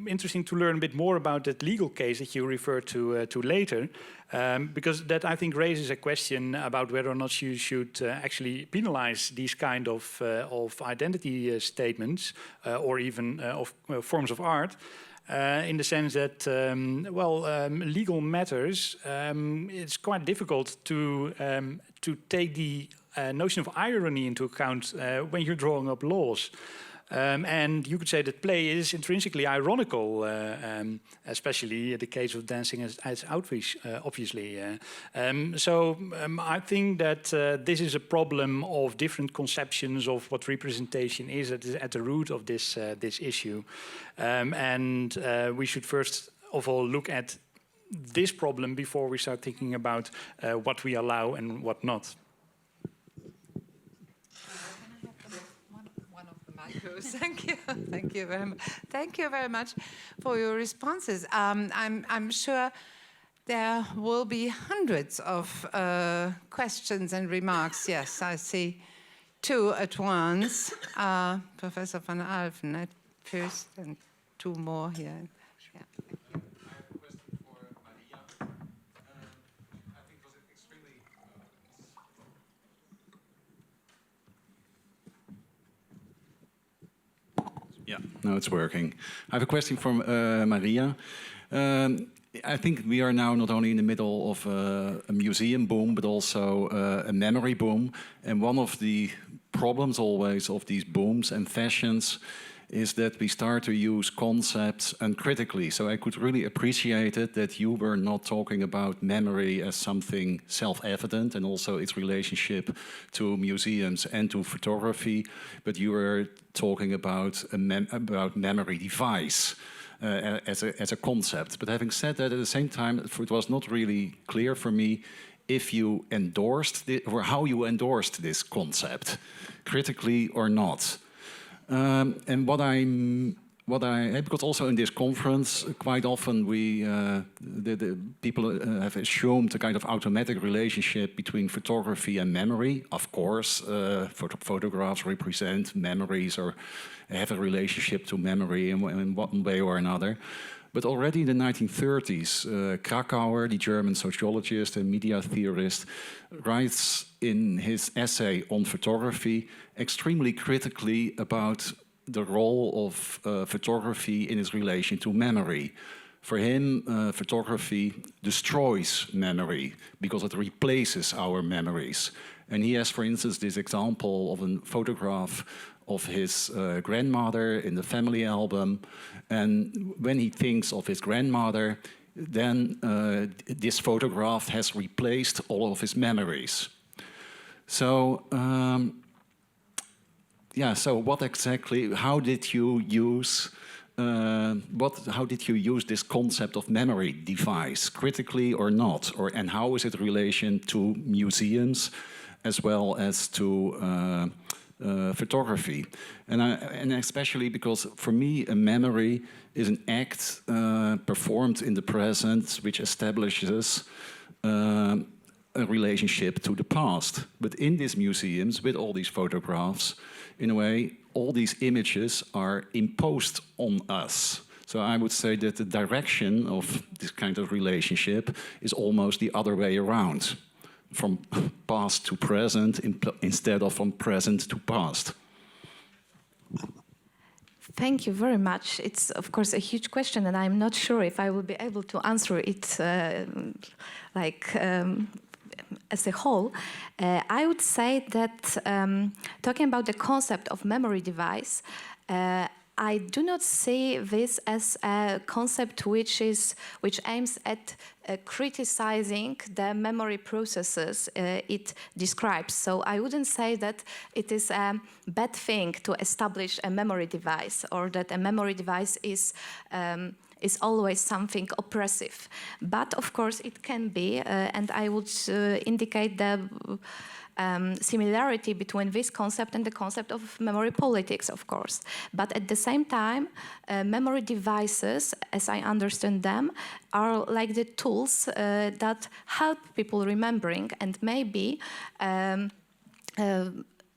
interested to learn a bit more about that legal case that you referred to later, because that I think raises a question about whether or not you should actually penalize these kind of identity statements or even of forms of art. In the sense that, legal matters, it's quite difficult to take the notion of irony into account when you're drawing up laws. And you could say that play is intrinsically ironical, especially in the case of dancing as Auschwitz, obviously. So I think that this is a problem of different conceptions of what representation is at the root of this issue. And we should first of all look at this problem before we start thinking about what we allow and what not. Thank you. Thank you very much. Thank you very much for your responses. I'm sure there will be hundreds of questions and remarks. Yes, I see two at once. Professor van Alphen at first and two more here. Yeah. Yeah, no, it's working. I have a question for Maria. I think we are now not only in the middle of a museum boom, but also a memory boom. And one of the problems always of these booms and fashions is that we start to use concepts uncritically. So I could really appreciate it that you were not talking about memory as something self-evident and also its relationship to museums and to photography, but you were talking about about memory device as a concept. But having said that, at the same time, it was not really clear for me if you endorsed or how you endorsed this concept, critically or not. And because also in this conference, quite often the people have assumed a kind of automatic relationship between photography and memory. Of course, photographs represent memories or have a relationship to memory in one way or another. But already in the 1930s, Krakauer, the German sociologist and media theorist, writes in his essay on photography extremely critically about the role of photography in its relation to memory. For him, photography destroys memory because it replaces our memories. And he has, for instance, this example of a photograph of his grandmother in the family album. And when he thinks of his grandmother, then this photograph has replaced all of his memories. So, so what exactly, how did you use this concept of memory device, critically or not? And how is it in relation to museums as well as to photography? And especially because for me a memory is an act performed in the present which establishes a relationship to the past. But in these museums with all these photographs, in a way all these images are imposed on us. So I would say that the direction of this kind of relationship is almost the other way around, from past to present instead of from present to past. Thank you very much. It's, of course, a huge question, and I'm not sure if I will be able to answer it as a whole. I would say that talking about the concept of memory device, I do not see this as a concept which aims at criticizing the memory processes it describes. So I wouldn't say that it is a bad thing to establish a memory device, or that a memory device is always something oppressive. But of course it can be, and I would indicate the similarity between this concept and the concept of memory politics, of course. But at the same time, memory devices, as I understand them, are like the tools that help people remembering, and maybe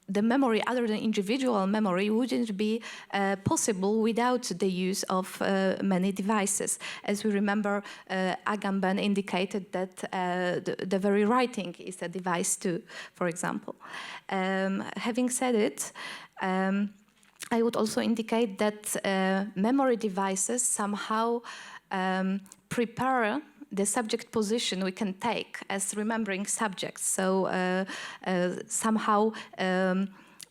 the memory, other than individual memory, wouldn't be possible without the use of many devices. As we remember, Agamben indicated that the very writing is a device too, for example. Having said it, I would also indicate that memory devices somehow prepare the subject position we can take as remembering subjects. So somehow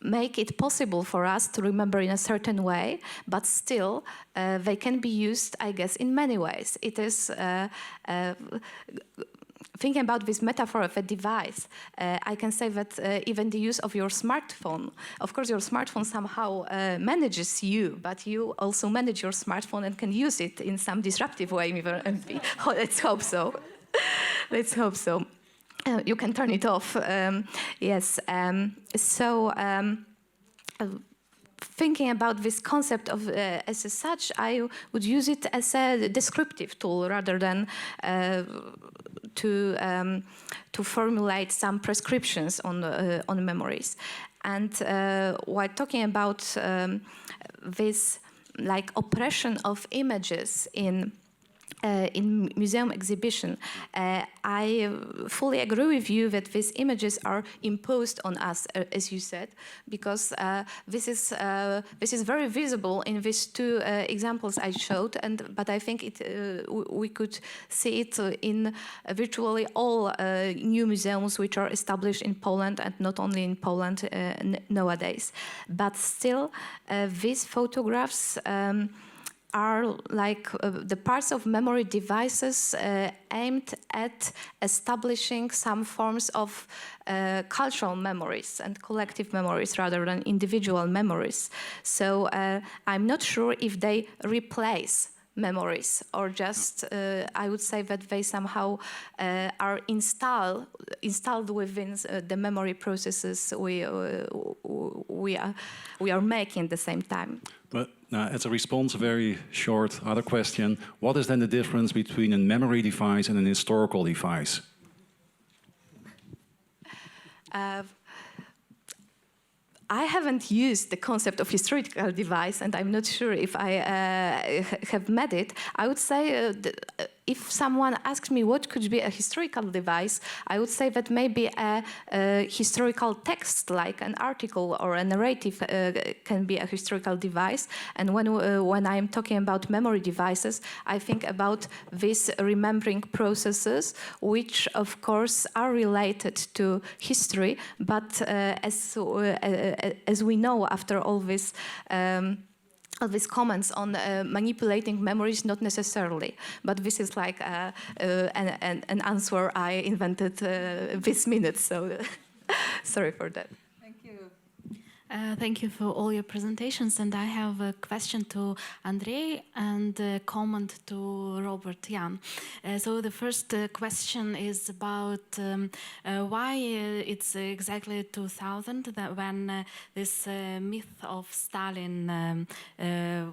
make it possible for us to remember in a certain way, but still they can be used, I guess, in many ways. It is thinking about this metaphor of a device, I can say that even the use of your smartphone, of course your smartphone somehow manages you, but you also manage your smartphone and can use it in some disruptive way. Let's hope so. Let's hope so. You can turn it off. Yes. Thinking about this concept of as such, I would use it as a descriptive tool rather than to formulate some prescriptions on memories. And while talking about this like oppression of images in museum exhibition, I fully agree with you that these images are imposed on us, as you said, because this is very visible in these two examples I showed, but I think we could see it in virtually all new museums which are established in Poland, and not only in Poland nowadays. But still, these photographs are like the parts of memory devices aimed at establishing some forms of cultural memories and collective memories rather than individual memories. So I'm not sure if they replace memories, or just I would say that they somehow are installed within the memory processes we are making at the same time. But as a response, a very short other question: what is then the difference between a memory device and an historical device? I haven't used the concept of historical device, and I'm not sure if I have met it. I would say if someone asked me what could be a historical device, I would say that maybe a historical text, like an article or a narrative, can be a historical device. And when I'm talking about memory devices, I think about these remembering processes, which of course are related to history, but as we know, after all these comments on manipulating memories, not necessarily. But this is like an answer I invented this minute, so sorry for that. Thank you for all your presentations, and I have a question to Andrei and a comment to Robbert-Jan. So the first question is about why it's exactly 2000 that when this myth of Stalin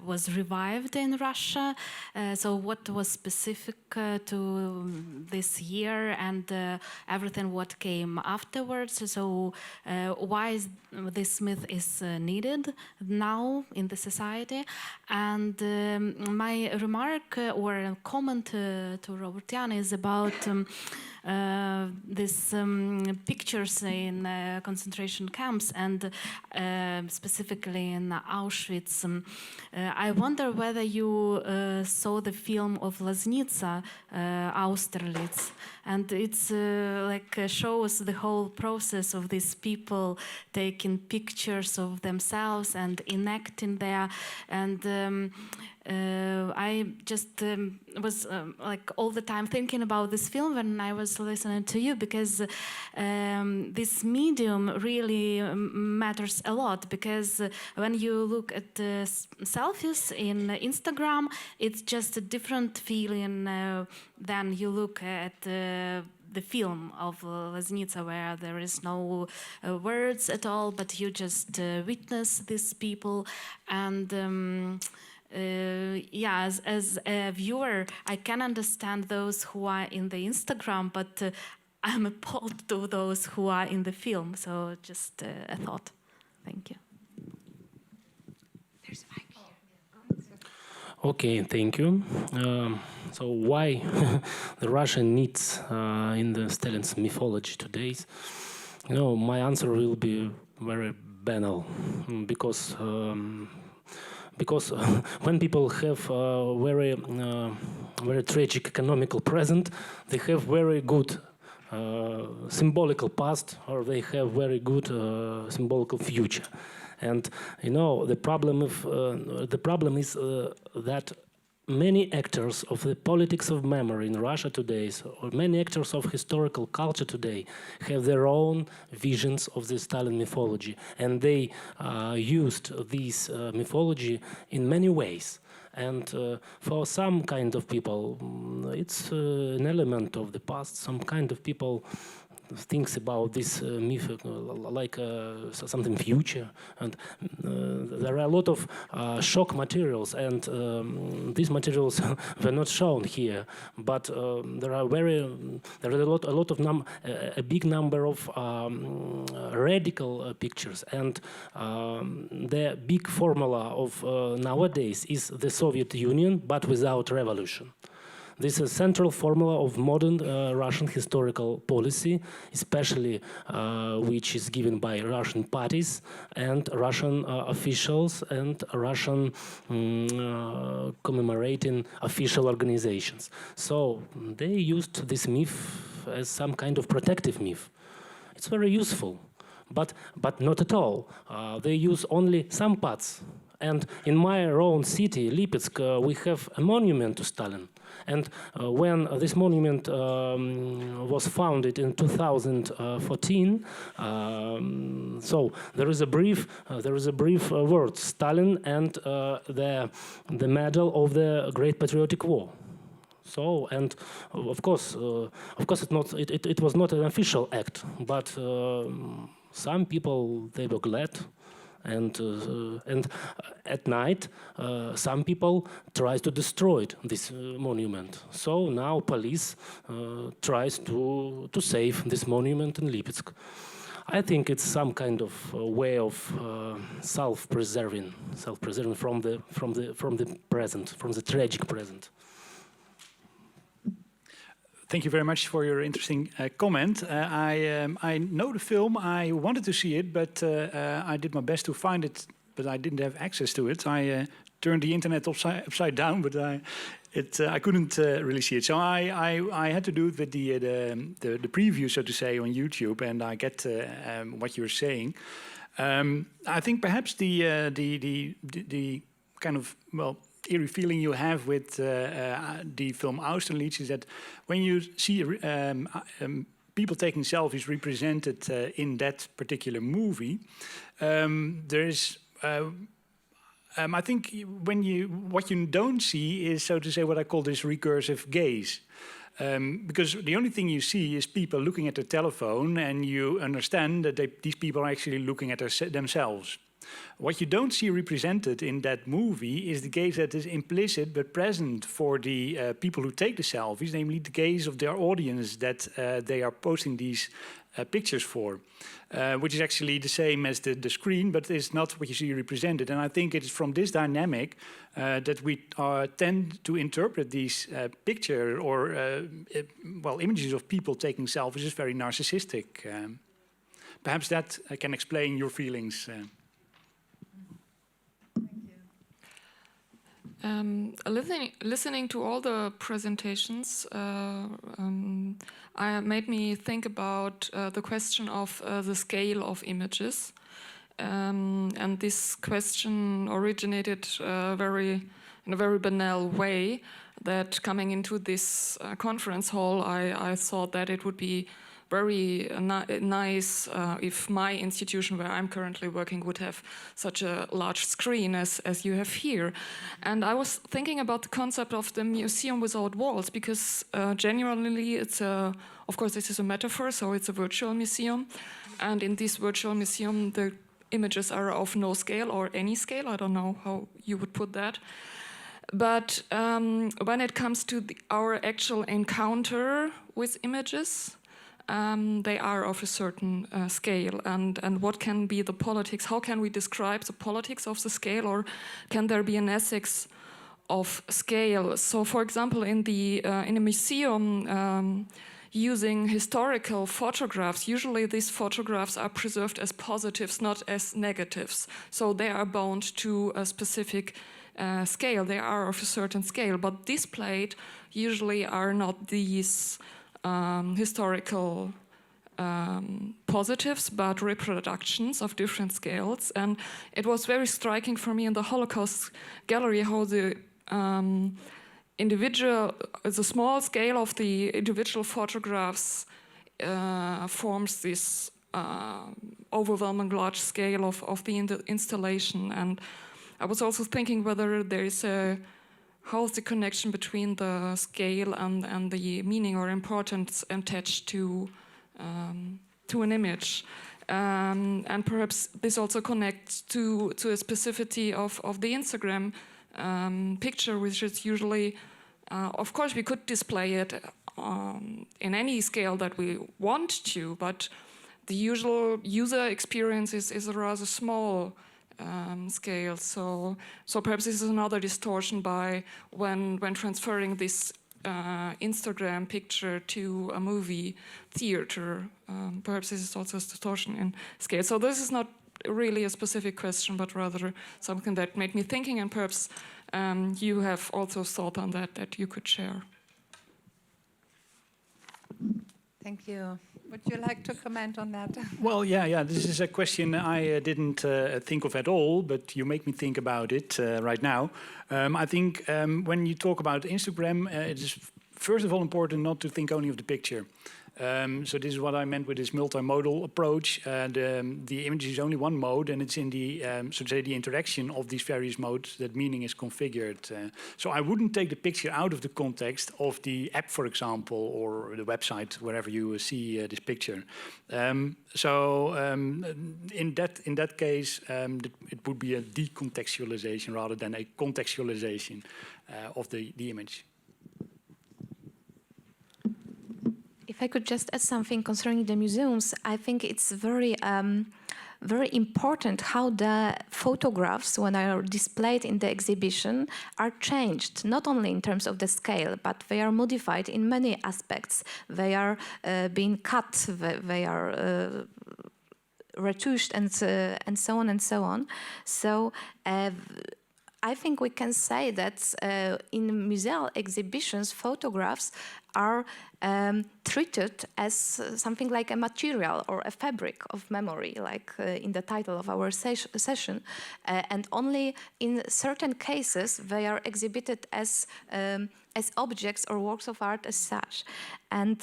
was revived in Russia. So what was specific to this year and everything what came afterwards? So why is this myth is needed now in the society. And my remark or comment to Robbert-Jan is about these pictures in concentration camps and specifically in Auschwitz. I wonder whether you saw the film of Loznica, Austerlitz, and it's shows the whole process of these people taking pictures of themselves and enacting there. And I just was all the time thinking about this film when I was listening to you, because this medium really matters a lot, because when you look at the selfies in Instagram, it's just a different feeling than you look at the film of Loznica, where there is no words at all, but you just witness these people. And as a viewer, I can understand those who are in the Instagram, but I'm appalled to those who are in the film. So just a thought. Thank you. There's a mic here. Okay, thank you. So why the Russian needs in the Stalin's mythology today? My answer will be very banal, because when people have very tragic economical present, they have very good symbolical past, or they have very good symbolical future. And the problem is that many actors of the politics of memory in Russia today, or many actors of historical culture today, have their own visions of the Stalin mythology, and they used this mythology in many ways. And for some kind of people, it's an element of the past. Some kind of people thinks about this myth like something future, and there are a lot of shock materials, and these materials were not shown here, but there are a big number of radical pictures, and the big formula of nowadays is the Soviet Union, but without revolution. This is a central formula of modern Russian historical policy, especially which is given by Russian parties and Russian officials and Russian commemorating official organizations. So they used this myth as some kind of protective myth. It's very useful, but not at all. They use only some parts. And in my own city, Lipetsk, we have a monument to Stalin. And when this monument was founded in 2014, so there is a brief word, Stalin and the medal of the Great Patriotic War. So, and of course, it was not an official act, but some people, they were glad. And at night, some people tries to destroy this monument. So now police tries to save this monument in Lipetsk. I think it's some kind of way of self-preserving from the present, from the tragic present. Thank you very much for your interesting comment. I know the film. I wanted to see it, but I did my best to find it, but I didn't have access to it. I turned the internet upside down, but I couldn't really see it. So I had to do it with the preview, so to say, on YouTube, and I get what you're saying. I think perhaps the kind of, well, eerie feeling you have with the film Austerlitz is that when you see people taking selfies represented in that particular movie, there is, I think, what you don't see is, so to say, what I call this recursive gaze. Because the only thing you see is people looking at the telephone, and you understand that these people are actually looking at themselves. What you don't see represented in that movie is the gaze that is implicit but present for the people who take the selfies, namely the gaze of their audience that they are posting these pictures for, which is actually the same as the screen, but is not what you see represented. And I think it is from this dynamic that we tend to interpret these picture or well, images of people taking selfies as very narcissistic. Perhaps that can explain your feelings. Listening to all the presentations made me think about the question of the scale of images. And this question originated in a very banal way, that coming into this conference hall, I thought that it would be very nice if my institution where I'm currently working would have such a large screen as you have here. And I was thinking about the concept of the museum without walls, because genuinely it's of course this is a metaphor, so it's a virtual museum. And in this virtual museum, the images are of no scale or any scale. I don't know how you would put that. But when it comes to our actual encounter with images, they are of a certain scale, and what can be the politics? How can we describe the politics of the scale, or can there be an ethics of scale? So, for example, in a museum using historical photographs, usually these photographs are preserved as positives, not as negatives. So they are bound to a specific scale. They are of a certain scale, but displayed usually are not these historical positives, but reproductions of different scales. And it was very striking for me in the Holocaust gallery how the small scale of the individual photographs forms this overwhelming large scale of the installation. And I was also thinking whether there is how's the connection between the scale and the meaning or importance attached to an image. And perhaps this also connects to a specificity of the Instagram picture, which is usually, of course, we could display it in any scale that we want to, but the usual user experience is a rather small scale. So perhaps this is another distortion by when transferring this Instagram picture to a movie theater. Perhaps this is also a distortion in scale. So this is not really a specific question, but rather something that made me thinking, and perhaps you have also thought on that you could share. Thank you. Would you like to comment on that? Well, yeah. This is a question I didn't think of at all, but you make me think about it right now. I think when you talk about Instagram, it is first of all important not to think only of the picture. So this is what I meant with this multimodal approach. The image is only one mode, and it's in the so to say the interaction of these various modes that meaning is configured. So I wouldn't take the picture out of the context of the app, for example, or the website wherever you see this picture. In that case, it would be a decontextualization rather than a contextualization of the image. If I could just add something concerning the museums, I think it's very important how the photographs, when they are displayed in the exhibition, are changed, not only in terms of the scale, but they are modified in many aspects. They are being cut, they are retouched, and so on and so on. So I think we can say that in museal exhibitions, photographs are treated as something like a material or a fabric of memory, like in the title of our session. And only in certain cases they are exhibited as objects or works of art as such. And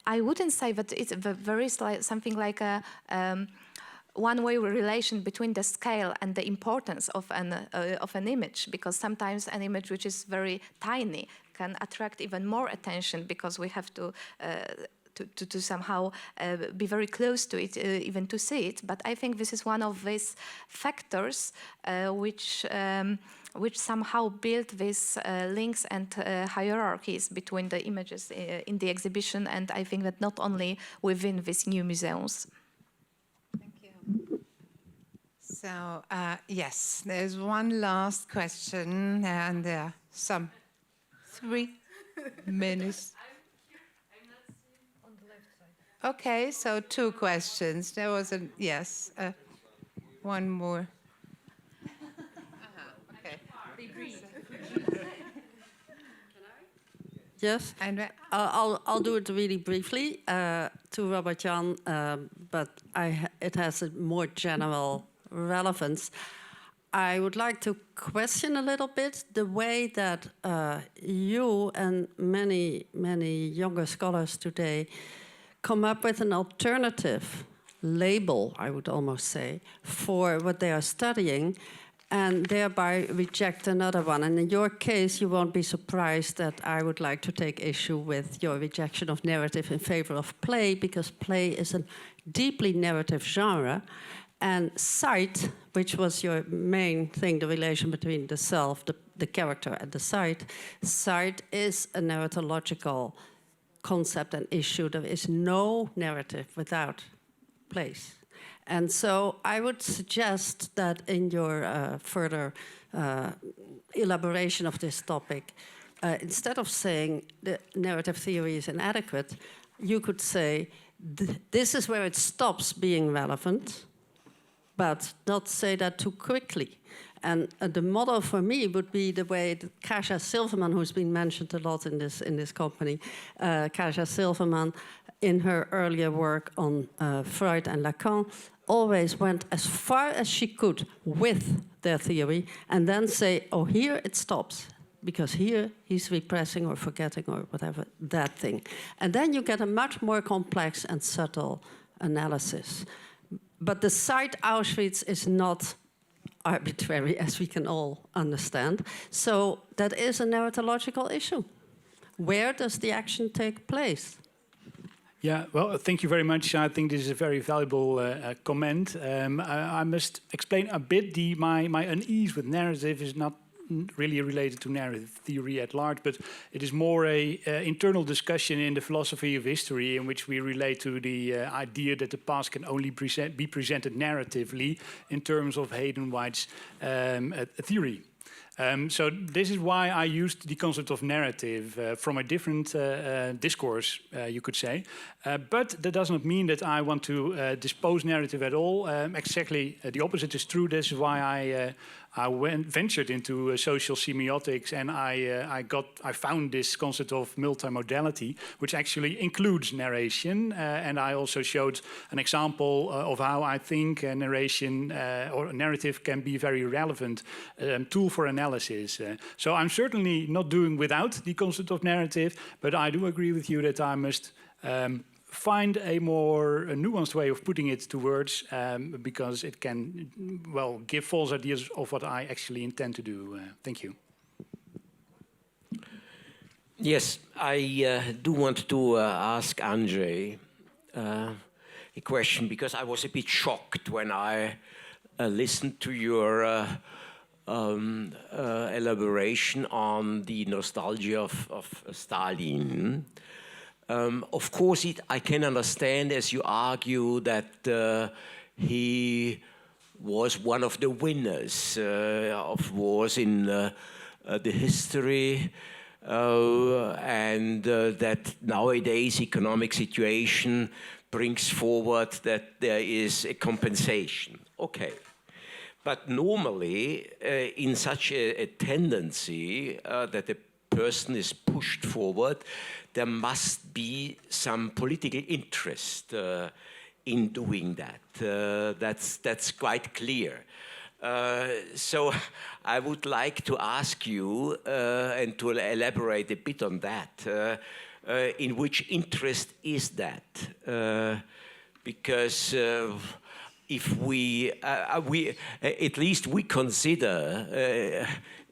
I wouldn't say that there is something like a one-way relation between the scale and the importance of an image, because sometimes an image which is very tiny can attract even more attention because we have to to somehow be very close to it, even to see it. But I think this is one of these factors which somehow build these links and hierarchies between the images in the exhibition, and I think that not only within these new museums. Thank you. So, yes, there's one last question, and there are some 3 minutes. Okay, so 2 questions. There was a, yes, one more. Okay. Yes, And I'll do it really briefly to Robbert-Jan, but it has a more general relevance. I would like to question a little bit the way that you and many younger scholars today come up with an alternative label, I would almost say, for what they are studying, and thereby reject another one. And in your case, you won't be surprised that I would like to take issue with your rejection of narrative in favor of play, because play is a deeply narrative genre. And sight, which was your main thing, the relation between the self, the character, and the sight is a narratological concept and issue. There is no narrative without place. And so I would suggest that in your further elaboration of this topic, instead of saying the narrative theory is inadequate, you could say this is where it stops being relevant, but not say that too quickly. And the model for me would be the way that Kasia Silverman, who's been mentioned a lot in this company, Kasia Silverman, in her earlier work on Freud and Lacan, always went as far as she could with their theory, and then say, oh, here it stops, because here he's repressing or forgetting or whatever, that thing. And then you get a much more complex and subtle analysis. But the site Auschwitz is not arbitrary, as we can all understand. So that is a narratological issue. Where does the action take place? Yeah, well, thank you very much. I think this is a very valuable comment. I must explain a bit. My unease with narrative is not really related to narrative theory at large, but it is more a internal discussion in the philosophy of history, in which we relate to the idea that the past can only be presented narratively in terms of Hayden White's theory. So this is why I used the concept of narrative from a different discourse, you could say. But that does not mean that I want to dispose narrative at all. Exactly the opposite is true. This is why I ventured into social semiotics, and I found this concept of multimodality, which actually includes narration. And I also showed an example of how I think narration or narrative can be a very relevant tool for analysis. So I'm certainly not doing without the concept of narrative, but I do agree with you that I must find a more nuanced way of putting it to words, because it can, well, give false ideas of what I actually intend to do. Thank you. Yes, I do want to ask Andrei a question, because I was a bit shocked when I listened to your elaboration on the nostalgia of Stalin. Of course, I can understand, as you argue, that he was one of the winners of wars in the history, and that nowadays economic situation brings forward that there is a compensation. Okay. But normally, in such a tendency that a person is pushed forward, there must be some political interest in doing that. That's quite clear. So I would like to ask you and to elaborate a bit on that. In which interest is that? Because if we at least we consider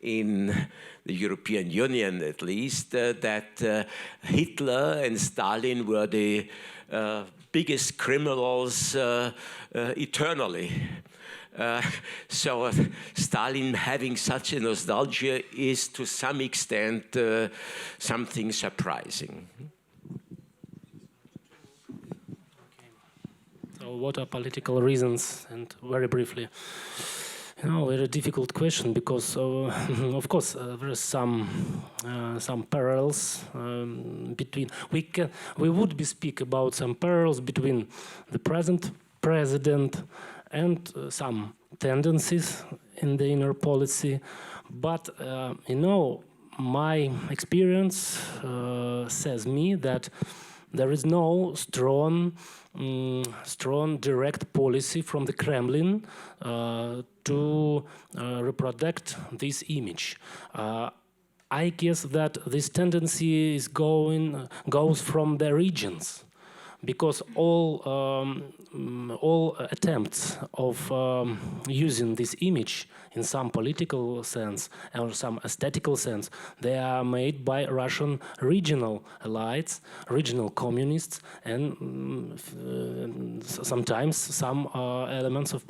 in the European Union at least, that Hitler and Stalin were the biggest criminals eternally. So Stalin having such a nostalgia is to some extent something surprising. So what are political reasons? And very briefly, very difficult question, because of course there is some parallels between. We would speak about some parallels between the present president and some tendencies in the inner policy, but my experience says me that there is no strong direct policy from the Kremlin to reproduce this image. I guess that this tendency goes from the regions, because all attempts of using this image in some political sense or some aesthetical sense, they are made by Russian regional elites, regional communists, and sometimes some elements of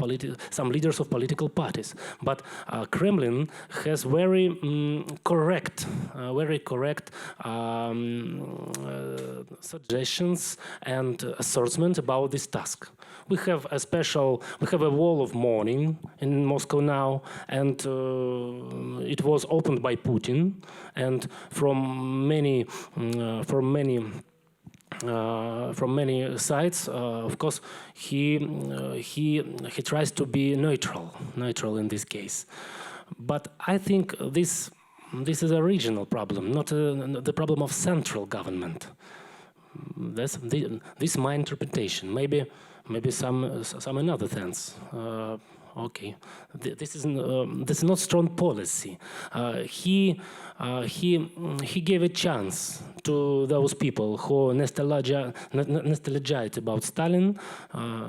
some leaders of political parties. But Kremlin has very correct suggestions and assertions about this task. We have a wall of mourning in Moscow now, and it was opened by Putin, and from many sides, of course, he tries to be neutral in this case. But I think this is a regional problem, not the problem of central government. This is my interpretation. Maybe some another sense. Okay, this is not strong policy. He gave a chance to those people who nostalgize about Stalin,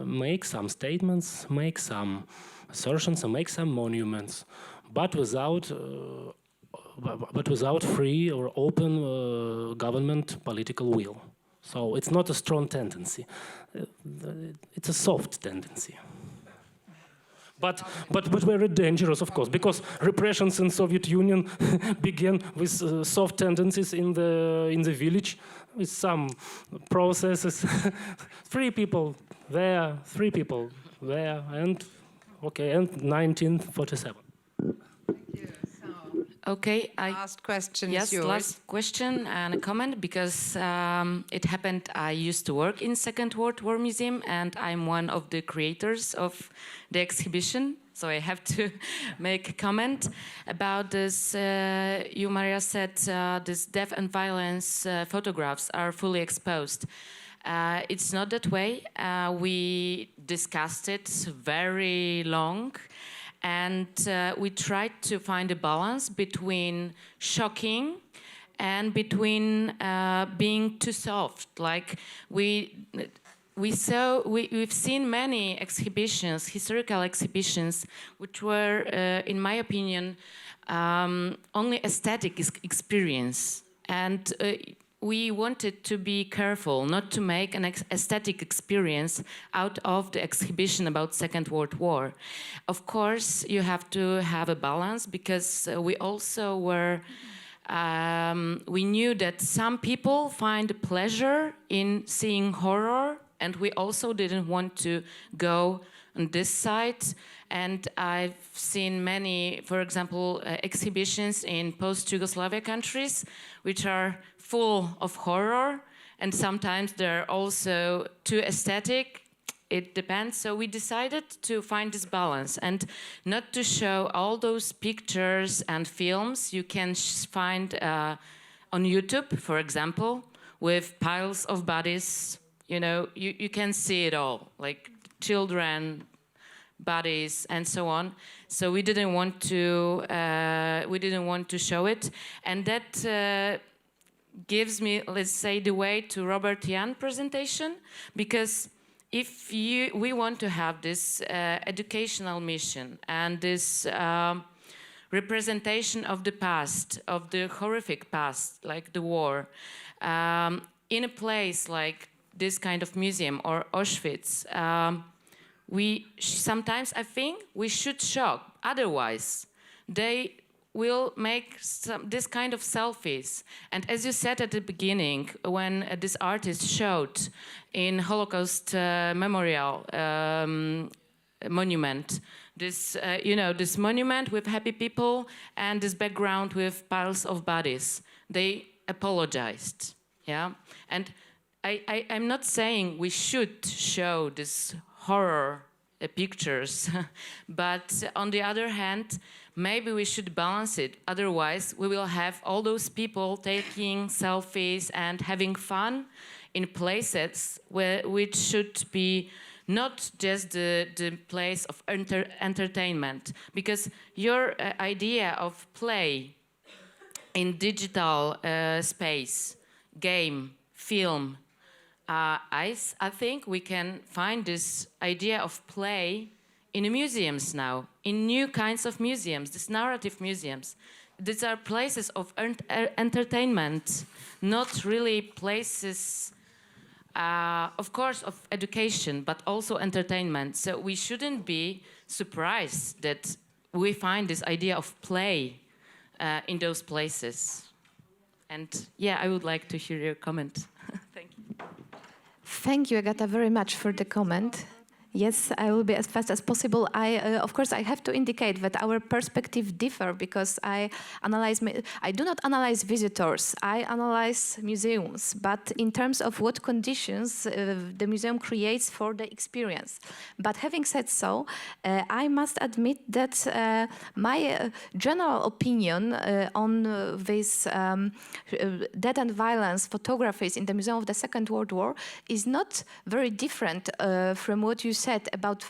make some statements, make some assertions, and make some monuments, but without free or open government political will. So it's not a strong tendency. It's a soft tendency. But very dangerous, of course, because repressions in Soviet Union began with soft tendencies in the village, with some processes. 3 people there, and 1947. Okay, last question yes, is yours. Last question and a comment, because it happened I used to work in Second World War Museum, and I'm one of the creators of the exhibition, so I have to make a comment about this. You, Maria, said this death and violence photographs are fully exposed. It's not that way. We discussed it very long. And we tried to find a balance between shocking and between being too soft. Like we've seen many exhibitions, historical exhibitions, which were, in my opinion, only aesthetic experience. And we wanted to be careful not to make an aesthetic experience out of the exhibition about Second World War. Of course, you have to have a balance, because we also were, we knew that some people find pleasure in seeing horror, and we also didn't want to go on this side. And I've seen many, for example, exhibitions in post-Yugoslavia countries, which are full of horror, and sometimes they're also too aesthetic. It depends. So we decided to find this balance and not to show all those pictures and films you can find on YouTube, for example, with piles of bodies. You know, you can see it all, like children, bodies, and so on. So we didn't want to show it, and that gives me, let's say, the way to Robbert-Jan presentation, because if we want to have this educational mission and this representation of the past, of the horrific past, like the war, in a place like this kind of museum or Auschwitz, sometimes I think we should shock. Otherwise, they will make this kind of selfies. And as you said at the beginning, when this artist showed in Holocaust Memorial monument, this, this monument with happy people and this background with piles of bodies, they apologized, yeah? And I'm not saying we should show this horror pictures, but on the other hand, maybe we should balance it. Otherwise, we will have all those people taking selfies and having fun in places which should be not just the place of entertainment. Because your idea of play in digital space, game, film, I think we can find this idea of play in the museums now, in new kinds of museums, these narrative museums. These are places of entertainment, not really places, of course, of education, but also entertainment. So we shouldn't be surprised that we find this idea of play in those places. And yeah, I would like to hear your comment. Thank you. Thank you, Agata, very much for the comment. Yes, I will be as fast as possible. Of course, I have to indicate that our perspective differ because I do not analyze visitors, I analyze museums, but in terms of what conditions the museum creates for the experience. But having said so, I must admit that my general opinion on this death and violence photographies in the Museum of the Second World War is not very different from what you said about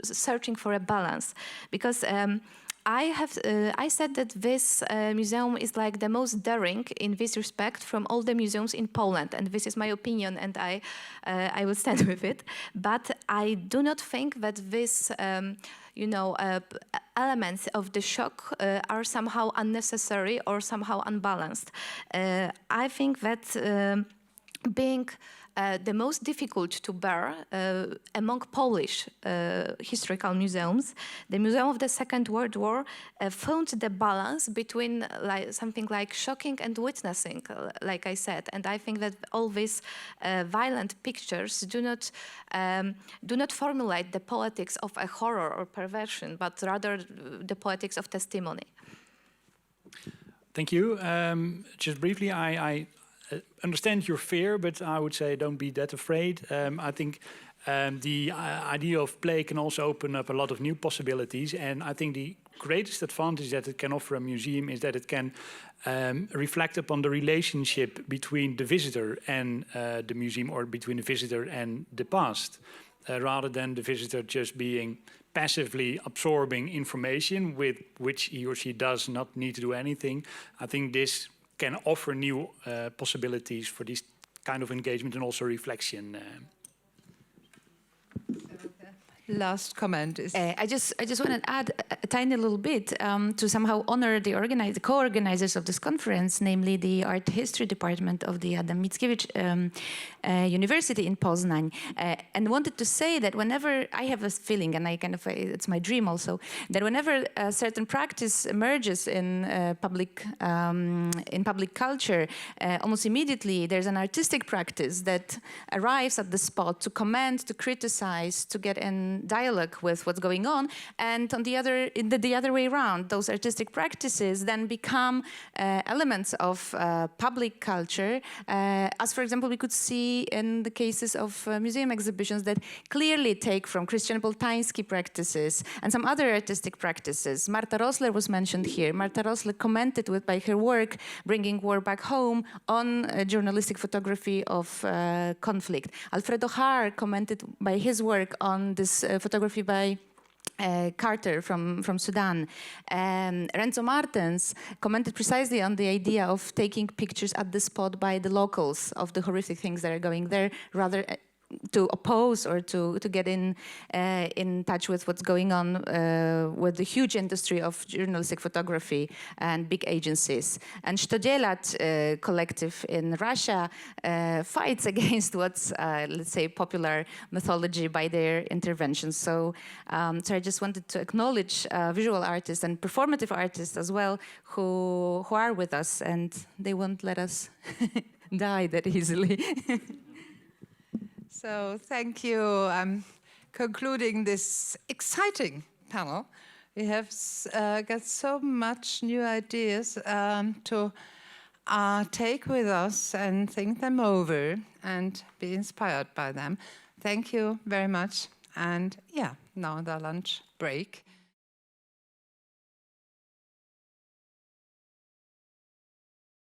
searching for a balance, because I said that this museum is like the most daring in this respect from all the museums in Poland, and this is my opinion, and I will stand with it. But I do not think that this, elements of the shock are somehow unnecessary or somehow unbalanced. I think that being the most difficult to bear among Polish historical museums, the Museum of the Second World War found the balance between something like shocking and witnessing, like I said. And I think that all these violent pictures do not formulate the politics of a horror or perversion, but rather the politics of testimony. Thank you. Just briefly, I understand your fear, but I would say don't be that afraid. I think the idea of play can also open up a lot of new possibilities, and I think the greatest advantage that it can offer a museum is that it can reflect upon the relationship between the visitor and the museum, or between the visitor and the past, rather than the visitor just being passively absorbing information with which he or she does not need to do anything. I think this can offer new possibilities for this kind of engagement and also reflection. Last comment is I just want to add a tiny little bit to somehow honor the co-organizers of this conference, namely the art history department of the Adam Mickiewicz University in Poznań, and wanted to say that whenever I have a feeling, and it's my dream also, that whenever a certain practice emerges in public culture, almost immediately there's an artistic practice that arrives at the spot to comment, to criticize, to get in dialogue with what's going on, and on the other way around, those artistic practices then become elements of public culture, as for example we could see in the cases of museum exhibitions that clearly take from Christian Boltański practices and some other artistic practices. Marta Rossler was mentioned here. Marta Rossler commented by her work, Bringing War Back Home, on journalistic photography of conflict. Alfredo Haar commented by his work on this photography by Carter from Sudan. Renzo Martens commented precisely on the idea of taking pictures at the spot by the locals of the horrific things that are going there, rather to oppose or to get in touch with what's going on with the huge industry of journalistic photography and big agencies. And Stodelat collective in Russia fights against what's, let's say, popular mythology by their interventions. So, so I just wanted to acknowledge visual artists and performative artists as well who are with us, and they won't let us die that easily. So thank you. I'm concluding this exciting panel. We have got so much new ideas to take with us and think them over and be inspired by them. Thank you very much. And yeah, now the lunch break.